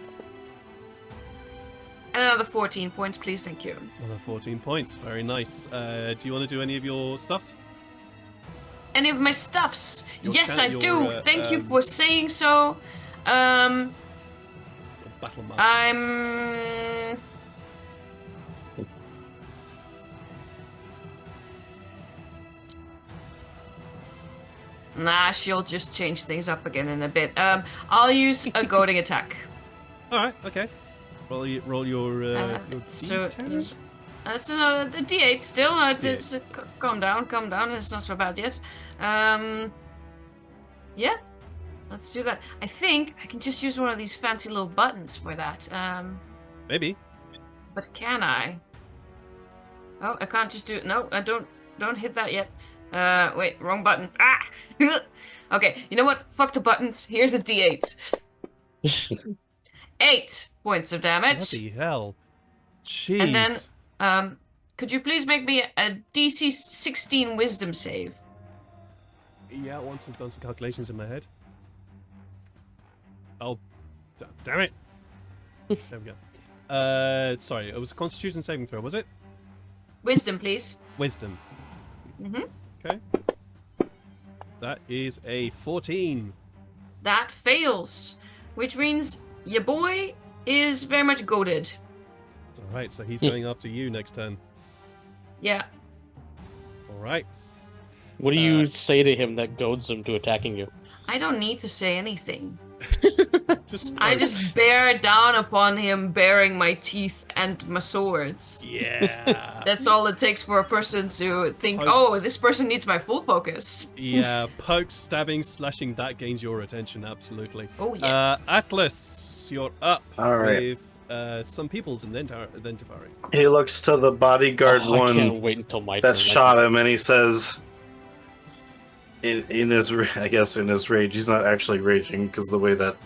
And another 14 points, please. Thank you. Another 14 points. Very nice. Do you want to do any of your stuffs? Any of my stuffs? Your Yes, cha- I your, do. Thank you for saying so. Your battle master. I'm. Nah, she'll just change things up again in a bit. I'll use a goading attack. All right. Okay. Roll your So D10? that's a D8 still. D8. Calm down. It's not so bad yet. Yeah, let's do that. I think I can just use one of these fancy little buttons for that. Maybe. But can I? Oh, I can't just do it. No, I don't hit that yet. Wait, wrong button. Ah! Okay, you know what? Fuck the buttons. Here's a D8. 8 points of damage. Bloody hell. Jeez. And then, could you please make me a DC 16 Wisdom save? Yeah, once I've done some calculations in my head. Oh, damn it. There we go. Sorry, it was a Constitution saving throw, was it? Wisdom, please. Wisdom. Mm-hmm. Okay. That is a 14. That fails, which means your boy is very much goaded. Alright, so he's going after you next turn. Yeah. Alright. What do you say to him that goads him to attacking you? I don't need to say anything. Just I just bear down upon him, bearing my teeth and my swords. Yeah. That's all it takes for a person to think, Pokes. oh, this person needs my full focus. Yeah, pokes, stabbing, slashing, that gains your attention, absolutely. Oh, yes. Atlas, you're up All right. with some peoples and then Tyfari. He looks to the bodyguard Oh, I can't one wait until my that turn. shot him, and he says, in his rage, he's not actually raging because the way that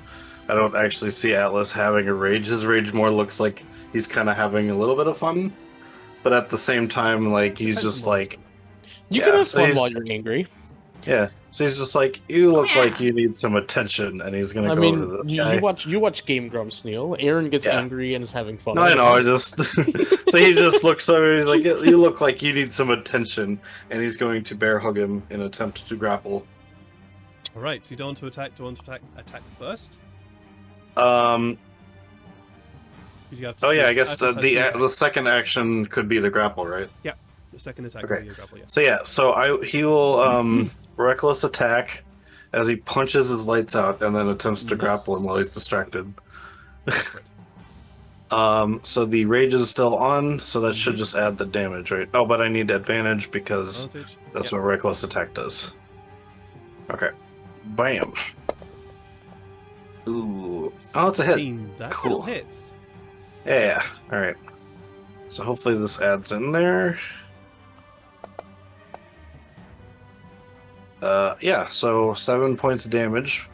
I don't actually see Atlas having a rage. His rage more looks like he's kind of having a little bit of fun, but at the same time, like he's Depends just on what like, You Yeah, can have so fun he's- while you're angry. yeah. So he's just like, you look yeah. like you need some attention, and he's gonna I go mean, over to this you guy. watch Game Grumps, Neil. Aaron gets Yeah. angry and is having fun. No, I know. I just so he just looks over. He's like, "You look like you need some attention," and he's going to bear hug him in an attempt to grapple. Alright, so you don't want to attack first? 'Cause you have to Oh yeah, I use- guess Atlas has two the attacks. second action could be the grapple, right? The second attack Okay. will be a grapple, yes. So yeah, he will reckless attack as he punches his lights out and then attempts to Nice. grapple him while he's distracted. So the rage is still on, so that should just add the damage, right? Oh, but I need advantage because Advantage? that's Yep. what reckless attack does. Okay. Bam. Ooh. Oh, it's a hit. 16. That Cool. still hits. Yeah. All right. So hopefully this adds in there. Yeah. So 7 points of damage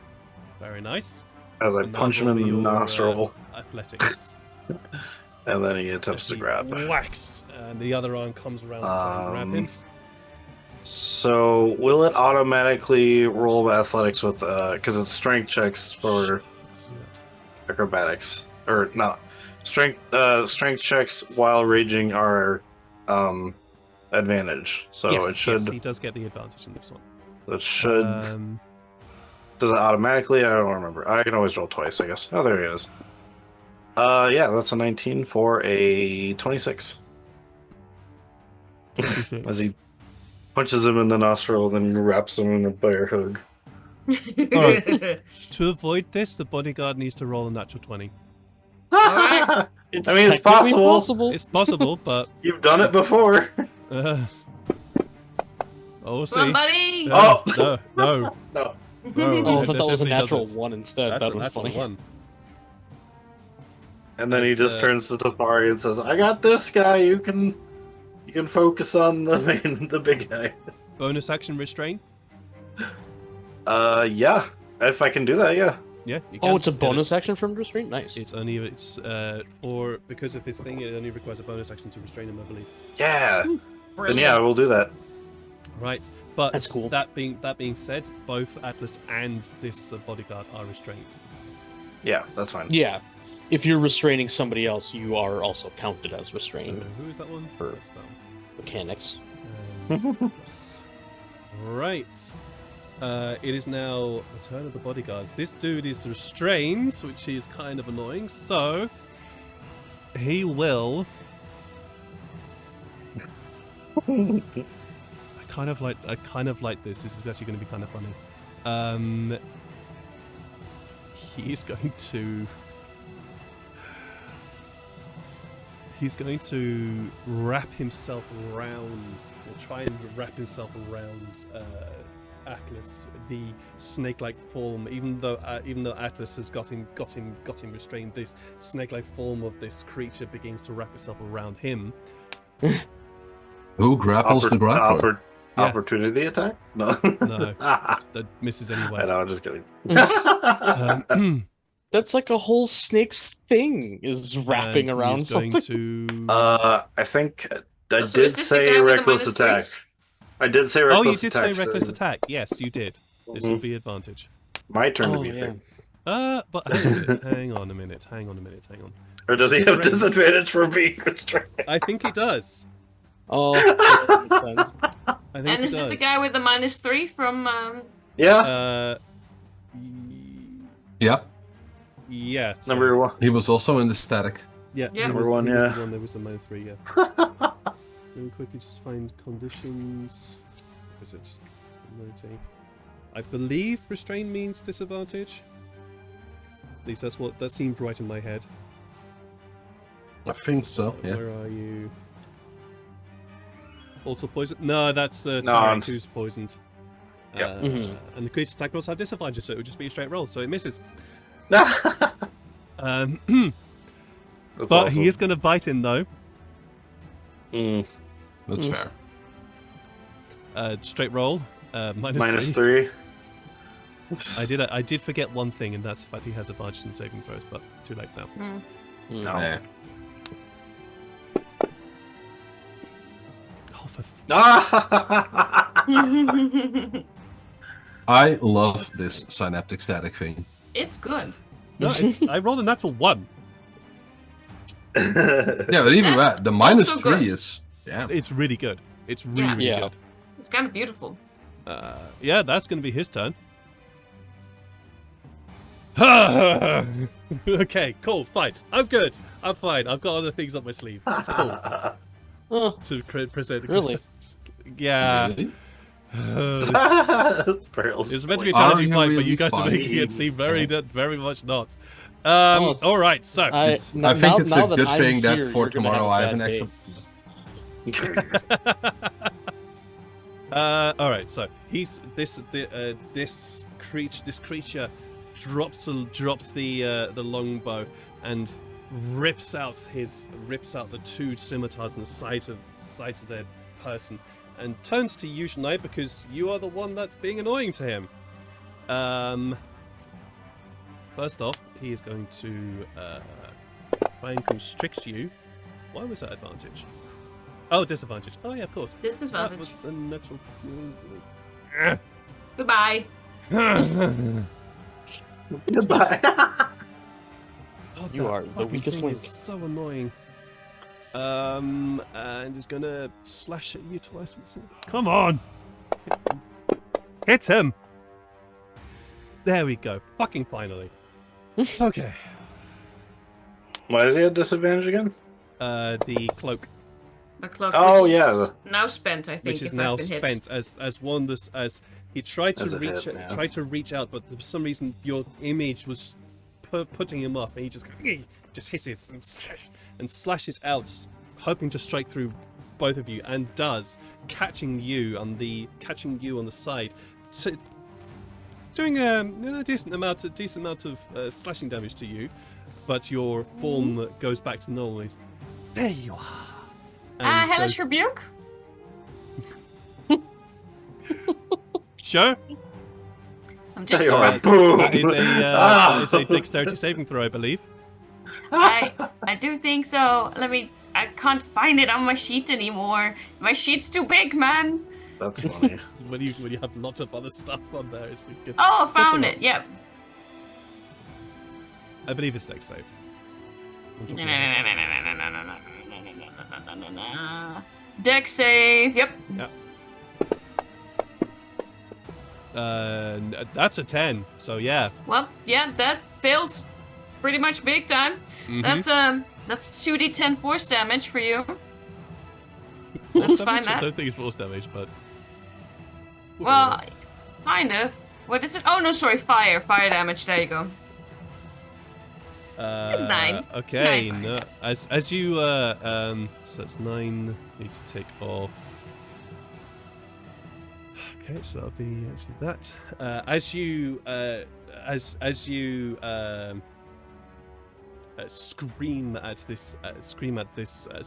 Very nice. as I And now punch him in the roll your, nostril, athletics. and then he attempts to He grab. Whacks, and the other arm comes around to try and grab him. So will it automatically roll athletics with because it's strength checks for acrobatics or not strength checks while raging are advantage. So yes, it should yes, he does get the advantage in this one. it should does it automatically? I don't remember. I can always roll twice, I guess. Oh, there he is. Yeah, that's a 19 for a 26. As he punches him in the nostril, then wraps him in a bear hug. To avoid this, the bodyguard needs to roll a natural 20. Alright. It's I mean, it's technically possible. It's possible, but You've done it before. oh, we'll see. Come on, buddy! No, Oh. no, No. no. Oh, I thought that was a definitely natural doesn't. one instead. That's That a would be natural funny. one. And then he It's, just turns to Tyfari and says, "I got this guy. You can focus on the big guy." Bonus action restrain. Yeah. If I can do that, yeah. Yeah. You Oh, can it's a get it. bonus action from restraint. Nice. It's or because of his thing, it only requires a bonus action to restrain him, I believe. Yeah. Then yeah, we'll do that. Right, but That's cool. That being said, both Atlas and this bodyguard are restrained. Yeah, that's fine. Yeah, if you're restraining somebody else, you are also counted as So restrained who is that one? For- That's that one. mechanics. And Atlas. Right. It is now the turn of the bodyguards. This dude is restrained, which is kind of annoying. So he will. I kind of like this. This is actually going to be kind of funny. He is going to. he's going to wrap himself around, or try and wrap himself around Atlas, the snake-like form. Even though Atlas has got him restrained, this snake-like form of this creature begins to wrap itself around him. Who grapples the grappler? Yeah. Opportunity attack? No. No, that misses anyway. I know, I'm just kidding. That's like a whole snake's thing is wrapping and around he's going something. to. I think I So is did this the say guy with the reckless minus attack. threes? I did say Oh, reckless you did attack. say reckless so attack. Yes, you did. This will be advantage. My turn to Oh, be yeah. fair. But hang on a minute. Hang on. Or does he have disadvantage for being restrained? I think he does. Oh, that makes sense. I think And he is this does. the guy with the -3 from? Yeah. Yeah, Yeah. So, Number one. he was also in the static. Yeah. Yeah. he Number was- one, he was yeah. the one, there was a -3. Yeah. Let me quickly just find conditions. What is it? Noting. I believe restrain means disadvantage. At least that seemed right in my head. I think so. Yeah. Where are you? Also poison? No, that's No, Tarek who's poisoned. Yep. Mhm. And the creature's attack rolls have disadvantage, so it would just be a straight roll, so it misses. That's But awesome. he is going to bite in though. Mm, That's fair. Straight roll. minus -3. 3. I did forget one thing, and that's the fact he has advantage in saving throws, but too late now. No. Yeah. Oh, for I love this synaptic static thing. It's good. no, I rolled a natural 1. Yeah, but even That's that, the minus also 3 good. is yeah. It's really good. It's really, Yeah. really Yeah. good. It's kind of beautiful. Yeah, that's going to be his turn. Okay, cool, fine. I'm good. I'm fine.'ve got other things up my sleeve. It's cool Oh, to present. really? Yeah. Really? It's meant to be a challenging Are you fight, but really you guys are funny? making it seem very much not. Oh, All right, so I I now think it's now a that good I'm thing that here, for you're gonna tomorrow I have a an bad extra. day. all right, so this creature drops the longbow and rips out the 2 scimitars on the side of their person and turns to you, Shania, because you are the one that's being annoying to him. First off, he is going to try and constrict you. Why was that advantage? Oh, disadvantage. Oh yeah, of course. That Disadvantage. was a natural. Goodbye. Goodbye. Oh, You that are the fucking weakest thing link. is so annoying. And he's gonna slash at you twice. Come on! Hit him! There we go. Fucking finally. Okay. Why does he have disadvantage again? The cloak, The clock. Oh, which is yeah. Now spent, I think. which is if now I've been spent, as he tried to As it reach hit, yeah. tried to reach out, but for some reason your image was putting him off, and he just hisses and slashes out, hoping to strike through both of you, and does, catching you on the side, doing a decent amount of slashing damage to you, but your form goes back to normal. He's, there you are. And Hellish goes, Rebuke? sure. I'm just There you are. trying. That is a dexterity saving throw, I believe. I do think so. I can't find it on my sheet anymore. My sheet's too big, man. That's funny. When you have lots of other stuff on there, it's good. Oh, I found alright. it. Yep. I believe it's dex save. On top of my head. Dex save. Yep. That's a 10. So yeah. Well, yeah, that fails pretty much big time. Mhm. That's 2d10 force damage for you. Let's Force find damage? I that. don't think it's force damage, but Well, kind of. What is it? Oh no, sorry, fire damage. There you go. It's 9. It's Okay, 9 no, fire as you so that's 9. Need to take off. Okay, so that'll be actually that. As you scream at this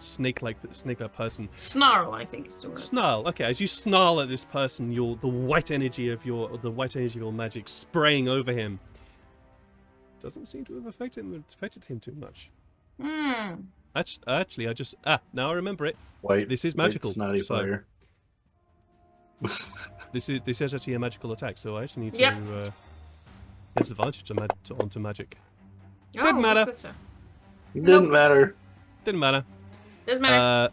snake-like person. Snarl, I think is the word. Snarl. Okay, as you snarl at this person, the white energy of your magic spraying over him doesn't seem to have affected him too much. Hmm. Actually, I just now I remember it. White. This is magical. White snotty so fire. this is actually a magical attack. So I actually need Yep. to disadvantage onto magic. Oh, Didn't matter. what's that, sir? Didn't matter. Didn't matter. Doesn't matter.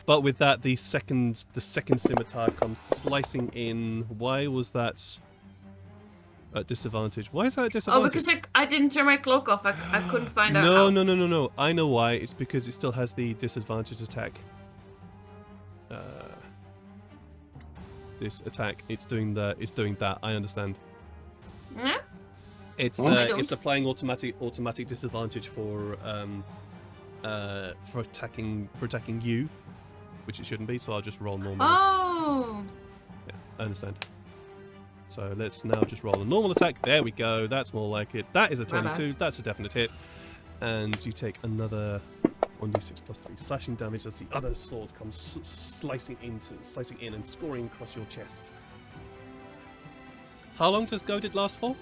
But with that, the second scimitar comes slicing in. Why was that at disadvantage? Why is that at disadvantage? Oh, because I didn't turn my cloak off. I couldn't find out. No, how. no. I know why. It's because it still has the disadvantage attack. This attack, it's doing that. I understand. Yeah? It's I don't. it's applying automatic disadvantage for attacking you, which it shouldn't be. So I'll just roll normally. Oh. Yeah, I understand. So let's now just roll a normal attack. There we go. That's more like it. That is a My bad. 22. That's a definite hit. And you take another 1d6 plus 3 slashing damage as the other sword comes slicing in and scoring across your chest. How long does Goaded last for?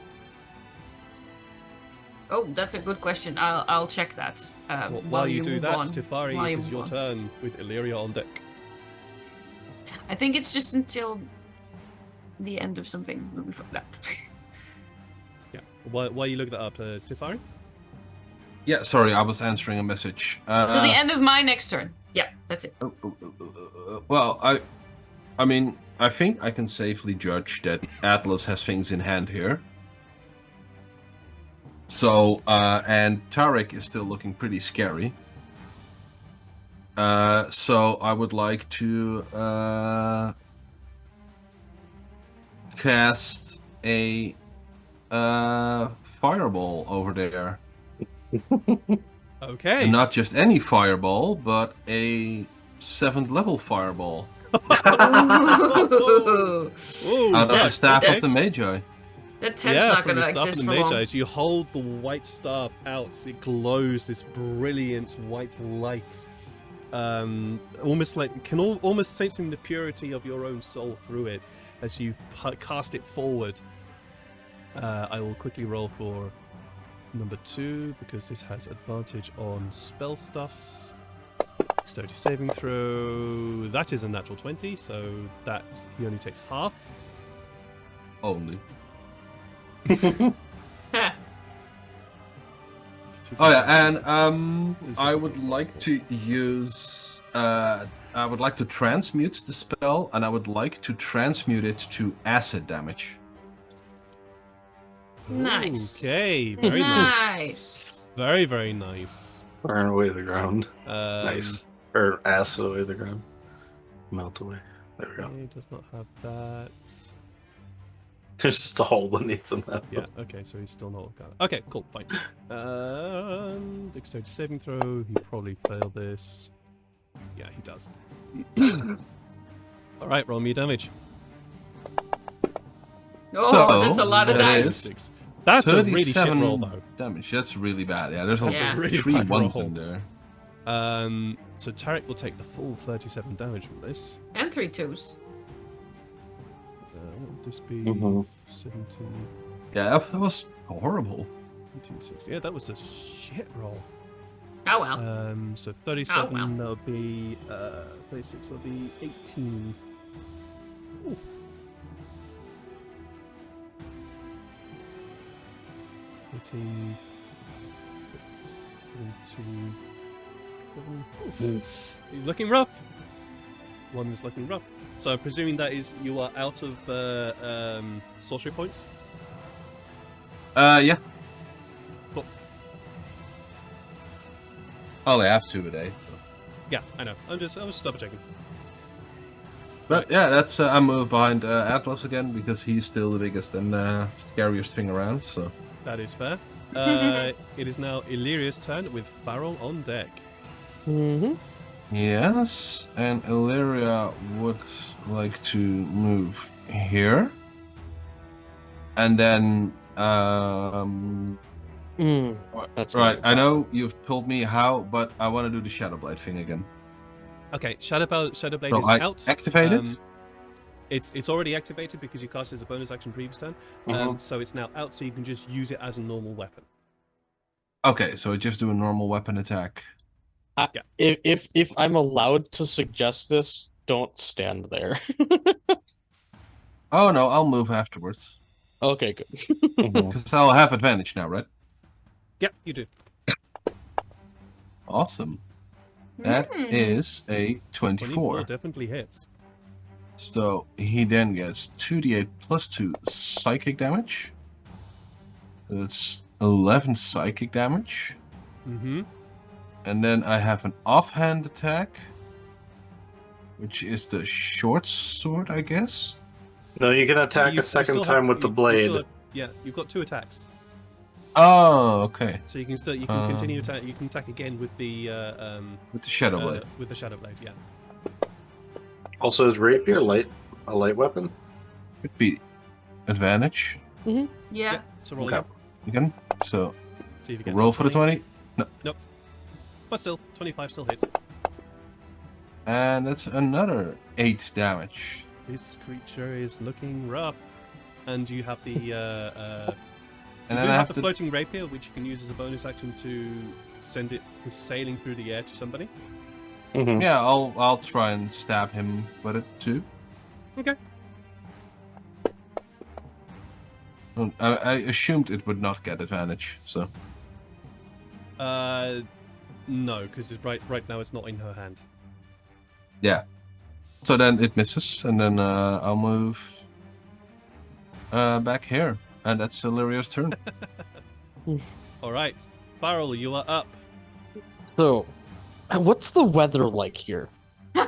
Oh, that's a good question. I'll check that. While you do move that, on. Tyfari, While it you is move your on. turn with Illyria on deck. I think it's just until the end of something. We'll be fine. No. Yeah. Why you look that up, Tyfari? Yeah, sorry, I was answering a message. Till the end of my next turn. Yeah, that's it. Well, I mean, I think I can safely judge that Atlas has things in hand here. So, and Tarek is still looking pretty scary. So I would like to cast a fireball over there. Okay. And not just any fireball, but a 7th level fireball Ooh. Ooh, out of yeah, the staff okay. of the Magi. That tent's Yeah, not from gonna the staff exist of for the long. Magi, you hold the white staff out. It glows this brilliant white light, almost like almost sensing the purity of your own soul through it as you cast it forward. I will quickly roll for number 2 because this has advantage on spell stuffs. Dexterity saving throw. That is a natural 20, so that he only takes half. Only. Huh. Oh yeah, and I would like to use I would like to transmute the spell, and I would like to transmute it to acid damage. Nice. Okay, very nice. Nice. Very, very nice. Burn away the ground. Um, Nice. Or acid away the ground. Melt away. There we go. He does not have that. There's just a hole beneath them. Yeah, okay, so he's still not got it. Okay, cool, fine. Dexterity saving throw. He probably failed this. Yeah, he does. Alright, roll me damage. Oh, that's a lot of that dice. is That's a really shit 37 roll, though. damage. That's really bad. Yeah, there's That's a also really 3 bad ones roll. in there. So Tarek will take the full 37 damage from this. And 3 2s. What would this be? Mhm. 17, Yeah, that was horrible. 18, 16. Yeah, that was a shit roll. Oh well. So 37, well. that'll be 36, that'll be 18. Oof. Eighteen. 17. Oof. He's looking rough. One is looking rough. So I'm presuming that is you are out of sorcery points. Yeah. Cool. I only have 2 a day. So. Yeah, I know. I was just double checking. But yeah, that's I move behind Atlas again because he's still the biggest and scariest thing around. So That is fair. It is now Illyria's turn with Farrell on deck. Mm-hmm. Yes, and Illyria would like to move here. And then, That's right, I know you've told me how, but I want to do the Shadowblade thing again. Okay, Shadowblade So is I out. activate it? It's already activated because you cast it as a bonus action previous turn. So it's now out, so you can just use it as a normal weapon. Okay, so I just do a normal weapon attack. Yeah. If I'm allowed to suggest this, don't stand there. Oh no, I'll move afterwards. Okay, good. Because I'll have advantage now, right? Yep, you do. Awesome. That is a 24. Definitely hits. So he then gets 2d8 plus 2 psychic damage. That's 11 psychic damage. Mm-hmm. And then I have an offhand attack, which is the short sword, I guess. No, you can attack a second time with the blade. Yeah, you've got 2 attacks. Oh, okay. So you can continue attack. You can attack again with the Shadow Blade. With the Shadow Blade, yeah. Also, is rapier a light weapon? Could be advantage Yeah. So roll Okay. again. again. So See if you get roll for the 20. Nope. But still, 25 still hits. And that's another 8 damage. This creature is looking rough. And you have the And you then do I have have the to. floating rapier, which you can use as a bonus action to send it sailing through the air to somebody. Mm-hmm. Yeah, I'll try and stab him with it too. Okay. I assumed it would not get advantage, so. No, because right now it's not in her hand. Yeah. So then it misses, and then I'll move back here, and that's Illyria's turn. All right, Farrell, you are up. So, what's the weather like here? And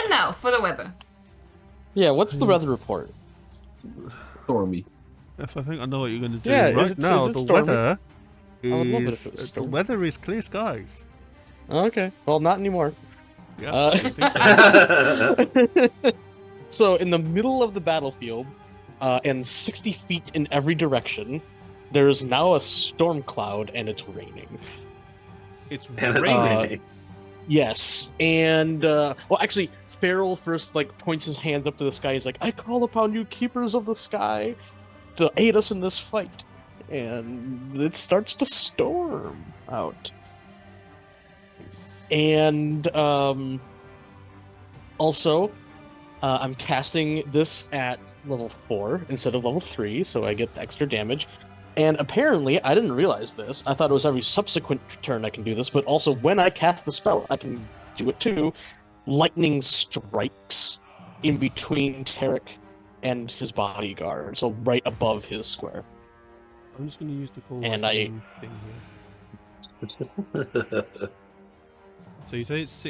now for the weather. Yeah, what's the weather report? Stormy. If I think I know what you're going to do Yeah, right is it now, the stormy? weather I would love it if is it was the stormy. weather is clear skies. Okay, well, not anymore. Yeah, I think so. So, in the middle of the battlefield, and 60 feet in every direction, there's now a storm cloud, and it's raining. It's And it's raining. raining. Yes, and well, actually, Farrell first points his hands up to the sky. He's like, "I call upon you, keepers of the sky, to aid us in this fight." And it starts to storm out. And also, I'm casting this at level 4 instead of level 3, so I get extra damage. And apparently, I didn't realize this. I thought it was every subsequent turn I can do this, but also when I cast the spell, I can do it too. Lightning strikes in between Tarek and his bodyguard, so right above his square. I'm just going to use the call And lightning thing here. So you say it's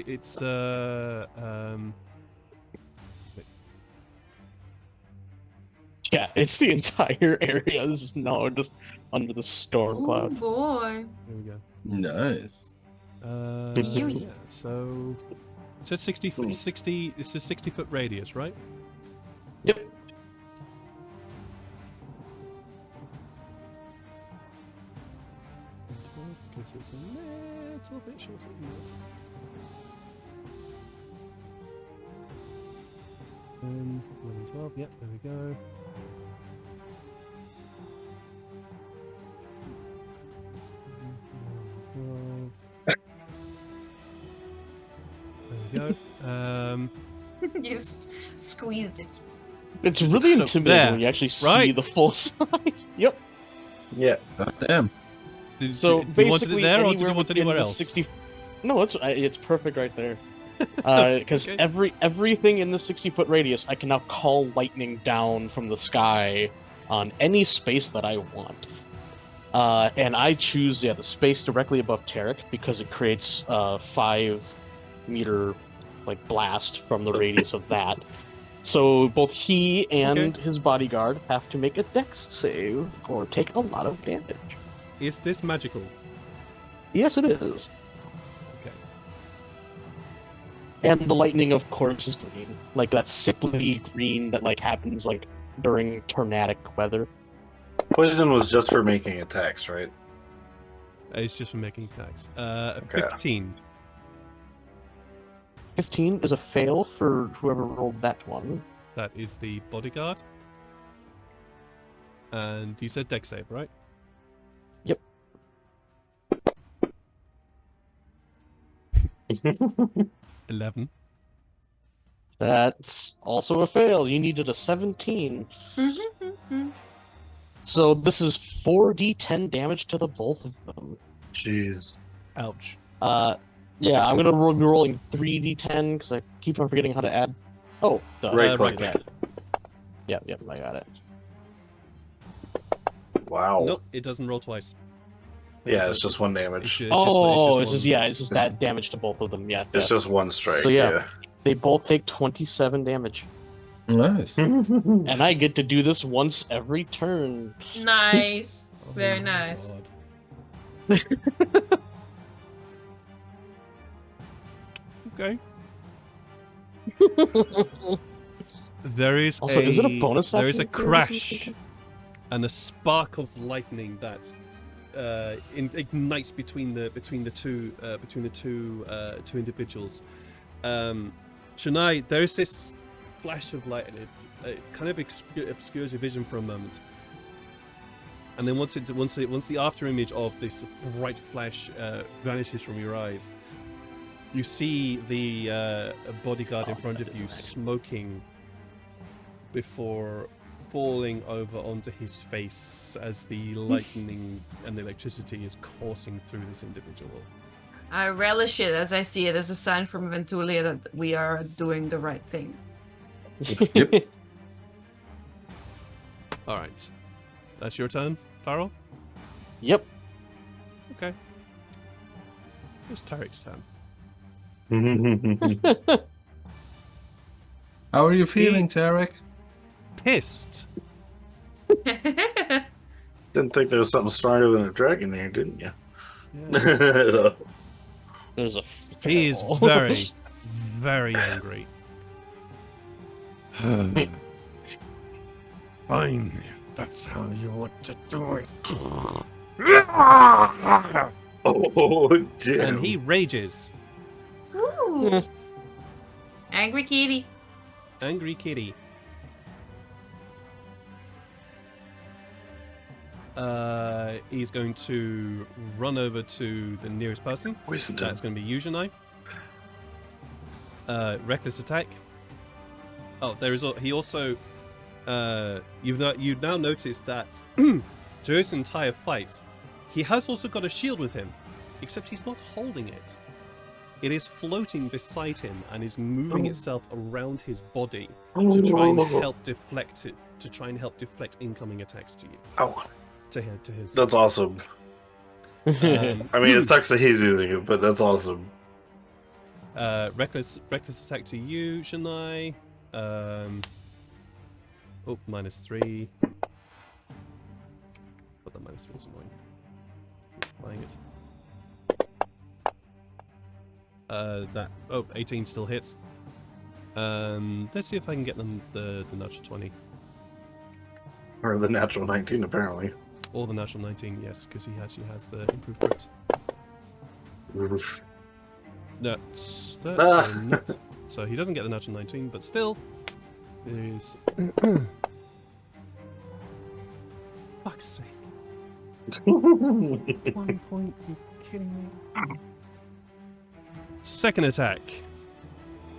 Yeah, it's the entire area. This is now just under the storm Oh cloud. boy. there we go. Nice. Yui. Yeah, so it's 60 foot. 60. It's a 60-foot radius, right? Yep. Okay, so it's a little bit shorter than that. And 11, 12. Yep, there we go. There we go. You squeezed it. It's really So, intimidating there, when you actually see right? the full size. Yep. Yeah. God damn. So Did you want basically, it there, or did anywhere you want within anywhere the else? 60... No, it's perfect right there. Because Okay. everything in the 60-foot radius, I can now call lightning down from the sky on any space that I want. And I choose the space directly above Tarek because it creates a 5-meter blast from the radius of that. So both he and his bodyguard have to make a dex save or take a lot of damage. Is this magical? Yes, it is. Okay. And the lightning, of course, is green. Like that sickly green that like happens like during tornadic weather. Poison was just for making attacks, right? It's just for making attacks. Okay. 15. 15 is a fail for whoever rolled that one. That is the bodyguard. And you said dex save, right? Yep. 11. That's also a fail. You needed a 17. So this is 4d10 damage to the both of them. Jeez. Ouch. Yeah, I'm gonna be rolling 3d10 because I keep on forgetting how to add. Oh, duh. Right right click. Yep, I got it. Wow. Nope, it doesn't roll twice. Yeah, it's just one damage. It's just It's just that damage to both of them. Yeah, It's just one strike. So, yeah. They both take 27 damage, Nice. and I get to do this once every turn. Nice. Oh Very my nice. God. Okay. There is Also, is it a bonus There is a action for crash and a spark of lightning that ignites between the two individuals. Shania, there is this flash of light, and it kind of obscures your vision for a moment. And then once the after image of this bright flash vanishes from your eyes, you see the bodyguard in front of you smoking before falling over onto his face as the lightning and the electricity is coursing through this individual. I relish it as I see it as a sign from Ventulia that we are doing the right thing. Yep. All right, that's your turn, Farrell. Yep. Okay. It's Tarek's turn. How are you feeling, Tarek? Pissed. Didn't think there was something stronger than a dragon there, didn't you? Yeah. There's a He is fail. very, very angry. Fine. That's how you want to do it. Oh, damn. And he rages. Ooh. Angry kitty. Angry kitty. He's going to run over to the nearest person. Wasted That's going to be you, Janai. Reckless attack. Oh, there is. He also. You've now noticed that during this entire fight, he has also got a shield with him, except he's not holding it. It is floating beside him and is moving itself around his body to try and help deflect it. To try and help deflect incoming attacks to you. Oh, To his. that's awesome. Um, I mean, it sucks that he's using it, but that's awesome. reckless attack to you, Shania. -3. But the -3 is annoying. Buying it. 18 still hits. Let's see if I can get them the natural 20 Or the natural 19, apparently. or the natural 19. Yes, because he actually has the improved crit. So he doesn't get the natural 19, but still, there is. Fuck's sake! 1 point. You kidding me? Second attack.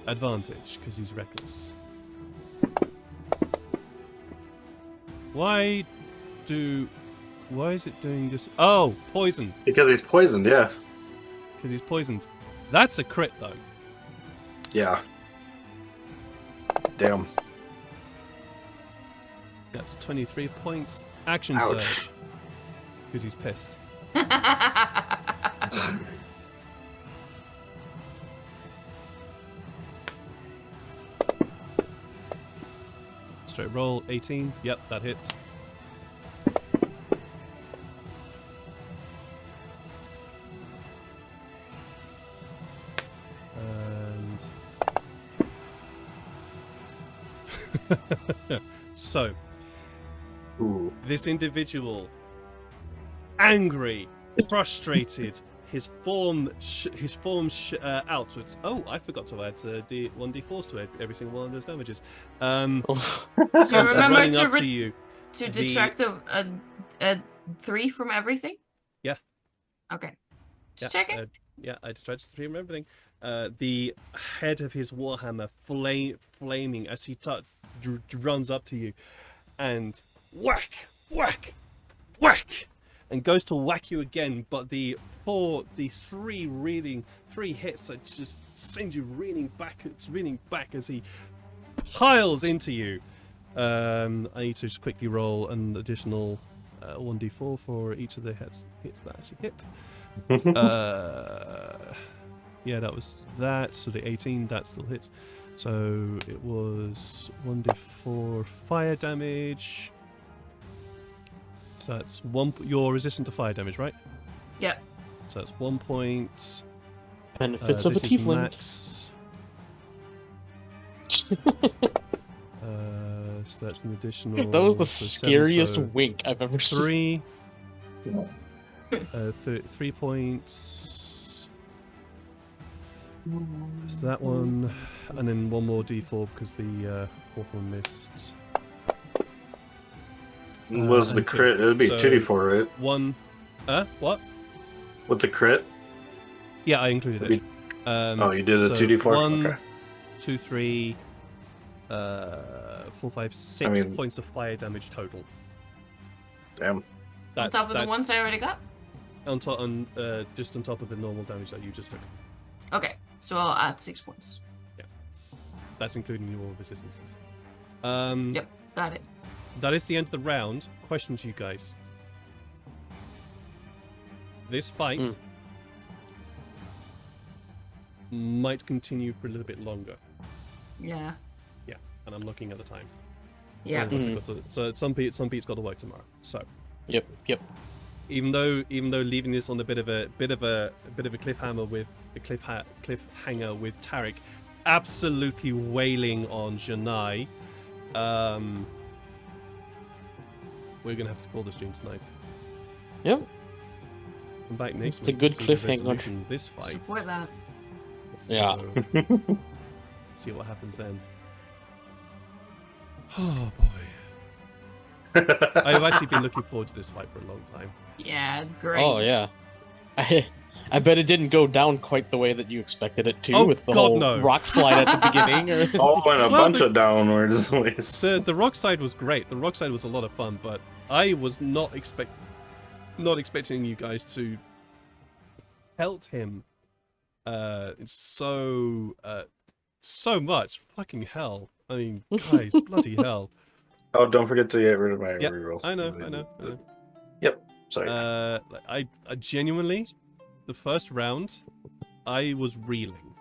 Advantage, because he's reckless. Why is it doing this? Oh, poison. Because he's poisoned, yeah. Because he's poisoned. That's a crit, though. Yeah. Damn. That's 23 points. Action Ouch. surge. Because he's pissed. straight roll. 18. Yep, that hits. And so Ooh. this individual, angry, frustrated, his form outwards. Oh, I forgot to add 1d4s to every single one of those damages. So Comes remember running to up to you. to The- detract a 3 from everything? Yeah. Okay. Just Yeah, checking. yeah, I just tried to stream everything. The head of his warhammer flaming as he runs up to you, and whack, whack, whack, and goes to whack you again. But the three hits that just send you reeling back as he piles into you. I need to just quickly roll an additional 1d4 for each of the hits that actually hit. Yeah, that was that. So the 18, that still hits. So it was 1d4 fire damage. So that's one. You're resistant to fire damage, right? Yep. So that's 1 point. Benefits of a This is tiefling. max. So that's an additional. That was the so 7, scariest so wink I've ever seen. 3. 3 points. It's that one, and then one more d4 because the fourth one missed. Was the and two. crit? It would be So- 2d4, right? One. What? With the crit? Yeah, I included it. Oh, you did the so 2d4? 1, Okay. 2, 3, 4, 5, 6 I mean- points of fire damage total. Damn. On That's, top of the that's ones I already got? on just on top of the normal damage that you just took. Okay, so I'll add 6 points. That's including your resistances. Yep. Yep, got it. That is the end of the round. Question to you guys. This fight might continue for a little bit longer. Yeah. And I'm looking at the time. Yeah. Some Pete's got to work tomorrow. So Yep. even though leaving this on a bit of a cliffhanger with cliffhanger with Tarek absolutely wailing on Janai, we're gonna have to call the stream tonight. Yep. Come back next It's a week. good to see the cliffhanger. resolution of this fight. Support that. Yeah. So, see what happens then. Oh boy. I've actually been looking forward to this fight for a long time. Yeah, great. Oh yeah. I bet it didn't go down quite the way that you expected it to, Oh, with the God, whole no. rock slide at the beginning. Or... Oh, went a Well, bunch of downwards. The rock side was great. The rock side was a lot of fun, but I was not expecting you guys to pelt him so much. Fucking hell. I mean, guys, bloody hell. Oh, don't forget to get rid of my Yeah, reroll. I know. Sorry. I genuinely, the first round, I was reeling.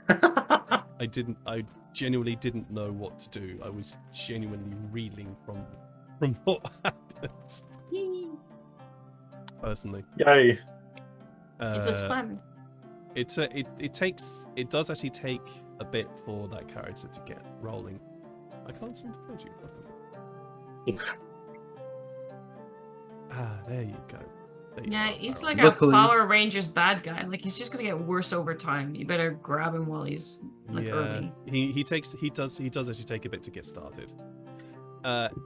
I genuinely didn't know what to do. I was genuinely reeling from what happened. Personally. Yay. It was fun. It does actually take a bit for that character to get rolling. I can't seem to find you. There you go. There you Yeah, are, he's Farrell. like Luckily- a Power Rangers bad guy. Like, he's just gonna get worse over time. You better grab him while he's like early. He does actually take a bit to get started.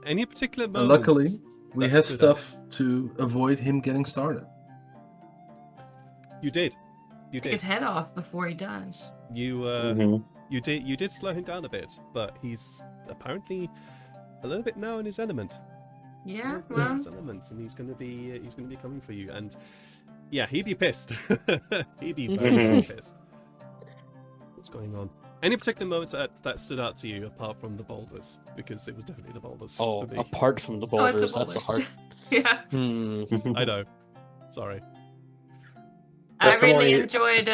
Any particular And moments? luckily, we that had stood out? stuff to avoid him getting started. You did. You Take his did. head off before he dies. You you did slow him down a bit, but he's apparently a little bit now in his element. Yeah, In well, his elements, and he's gonna be coming for you. And yeah, he'd be pissed. He'd be very pissed. What's going on? Any particular moments that stood out to you apart from the boulders? Because it was definitely the boulders Oh, for me. apart from the oh, it's boulders, a that's a hard. yeah. I know. Sorry. I really Definitely- enjoyed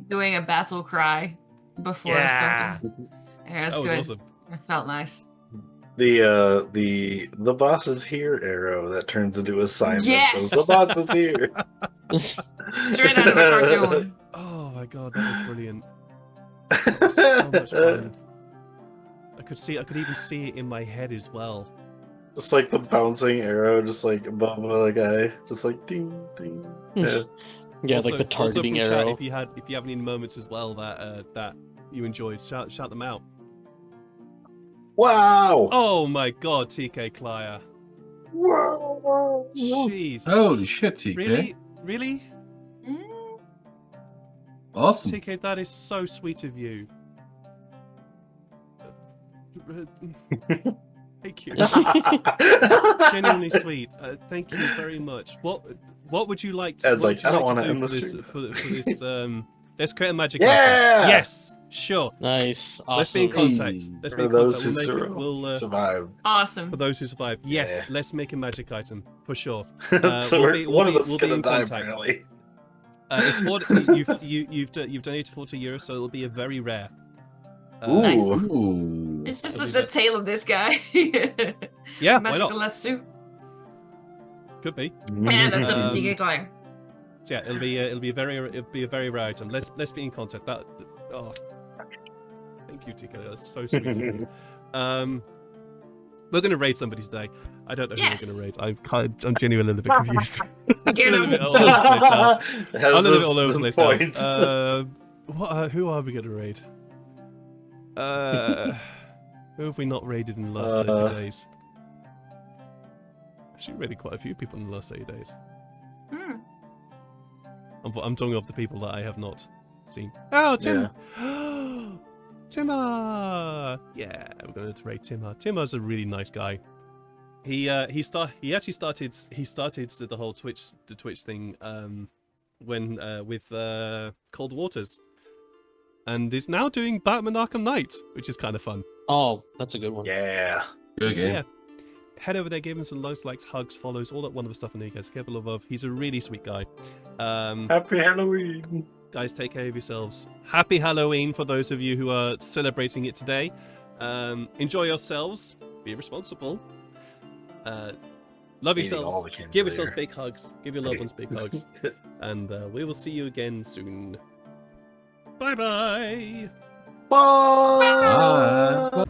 doing a battle cry before I started. Yeah, it was That was good. awesome. It felt nice. the boss is here arrow that turns into a sign that Yes! says the boss is here. Straight out of a cartoon. Oh my god, that was brilliant. That was so much fun. I could even see it in my head as well. Just like the bouncing arrow, just like above the guy, just like ding ding. Yeah. Yeah, Also, like the targeting also from arrow. Chat, if you have any moments as well that you enjoyed, shout them out. Wow! Oh my god, TK Klyer. Whoa! Jeez. Holy shit, TK. Really? Really? Awesome. TK, that is so sweet of you. Thank you. Genuinely sweet. Thank you very much. What would you like to? Ed's what like, would you I don't like want to to do end for this. this? For this. Let's create a magic. Yeah! item. Yes. Sure. Nice. Awesome. Let's be in contact. Let's be For in those contact. who We'll survive. Awesome. for those who survive. Yes. Yeah. Let's make a magic item for sure. So one of us is we'll be gonna in die contact. apparently. It's 40, you've donated €40, so it'll be a very rare. Ooh. Nice. Ooh. It's just What the is it? tail of this guy. Yeah, why Magical not? lasso. Could be. Yeah, that's up to Um, TK Klein. So yeah, it'll be a very rare item. Let's be in contact. Oh, thank you, TK. That's so sweet of you. We're gonna raid somebody today. I don't know Yes. who we're gonna raid. I'm genuinely a little bit confused. Get I'm a little him. bit all over the place now. Has I'm a little bit this all over the place point. now. Who are we gonna raid? Who have we not raided in the last 30 days? Actually, raided quite a few people in the last 30 days. Hmm. I'm talking of the people that I have not seen. Oh, Tim! Timmer! Yeah, we're going to raid Timmer. Timmer's a really nice guy. He actually started the whole Twitch thing when with Cold Waters, and is now doing Batman Arkham Knight, which is kind of fun. Oh, that's a good one. Yeah. Good So game. yeah, head over there, give him some likes, hugs, follows, all that wonderful stuff on there, guys. Careful of. He's a really sweet guy. Happy Halloween. Guys, take care of yourselves. Happy Halloween for those of you who are celebrating it today. Enjoy yourselves. Be responsible. Love Eating all yourselves. the candy Give later. yourselves big hugs. Give your loved ones big hugs. And we will see you again soon. Bye-bye. Bye.